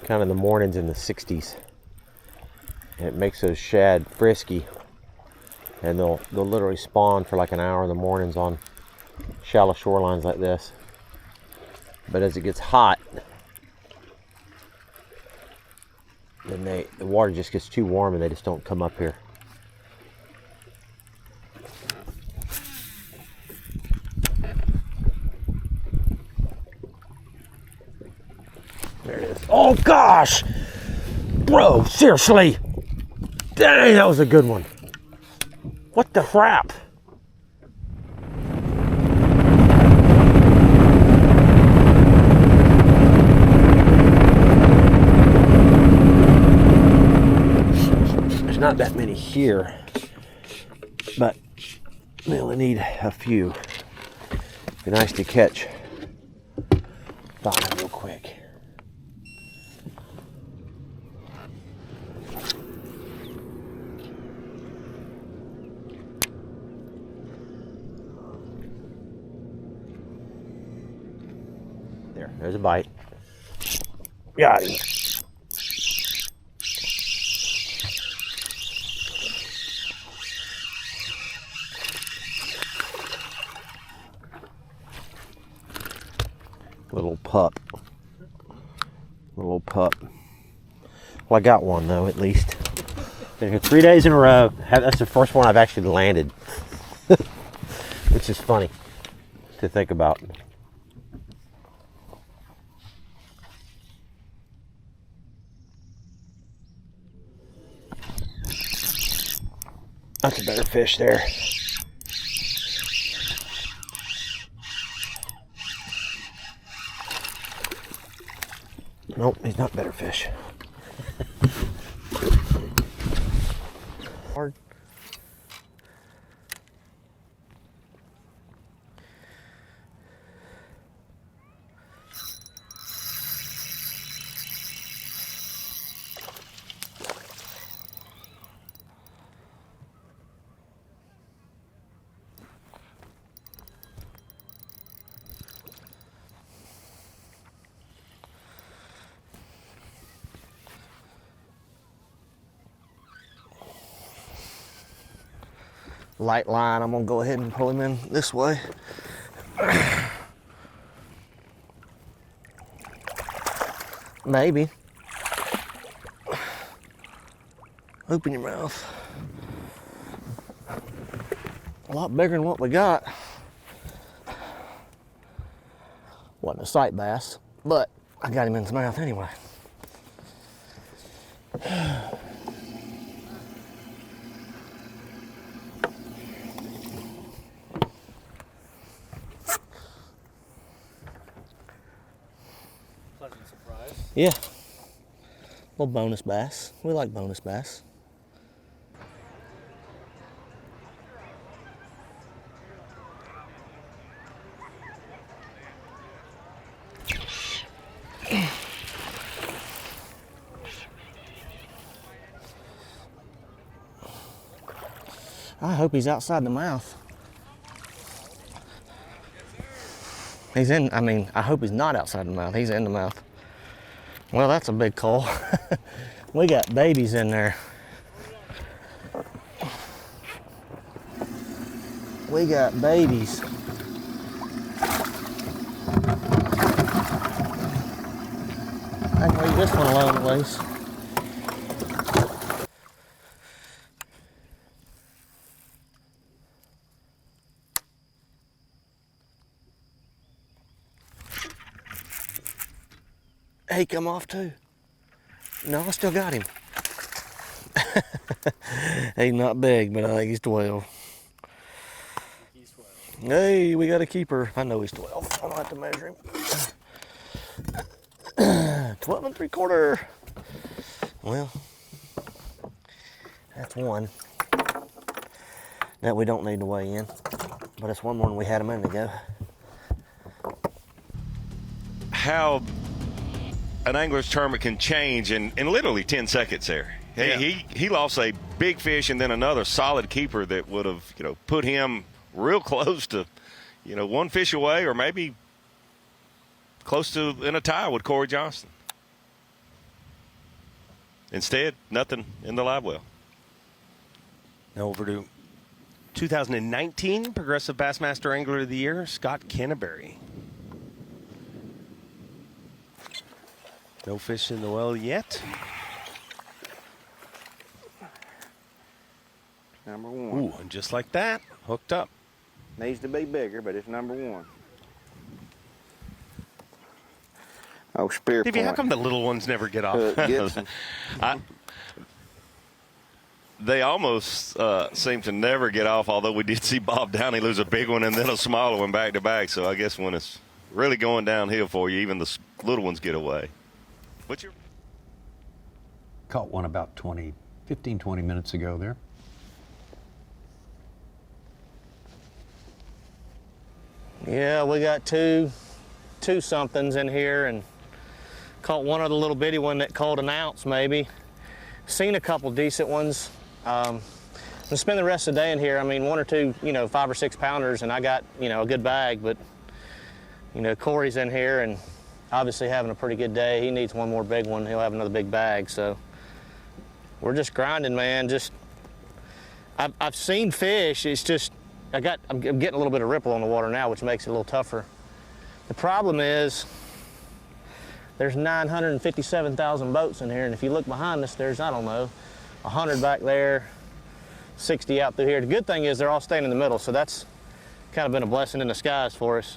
kind of in the mornings in the 60s. And it makes those shad frisky. And they'll literally spawn for like an hour in the mornings on shallow shorelines like this. But as it gets hot, then the water just gets too warm and they just don't come up here. There it is. Oh gosh! Bro, seriously! Dang, that was a good one. What the crap? There's not that many here, but we only need a few. Be nice to catch 5 real quick. There's a bite. Got him. Little pup. Little pup. Well, I got one though, at least. Been here 3 days in a row. That's the first one I've actually landed. Which is funny to think about. That's a better fish there. Nope, he's not better fish. Hard. Light line, I'm gonna go ahead and pull him in this way. Maybe. Open your mouth. A lot bigger than what we got. Wasn't a sight bass, but I got him in his mouth anyway. Pleasant surprise. Yeah. Little bonus bass. We like bonus bass. I hope he's outside the mouth. He's in, I hope he's not outside the mouth. He's in the mouth. Well, that's a big call. We got babies in there. We got babies. I can leave this one alone at least. He come off too. No, I still got him. He's not big, but I think he's 12. He's 12. Hey, we got a keeper. I know he's 12. I don't have to measure him. 12 3/4. Well, that's one that we don't need to weigh in, but it's one more than we had a minute ago. How an angler's tournament can change in literally 10 seconds there. Yeah. He lost a big fish and then another solid keeper that would have, put him real close to, one fish away or maybe close to in a tie with Corey Johnston. Instead, nothing in the live well. Now over to 2019 Progressive Bassmaster Angler of the Year, Scott Canterbury. No fish in the well yet. Number one. Ooh, and just like that, hooked up. Needs to be bigger, but it's number one. Oh, spear Stevie, point. how come the little ones never get off? They almost seem to never get off, although we did see Bob Downey lose a big one and then a smaller one back to back. So I guess when it's really going downhill for you, even the little ones get away. What's your... Caught one about 15, 20 minutes ago there. Yeah, we got two somethings in here and caught one other little bitty one that caught an ounce maybe. Seen a couple decent ones. I'm gonna spend the rest of the day in here. One or two, 5 or 6 pounders and I got, a good bag, but Corey's in here and obviously having a pretty good day. He needs one more big one. He'll have another big bag. So we're just grinding, man. I've seen fish. It's just, I'm getting a little bit of ripple on the water now, which makes it a little tougher. The problem is there's 957,000 boats in here. And if you look behind us, there's, 100 back there, 60 out through here. The good thing is they're all staying in the middle. So that's kind of been a blessing in disguise for us.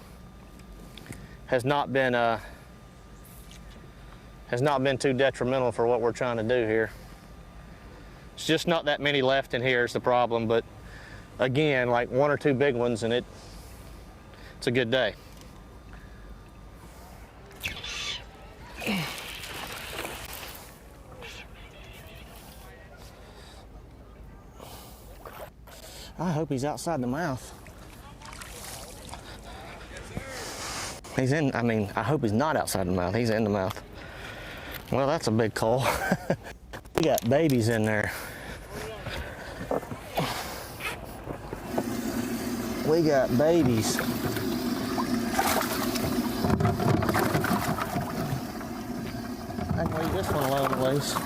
Has not been too detrimental for what we're trying to do here. It's just not that many left in here is the problem, but again, like 1 or 2 big ones and it's a good day. I hope he's outside the mouth. He's in, I mean, I hope he's not outside the mouth. He's in the mouth. Well, that's a big call. We got babies in there. We got babies. I can leave this one alone, at least.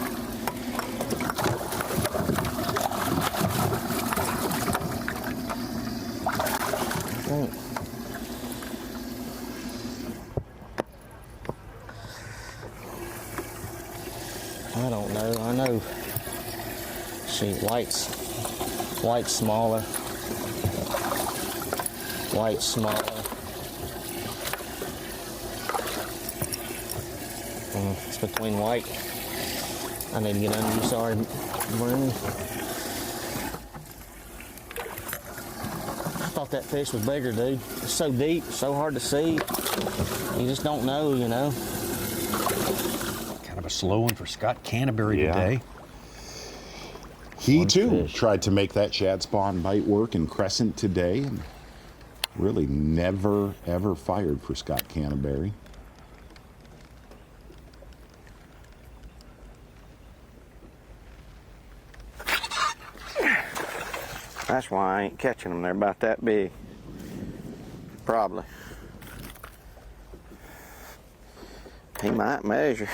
I don't know. I know. See, white's smaller. White's smaller. It's between white. I need to get under you. Sorry, Bruni. I thought that fish was bigger, dude. It's so deep, so hard to see. You just don't know, you know. Kind of a slow one for Scott Canterbury today. He too tried to make that shad spawn bite work in Crescent today, and really never ever fired for Scott Canterbury. That's why I ain't catching them. They're about that big. Probably. He might measure.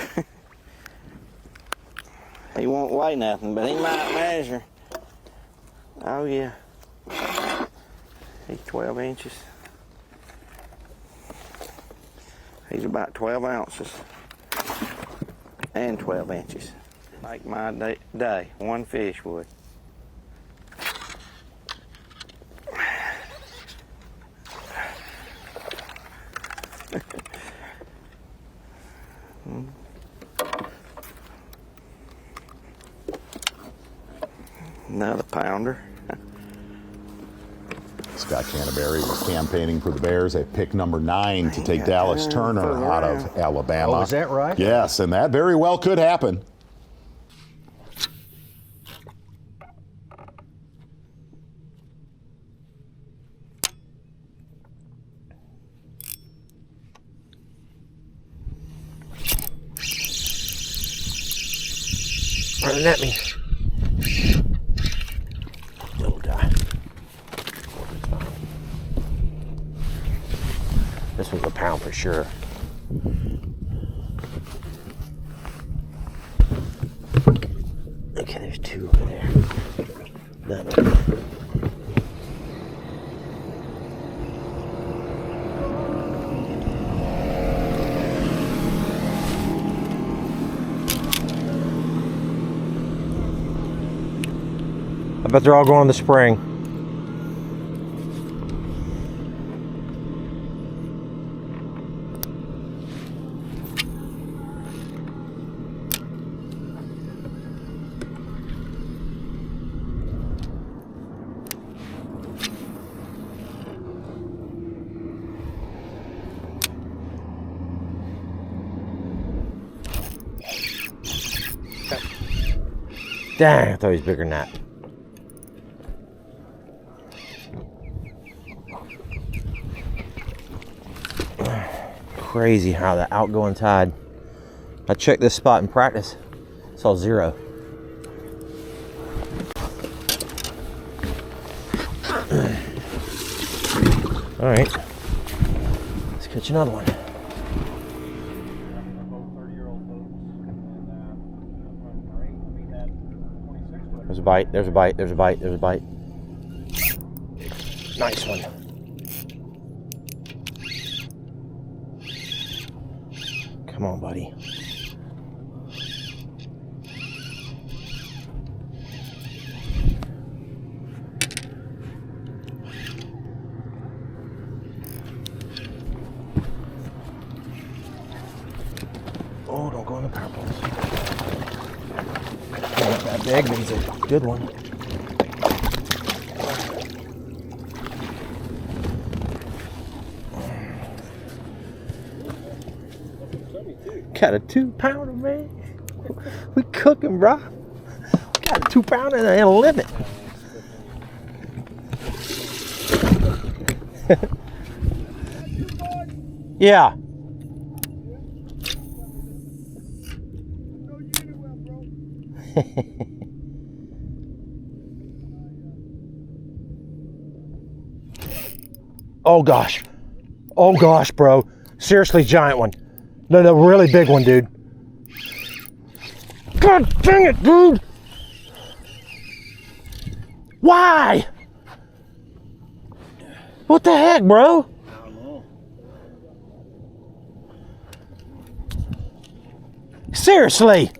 He won't weigh nothing, but he might measure. Oh yeah. He's 12 inches. He's about 12 ounces. And 12 inches. Like my day, one fish would. Another pounder. Scott Canterbury was campaigning for the Bears at pick number 9 to take Dallas Turner out of Alabama. Oh, is that right? Yes, and that very well could happen. Running at me. Little guy. This one's a pound for sure. Okay, there's 2 over there. That one. I bet they're all going in the spring. Dang, I thought he was bigger than that. Crazy how the outgoing tide. I checked this spot in practice, saw 0. All right, let's catch another one. There's a bite, there's a bite, there's a bite, there's a bite. Nice one. Come on, buddy. Oh, don't go in the power poles. That big one's a good one. Got a 2-pounder, man. We cooking, bro. Got a 2-pounder and a limit. Yeah. Oh gosh. Oh gosh, bro. Seriously, giant one. No, no, really big one, dude. God dang it, dude! Why? What the heck, bro? I don't know. Seriously!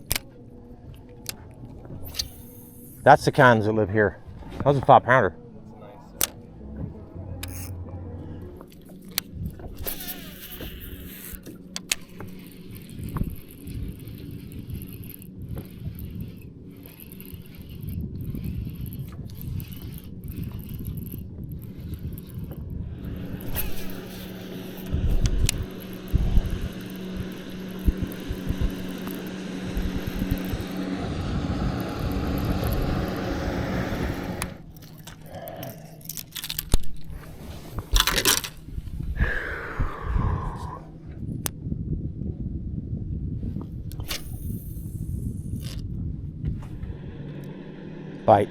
That's the kinds that live here. That was a 5-pounder. Bite.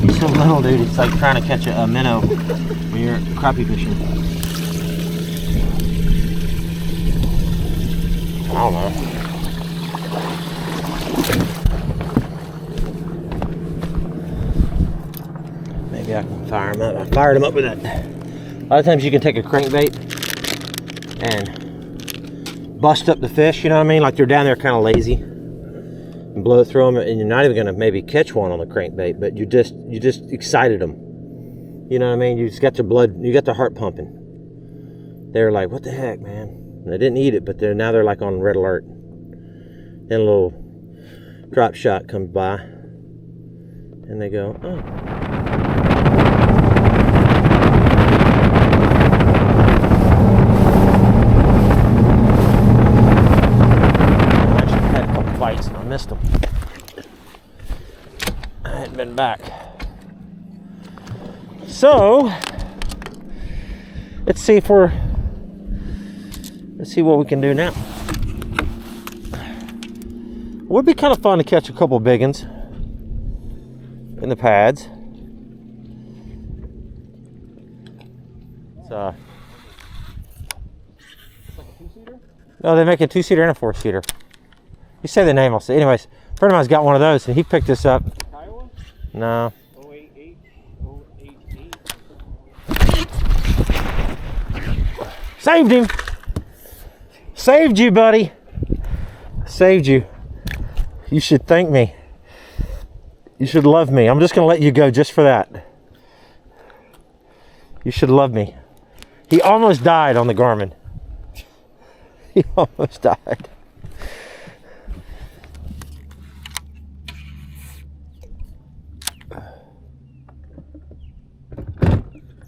He's so little, dude. It's like trying to catch a minnow when you're crappie fishing. I don't know. Maybe I can fire them up. I fired them up with that. A lot of times you can take a crankbait and bust up the fish, you know what I mean? Like they're down there kind of lazy, and blow through them, and you're not even gonna maybe catch one on the crankbait, but you just excited them. You know what I mean? You just got their blood, you got their heart pumping. They're like, what the heck, man? And they didn't eat it, but now they're like on red alert. Then a little drop shot comes by, and they go, oh. Fights and I missed them. I hadn't been back. So let's see what we can do now. It would be kind of fun to catch a couple big ones in the pads. So no, they make a 2-seater and a 4-seater. You say the name, I'll say. Anyways, a friend of mine's got one of those, and he picked this up. Iowa? No. 088. Saved him. Saved you, buddy. Saved you. You should thank me. You should love me. I'm just going to let you go just for that. You should love me. He almost died on the Garmin. He almost died.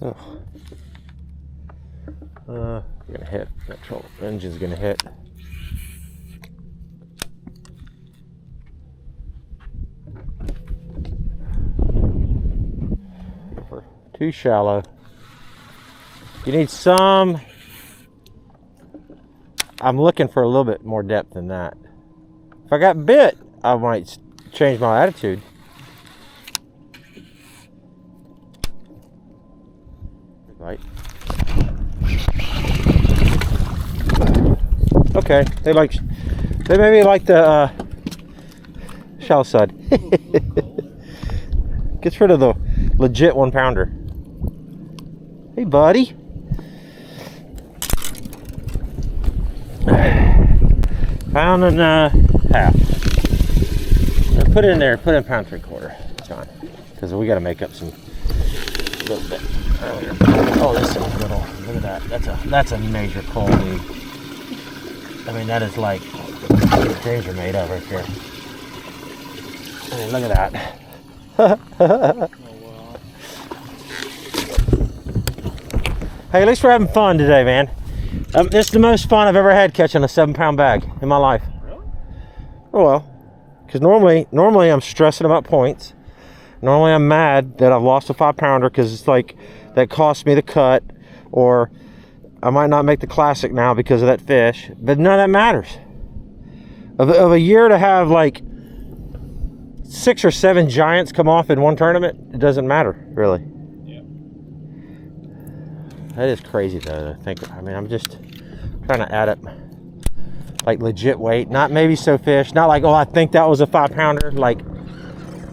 Oh. Gonna hit. That troll engine's gonna hit. Too shallow. You need some. I'm looking for a little bit more depth than that. If I got bit, I might change my attitude. Right. Okay, they maybe like the shallow side. Gets rid of the legit 1-pounder. Hey, buddy. £1.5 pounds. No put it in there. Put in pound 3/4, John, because we got to make up some little bit earlier. Oh, this is little. Look at that. That's a major pull, dude. I mean, that is like dreams are made of right there. I mean, look at that. Hey, at least we're having fun today, man. This is the most fun I've ever had catching a 7-pound bag in my life. Really? Oh well, because normally I'm stressing about points. Normally I'm mad that I've lost a 5-pounder because it's like that cost me the cut, or I might not make the classic now because of that fish. But none of that matters. Of a year to have like 6 or 7 giants come off in one tournament, it doesn't matter really. That is crazy though, I think. I mean, I'm just trying to add up like legit weight, not maybe so fish, not like, oh, I think that was a 5-pounder. Like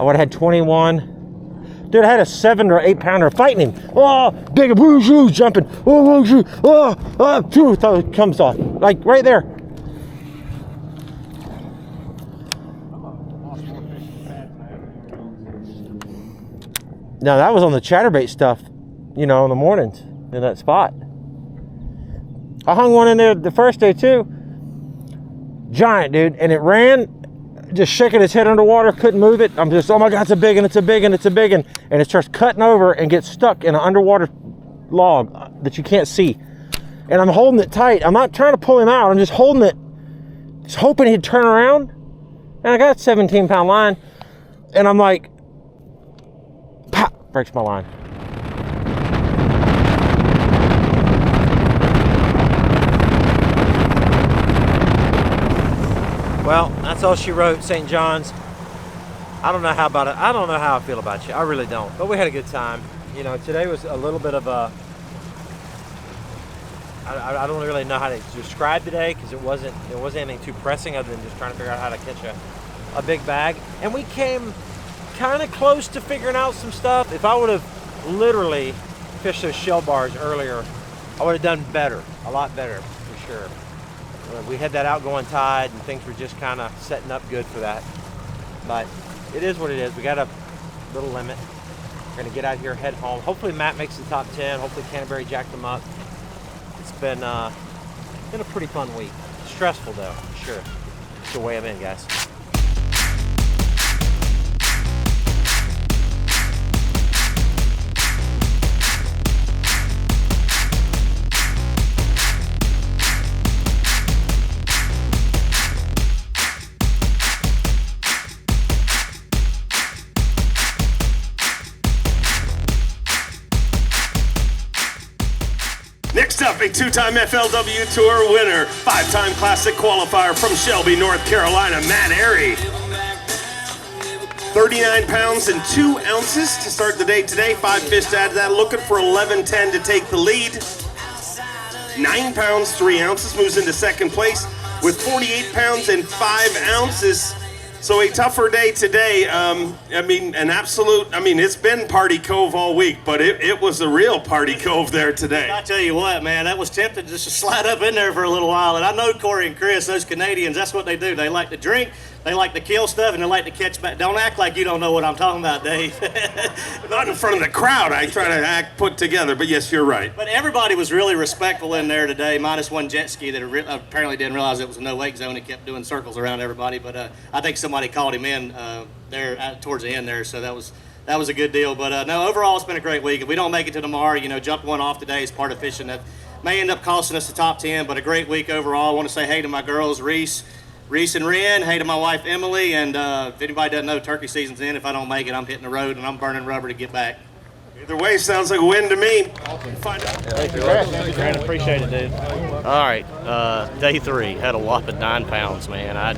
I would have had 21. Dude, I had a 7 or 8-pounder fighting him. Oh, big woo, jumping. Oh, woo, oh, thought it comes off. Like right there. Now that was on the chatterbait stuff, you know, in the mornings. In that spot. I hung one in there the first day too. Giant, dude, and it ran, just shaking its head underwater, couldn't move it. I'm just, oh my God, it's a big one, it's a big one, it's a big one. And it starts cutting over and gets stuck in an underwater log that you can't see. And I'm holding it tight. I'm not trying to pull him out. I'm just holding it, just hoping he'd turn around. And I got a 17-pound line. And I'm like, pop, breaks my line. Well, that's all she wrote, St. John's. I don't know how about it. I don't know how I feel about you. I really don't. But we had a good time. You know, today was a little bit of a, I don't really know how to describe today because it wasn't anything too pressing other than just trying to figure out how to catch a big bag. And we came kind of close to figuring out some stuff. If I would have literally fished those shell bars earlier, I would have done better, a lot better for sure. We had that outgoing tide and things were just kind of setting up good for that. But it is what it is. We got a little limit. We're going to get out here, head home. Hopefully Matt makes the top 10. Hopefully Canterbury jacked them up. It's been a pretty fun week. Stressful though, for sure. It's the way I'm in, guys. Next up, a 2-time FLW Tour winner, 5-time Classic qualifier from Shelby, North Carolina, Matt Airy. 39 pounds and 2 ounces to start the day today. 5 fish to add to that, looking for 11:10 to take the lead. 9 pounds, 3 ounces, moves into second place with 48 pounds and 5 ounces. So a tougher day today. It's been Party Cove all week, but it was a real Party Cove there today. I tell you what, man, that was tempting just to slide up in there for a little while. And I know Corey and Chris, those Canadians, that's what they do. They like to drink, they like to kill stuff, and they like to catch back. Don't act like you don't know what I'm talking about, Dave. Not in front of the crowd. I try to act put together, but yes, you're right. But everybody was really respectful in there today, minus one jet ski that apparently didn't realize it was a no-wake zone. He kept doing circles around everybody, but I think somebody called him in there towards the end there, so that was a good deal. But no, overall, it's been a great week. If we don't make it to tomorrow, jumping one off today is part of fishing that may end up costing us the top 10, but a great week overall. I want to say hey to my girls, Reese and Ren, hey to my wife, Emily, and if anybody doesn't know, turkey season's in. If I don't make it, I'm hitting the road, and I'm burning rubber to get back. Either way, sounds like a win to me. Find out. Thank you, Grant. Appreciate it, dude. All right, day 3, had a whopping 9 pounds, man.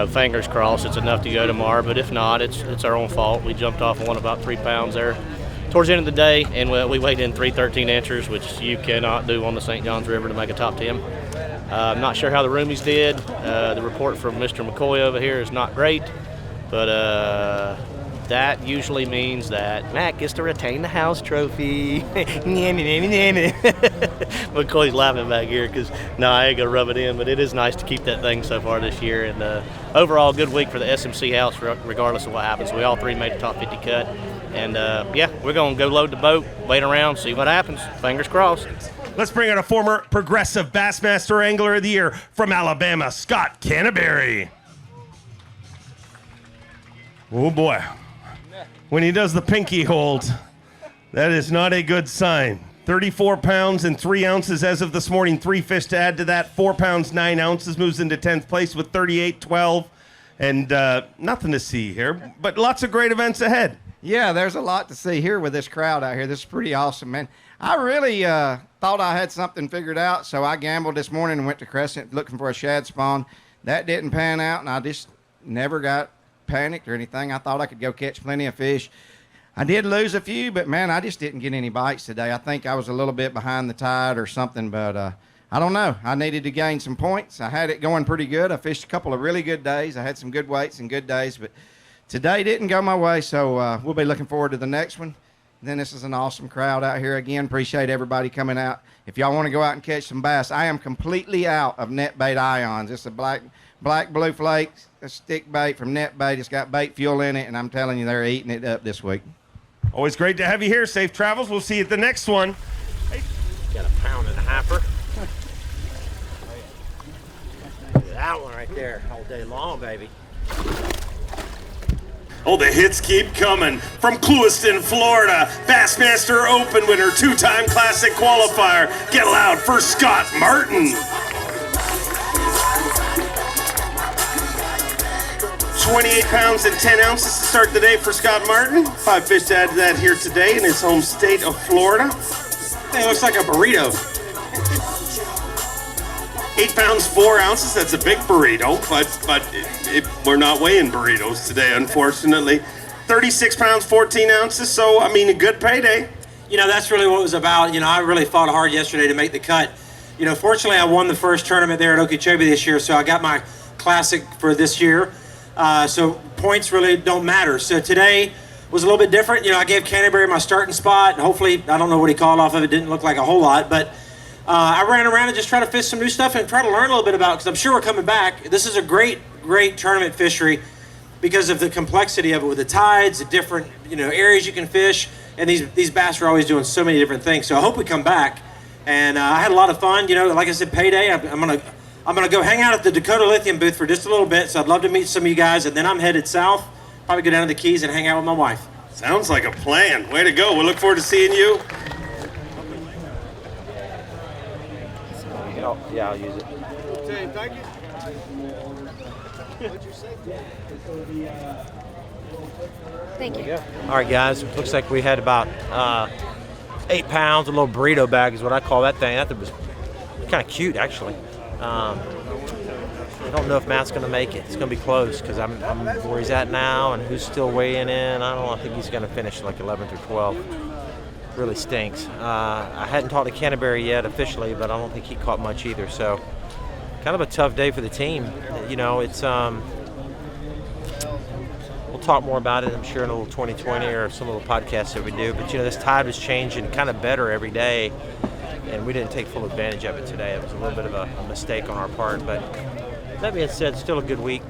Fingers crossed it's enough to go tomorrow, but if not, it's our own fault. We jumped off and won about 3 pounds there towards the end of the day, and we weighed in 313 inches, which you cannot do on the St. John's River to make a top 10. I'm not sure how the roomies did. The report from Mr. McCoy over here is not great, but that usually means that Matt gets to retain the house trophy. McCoy's laughing back here because, no, I ain't going to rub it in, but it is nice to keep that thing so far this year. And overall, good week for the SMC house, regardless of what happens. We all three made the top 50 cut. And, yeah, we're going to go load the boat, wait around, see what happens. Fingers crossed. Let's bring out a former progressive Bassmaster Angler of the Year from Alabama, Scott Canterbury. Oh, boy. When he does the pinky hold, that is not a good sign. 34 pounds and 3 ounces as of this morning. 3 fish to add to that. 4 pounds, 9 ounces. Moves into 10th place with 38.12. And nothing to see here, but lots of great events ahead. Yeah, there's a lot to see here with this crowd out here. This is pretty awesome, man. I really thought I had something figured out, so I gambled this morning and went to Crescent looking for a shad spawn. That didn't pan out, and I just never got panicked or anything. I thought I could go catch plenty of fish. I did lose a few, but, man, I just didn't get any bites today. I think I was a little bit behind the tide or something, but I don't know. I needed to gain some points. I had it going pretty good. I fished a couple of really good days. I had some good weights and good days, but today didn't go my way, so we'll be looking forward to the next one. Then this is an awesome crowd out here again. Appreciate everybody coming out. If y'all want to go out and catch some bass, I am completely out of net bait ions. It's a black blue flakes, a stick bait from net bait. It's got bait fuel in it, and I'm telling you, they're eating it up this week. Always great to have you here. Safe travels. We'll see you at the next one. Got a 1.5 pounder. That one right there, all day long, baby. Oh, the hits keep coming. From Clewiston, Florida, Bassmaster Open winner, 2-time Classic qualifier. Get loud for Scott Martin. 28 pounds and 10 ounces to start the day for Scott Martin. 5 fish to add to that here today in his home state of Florida. That looks like a burrito. 8 pounds, 4 ounces. That's a big burrito, but we're not weighing burritos today, unfortunately. 36 pounds, 14 ounces. So, I mean, a good payday. You know, that's really what it was about. You know, I really fought hard yesterday to make the cut. You know, fortunately, I won the first tournament there at Okeechobee this year, so I got my classic for this year. So points really don't matter. So today was a little bit different. You know, I gave Canterbury my starting spot. Hopefully, I don't know what he called off of it. Didn't look like a whole lot, but I ran around and just tried to fish some new stuff and try to learn a little bit about it, because I'm sure we're coming back. This is a great tournament fishery because of the complexity of it with the tides, the different, you know, areas you can fish, and these bass are always doing so many different things. So I hope we come back. And I had a lot of fun. You know, like I said, payday. I'm gonna go hang out at the Dakota Lithium booth for just a little bit. So I'd love to meet some of you guys, and then I'm headed south. Probably go down to the Keys and hang out with my wife. Sounds like a plan. Way to go. We look forward to seeing you. Yeah, I'll use it. Okay, thank you. What'd you say? Thank you. All right, guys. Looks like we had about 8 pounds. A little burrito bag is what I call that thing. That was kind of cute, actually. I don't know if Matt's going to make it. It's going to be close because I'm where he's at now and who's still weighing in. I don't know. I think he's going to finish like 11th or 12th. Really stinks. I hadn't talked to Canterbury yet officially, but I don't think he caught much either. So kind of a tough day for the team. You know, it's we'll talk more about it, I'm sure, in a little 2020 or some little podcasts that we do. But, you know, this tide was changing kind of better every day, and we didn't take full advantage of it today. It was a little bit of a mistake on our part. But that being said, still a good week.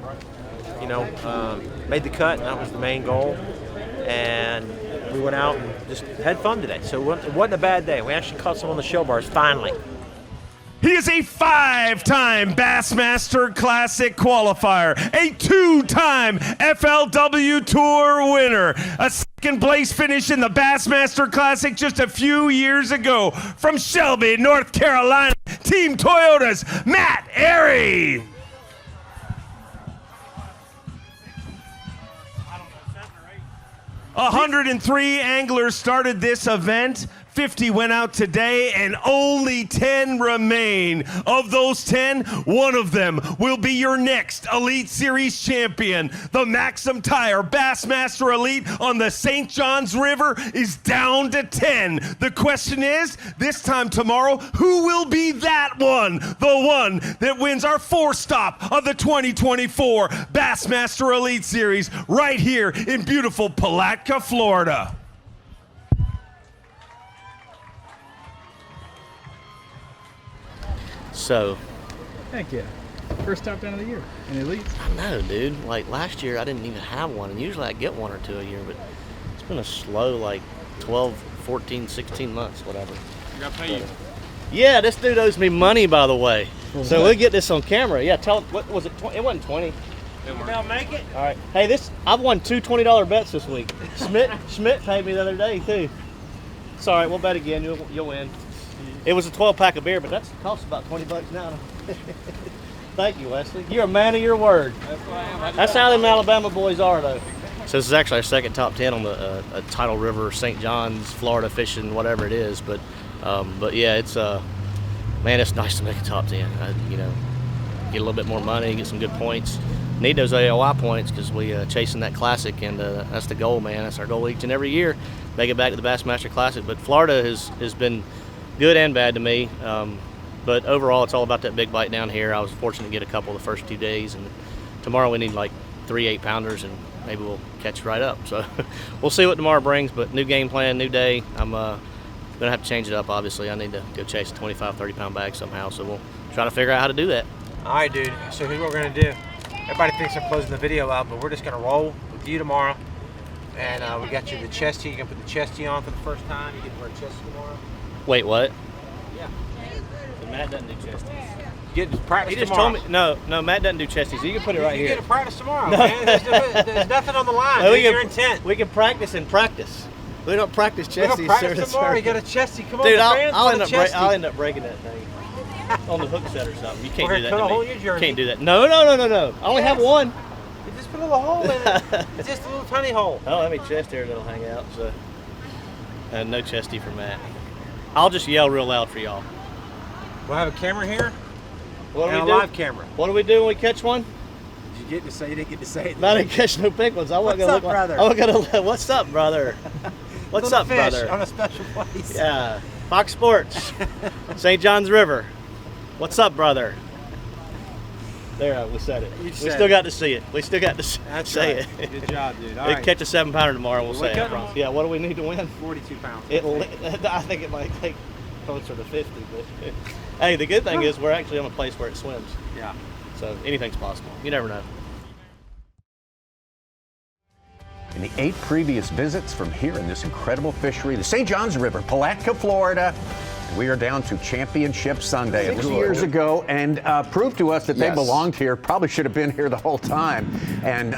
You know, made the cut, and that was the main goal. And we went out and just had fun today. So it wasn't a bad day. We actually caught some on the shell bars, finally. He is a 5-time Bassmaster Classic qualifier, a 2-time FLW Tour winner, a second place finish in the Bassmaster Classic just a few years ago from Shelby, North Carolina, Team Toyota's Matt Airy. ...103 anglers started this event. 50 went out today, and only 10 remain. Of those 10, one of them will be your next Elite Series champion. The Maxim Tire Bassmaster Elite on the St. Johns River is down to 10. The question is, this time tomorrow, who will be that one? The one that wins our 4th stop of the 2024 Bassmaster Elite Series right here in beautiful Palatka, Florida. So, heck yeah. First top down of the year in Elite. I know, dude. Like last year, I didn't even have one, and usually I get 1 or 2 a year, but it's been a slow, like 12, 14, 16 months, whatever. I gotta pay you. Yeah, this dude owes me money, by the way. So we'll get this on camera. Yeah, tell what was it? It wasn't 20. They'll make it. All right. Hey, I've won 2 $20 bets this week. Schmidt paid me the other day too. It's all right. We'll bet again. You'll win. It was a 12-pack of beer, but that costs about $20 now. Thank you, Wesley. You're a man of your word. That's what I am. That's how them Alabama boys are, though. So this is actually our second top 10 on the Tidal River, St. John's, Florida fishing, whatever it is. But yeah, it's man, it's nice to make a top 10. You know, get a little bit more money, get some good points. Need those AOI points because we chasing that classic, and that's the goal, man. That's our goal each and every year. Make it back to the Bassmaster Classic. But Florida has been good and bad to me. But overall, it's all about that big bite down here. I was fortunate to get a couple the first 2 days, and tomorrow we need like 3 8-pounders, and maybe we'll catch right up. So we'll see what tomorrow brings, but new game plan, new day. I'm gonna have to change it up, obviously. I need to go chase a 25, 30-pound bag somehow, so we'll try to figure out how to do that. All right, dude, so here's what we're gonna do. Everybody thinks I'm closing the video out, but we're just gonna roll with you tomorrow. And we got you the Chesty. You're gonna put the Chesty on for the first time. You get to wear Chesty tomorrow. Wait, what? Yeah. So Matt doesn't do chesties. You get to practice He just tomorrow. told me, no, Matt doesn't do chesties. So you can put it right you here. You get to practice tomorrow, man. There's nothing on the line. No, Your intent. We can practice and practice. We don't practice chesties. We don't practice tomorrow. You got a Chesty. Come on, dude, the fans I'll want end up breaking that thing on the hook set or something. You can't We're do that gonna cut to a hole me. in your jersey. Can't do that. No. I only have one. You just put a little hole in it. It's just a little tiny hole. I don't have any chest hair that'll hang out, so no chesty for Matt. I'll just yell real loud for y'all. We'll have a camera here. What and do we a do? live camera. What do we do when we catch one? Did you get to say? You didn't get to say it. I didn't catch no big ones. I wasn't gonna look brother? I wasn't gonna. What's up, brother? What's up, fish brother? On a special place. Yeah, Fox Sports, St. John's River. What's up, brother? There, we said it. We still got to see it. We still got to say it. Good job, dude. All We right. catch a 7-pounder tomorrow. We'll say it. them? Yeah. What do we need to win? 42 pounds. I think it might take closer to 50. But hey, the good thing is we're actually on a place where it swims. Yeah. So anything's possible. You never know. In the 8 previous visits from here in this incredible fishery, the St. Johns River, Palatka, Florida, we are down to Championship Sunday 6 years ago, and proved to us that they belonged here. Probably should have been here the whole time, and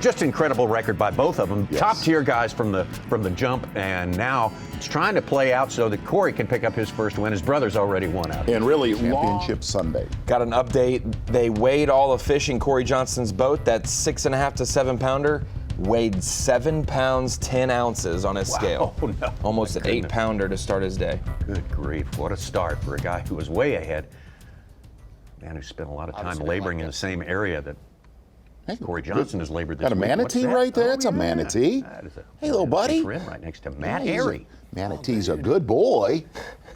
just incredible record by both of them. Top tier guys from the jump, and now it's trying to play out so that Corey can pick up his first win. His brother's already won out. And really, Championship Sunday. Got an update. They weighed all the fish in Corey Johnston's boat. That 6.5 to 7-pounder. Weighed 7 pounds 10 ounces on his scale. No. Almost an 8-pounder to start his day. Good grief, what a start for a guy who was way ahead. Man who spent a lot of time laboring in the same area that Corey Johnston has labored this Got a week. manatee right there? It's a manatee. Hey, little buddy. Right next to Matt Airy. Manatee's a good boy.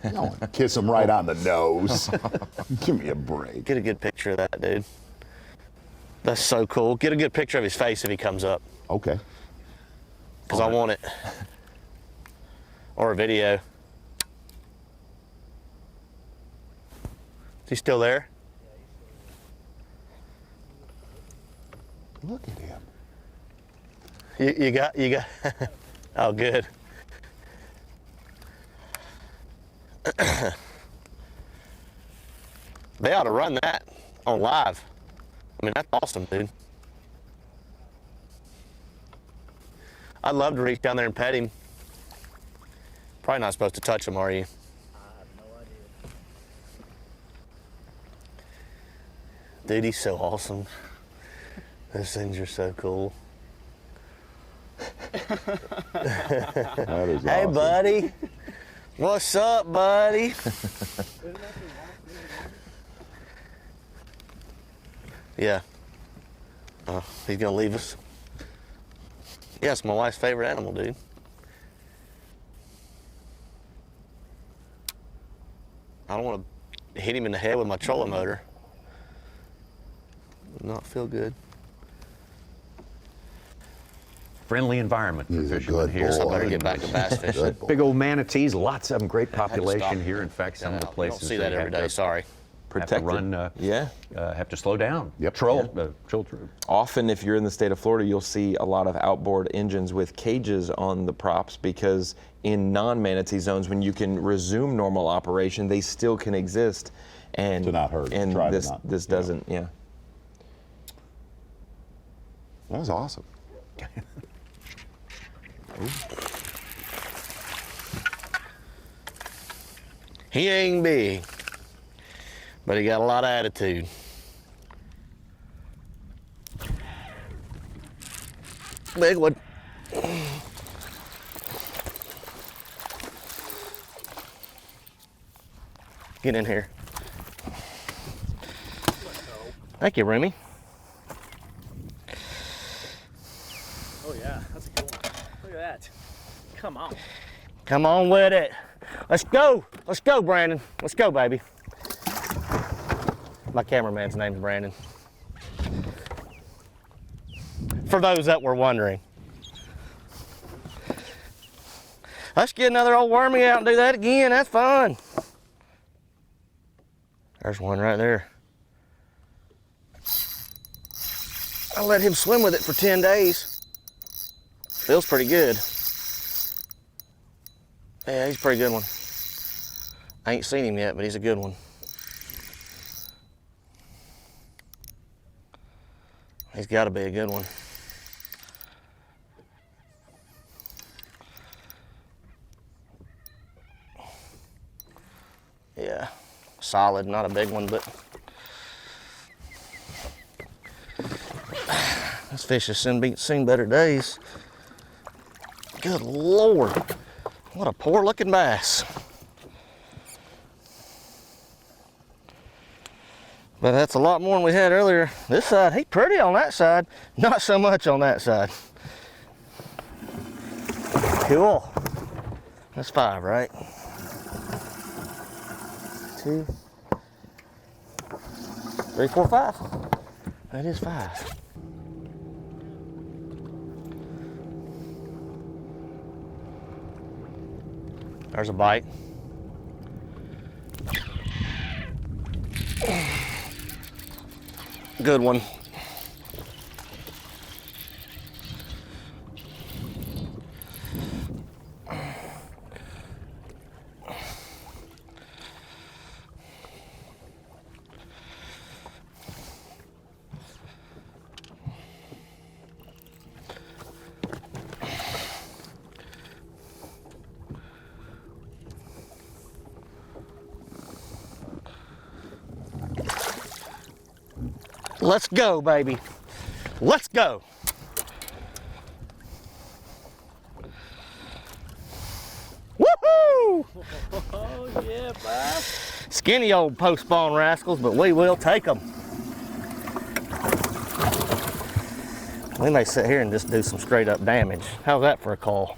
You don't kiss him right on the nose. Give me a break. Get a good picture of that, dude. That's so cool. Get a good picture of his face if he comes up. Okay. Because I want it. Or a video. Is he still there? Look at him. You got. Oh, good. They ought to run that on live. I mean, that's awesome, dude. I'd love to reach down there and pet him. Probably not supposed to touch him, are you? I have no idea. Dude, he's so awesome. Those things are so cool. That is Hey, awesome. buddy. What's up, buddy? Yeah. He's gonna leave us. Yeah, it's my wife's favorite animal, dude. I don't want to hit him in the head with my trolling motor. Would not feel good. Friendly environment for fishermen here. I better get back to bass fishing. Big old manatees, lots of them, great population here. In fact, some of the places don't see that every day. Sorry. Have to run, have to slow down. Troll through. Often, if you're in the state of Florida, you'll see a lot of outboard engines with cages on the props because in non-manatee zones, when you can resume normal operation, they still can exist. And to not hurt. And this doesn't. Yeah. That was awesome. He ain't big, but he got a lot of attitude. Big one. Get in here. Thank you, Remy. Oh yeah, that's a good one. Look at that. Come on. Come on with it. Let's go. Let's go, Brandon. Let's go, baby. My cameraman's name's Brandon. For those that were wondering. Let's get another old wormy out and do that again. That's fun. There's one right there. I let him swim with it for 10 days. Feels pretty good. Yeah, he's a pretty good one. I ain't seen him yet, but he's a good one. He's got to be a good one. Yeah, solid, not a big one, but this fish has seen better days. Good Lord, what a poor looking bass. But that's a lot more than we had earlier. This side, he's pretty on that side, not so much on that side. Cool. That's 5, right? 2, 3, 4, 5. That is 5. There's a bite. Good one. Let's go, baby. Let's go. Woohoo! Oh yeah, bass. Skinny old post-spawn rascals, but we will take them. We may sit here and just do some straight up damage. How's that for a call?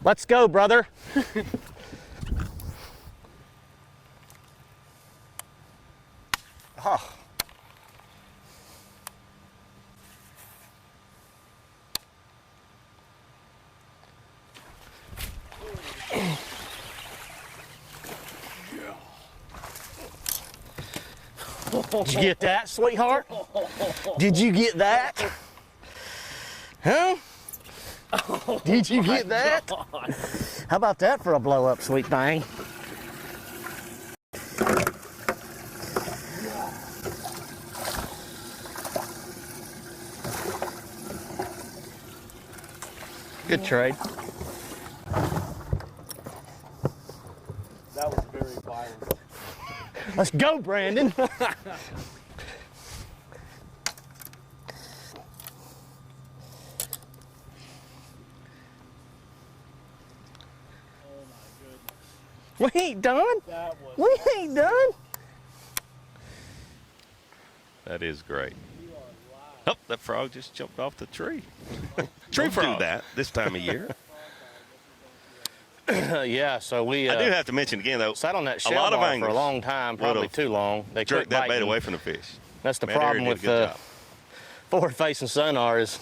Let's go, brother. Oh. Did you get that, sweetheart? Did you get that? Huh? Did you get that? God. How about that for a blow up, sweet thing? Good trade. That was very violent. Let's go, Brandon. We ain't done. We ain't done. That is great. Oh, that frog just jumped off the tree. Tree frog. Do that this time of year. Yeah, so we. I do have to mention again though. Sat on that shell bar for a long time, probably too long. They jerked that bait away from the fish. That's the problem with forward-facing sonar is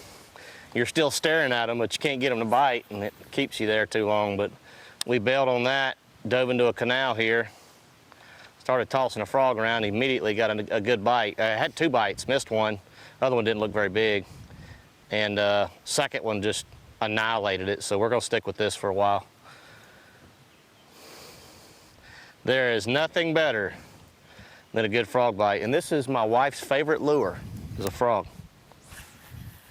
you're still staring at them, but you can't get them to bite, and it keeps you there too long. But we bailed on that, dove into a canal here, started tossing a frog around, immediately got a good bite. I had 2 bites, missed one. The other one didn't look very big. And second one just annihilated it, so we're gonna stick with this for a while. There is nothing better than a good frog bite. And this is my wife's favorite lure, is a frog.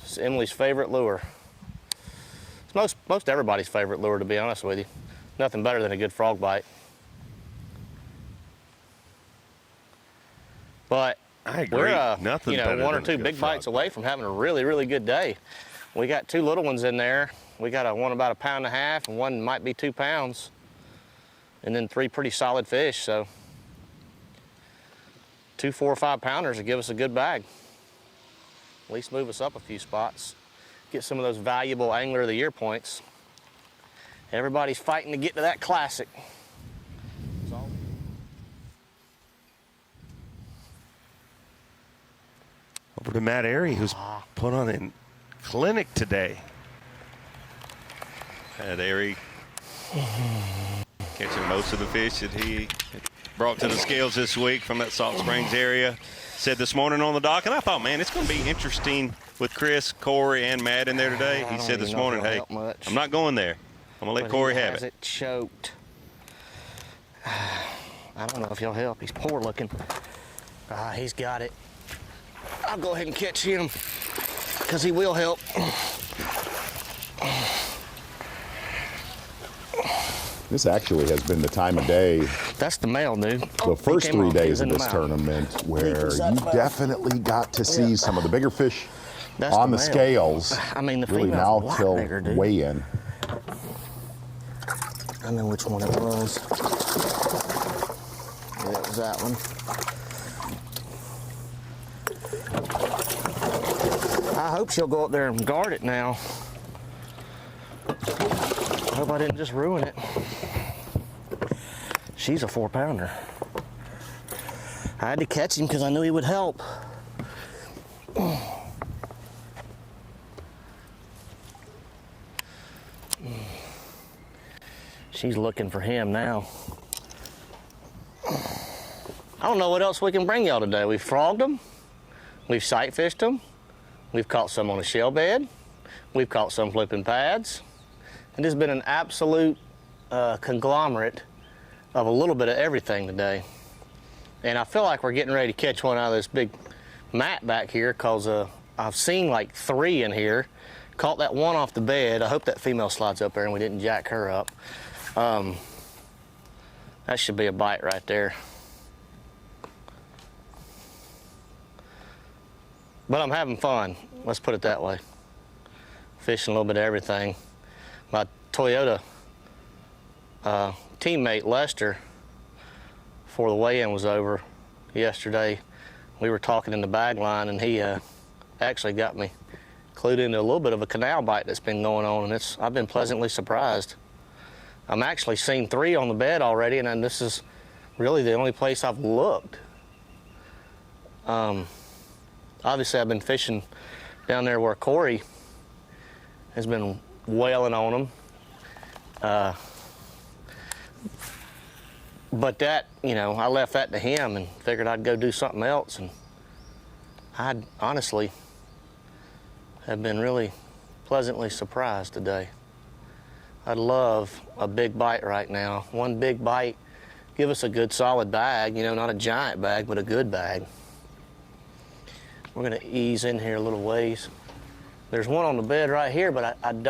It's Emily's favorite lure. It's most everybody's favorite lure, to be honest with you. Nothing better than a good frog bite. But I agree. we're Nothing you know, better 1 or than a 2 good big frog bites away from having a really, really good day. We got 2 little ones in there. We got one about 1.5 pounds, and one might be 2 pounds. And then 3 pretty solid fish, so 2 4 or 5 pounders will give us a good bag. At least move us up a few spots. Get some of those valuable Angler of the Year points. Everybody's fighting to get to that classic. Over to Matt Airy, who's put on a clinic today. Matt Airy catching most of the fish that he brought to the scales this week from that Salt Springs area. Said this morning on the dock, and I thought, man, it's going to be interesting with Chris, Corey, and Matt in there today. He said this morning, hey, I'm not going there. I'm going to let Corey have it. It choked. I don't know if he'll help. He's poor looking. He's got it. I'll go ahead and catch him because he will help. This actually has been the time of day. That's the male, dude. The first 3 days of this tournament where you definitely got to see some of the bigger fish on the scales. I mean, the really female's now a lot till bigger, dude. weigh-in. I know which one it was. Yeah, it was that one. I hope she'll go up there and guard it now. I hope I didn't just ruin it. She's a 4 pounder. I had to catch him because I knew he would help. She's looking for him now. I don't know what else we can bring y'all today. We've frogged them. We've sight fished them. We've caught some on a shell bed. We've caught some flipping pads. It has been an absolute conglomerate of a little bit of everything today. And I feel like we're getting ready to catch one out of this big mat back here because I've seen like 3 in here. Caught that one off the bed. I hope that female slides up there and we didn't jack her up. That should be a bite right there. But I'm having fun, let's put it that way. Fishing a little bit of everything. My Toyota teammate Lester, before the weigh-in was over yesterday, we were talking in the bag line, and he actually got me clued into a little bit of a canal bite that's been going on, and I've been pleasantly surprised. I'm actually seen 3 on the bed already, and then this is really the only place I've looked. Obviously, I've been fishing down there where Corey has been wailing on them. But that, you know, I left that to him and figured I'd go do something else. And I honestly have been really pleasantly surprised today. I'd love a big bite right now. One big bite, give us a good solid bag, you know, not a giant bag, but a good bag. We're gonna ease in here a little ways. There's one on the bed right here, but I'm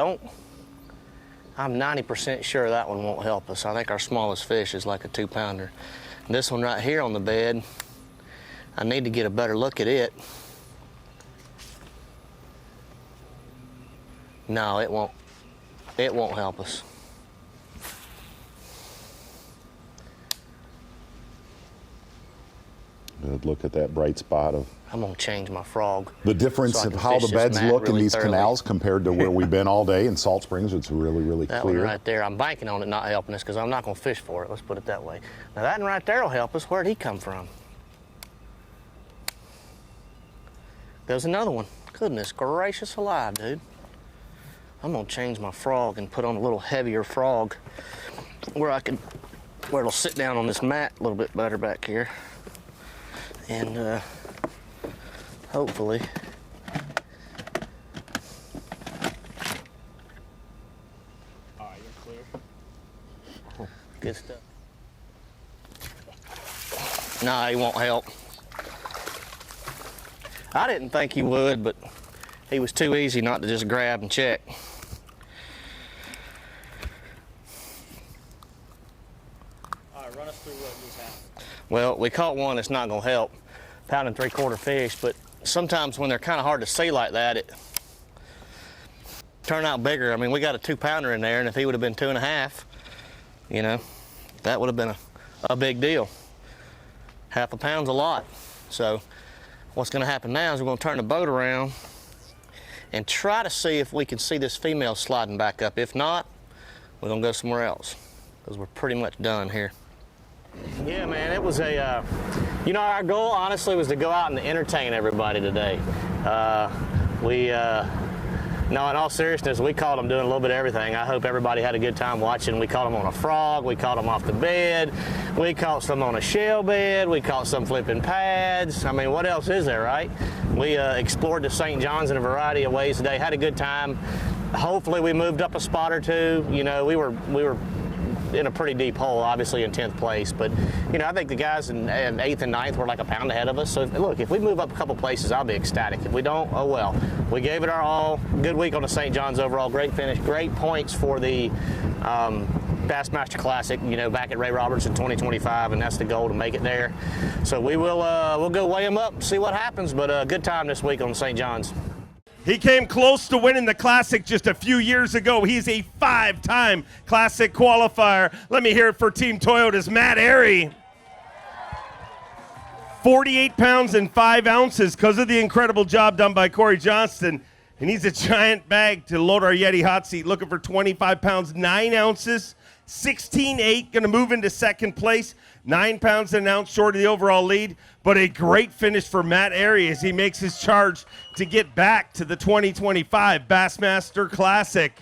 90% sure that one won't help us. I think our smallest fish is like a 2 pounder. This one right here on the bed, I need to get a better look at it. No, it won't help us. Good. Look at that bright spot of I'm gonna change my frog. the difference so of how the beds look in these canals compared to where we've been all day in Salt Springs. It's really, really That clear. one right there, I'm banking on it not helping us because I'm not gonna fish for it. Let's put it that way. Now that one right there will help us. Where'd he come from? There's another one. Goodness gracious alive, dude. I'm gonna change my frog and put on a little heavier frog where it'll sit down on this mat a little bit better back here. And hopefully all right, you're clear. Good stuff. Nah, he won't help. I didn't think he would, but he was too easy not to just grab and check. All right, run us through what just happened. Well, we caught one that's not gonna help, pound and 3/4 fish, but sometimes when they're kind of hard to see like that, it turn out bigger. I mean, we got a 2-pounder in there, and if he would have been 2.5, you know, that would have been a big deal. Half a pound's a lot. So what's gonna happen now is we're gonna turn the boat around and try to see if we can see this female sliding back up. If not, we're gonna go somewhere else because we're pretty much done here. Yeah, man, it was you know, our goal honestly was to go out and entertain everybody today. No, in all seriousness, we caught them doing a little bit of everything. I hope everybody had a good time watching. We caught them on a frog, we caught them off the bed, we caught some on a shell bed, we caught some flipping pads. I mean, what else is there, right? We explored the St. John's in a variety of ways today, had a good time. Hopefully we moved up a spot or two. You know, we were in a pretty deep hole, obviously in 10th place, but you know, I think the guys in 8th and 9th were like a pound ahead of us. So look, if we move up a couple places, I'll be ecstatic. If we don't, oh well. We gave it our all. Good week on the St. John's overall. Great finish, great points for the Bassmaster Classic, you know, back at Ray Roberts in 2025, and that's the goal, to make it there. So we will we'll go weigh them up, see what happens, but good time this week on the St. John's. He came close to winning the Classic just a few years ago. He's a 5-time Classic qualifier. Let me hear it for Team Toyota's Matt Airy. 48 pounds and 5 ounces because of the incredible job done by Corey Johnston. He needs a giant bag to load our Yeti hot seat. Looking for 25 pounds, 9 ounces, 16.8. Going to move into second place. 9 pounds an ounce short of the overall lead, but a great finish for Matt Airy as he makes his charge to get back to the 2025 Bassmaster Classic.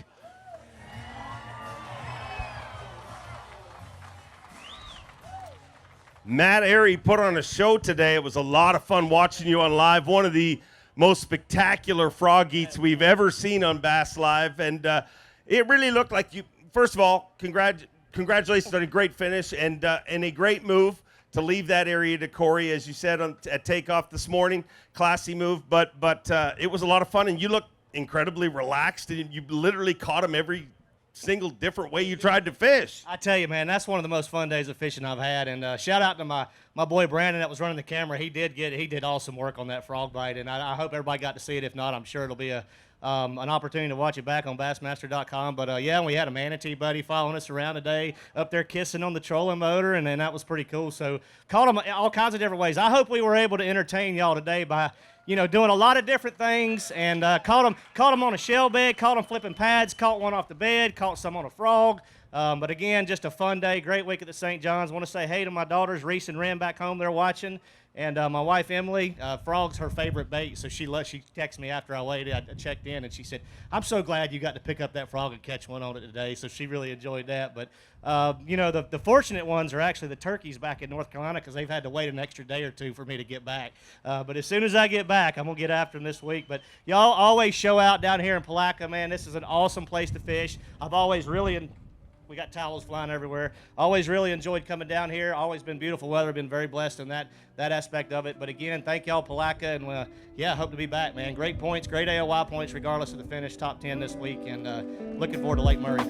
Matt Airy put on a show today. It was a lot of fun watching you on live. One of the most spectacular frog eats we've ever seen on Bass Live, and it really looked like you. First of all, congratulations on a great finish and a great move to leave that area to Corey, as you said at takeoff this morning. Classy move, but it was a lot of fun, and you look incredibly relaxed, and you literally caught him every single different way you tried to fish. I tell you, man, that's one of the most fun days of fishing I've had. And shout out to my boy Brandon that was running the camera. He did awesome work on that frog bite, and I hope everybody got to see it. If not, I'm sure it'll be an opportunity to watch it back on Bassmaster.com. But yeah, we had a manatee buddy following us around today, up there kissing on the trolling motor, and that was pretty cool. So caught them all kinds of different ways. I hope we were able to entertain y'all today by, you know, doing a lot of different things, and caught them on a shell bed, caught them flipping pads, caught one off the bed, caught some on a frog. But again, just a fun day, great week at the St. John's. Want to say hey to my daughters, Reese and Ren, back home. They're watching. And my wife, Emily, frog's her favorite bait, so she texted me after I weighed it. I checked in, and she said, I'm so glad you got to pick up that frog and catch one on it today, so she really enjoyed that. But, you know, the fortunate ones are actually the turkeys back in North Carolina because they've had to wait an extra day or two for me to get back. But as soon as I get back, I'm going to get after them this week. But y'all always show out down here in Palatka, man. This is an awesome place to fish. I've always really we got towels flying everywhere. Always really enjoyed coming down here. Always been beautiful weather. Been very blessed in that aspect of it. But again, thank y'all, Palatka, and yeah, hope to be back, man. Great points, great AOY points, regardless of the finish. Top 10 this week, and looking forward to Lake Murray.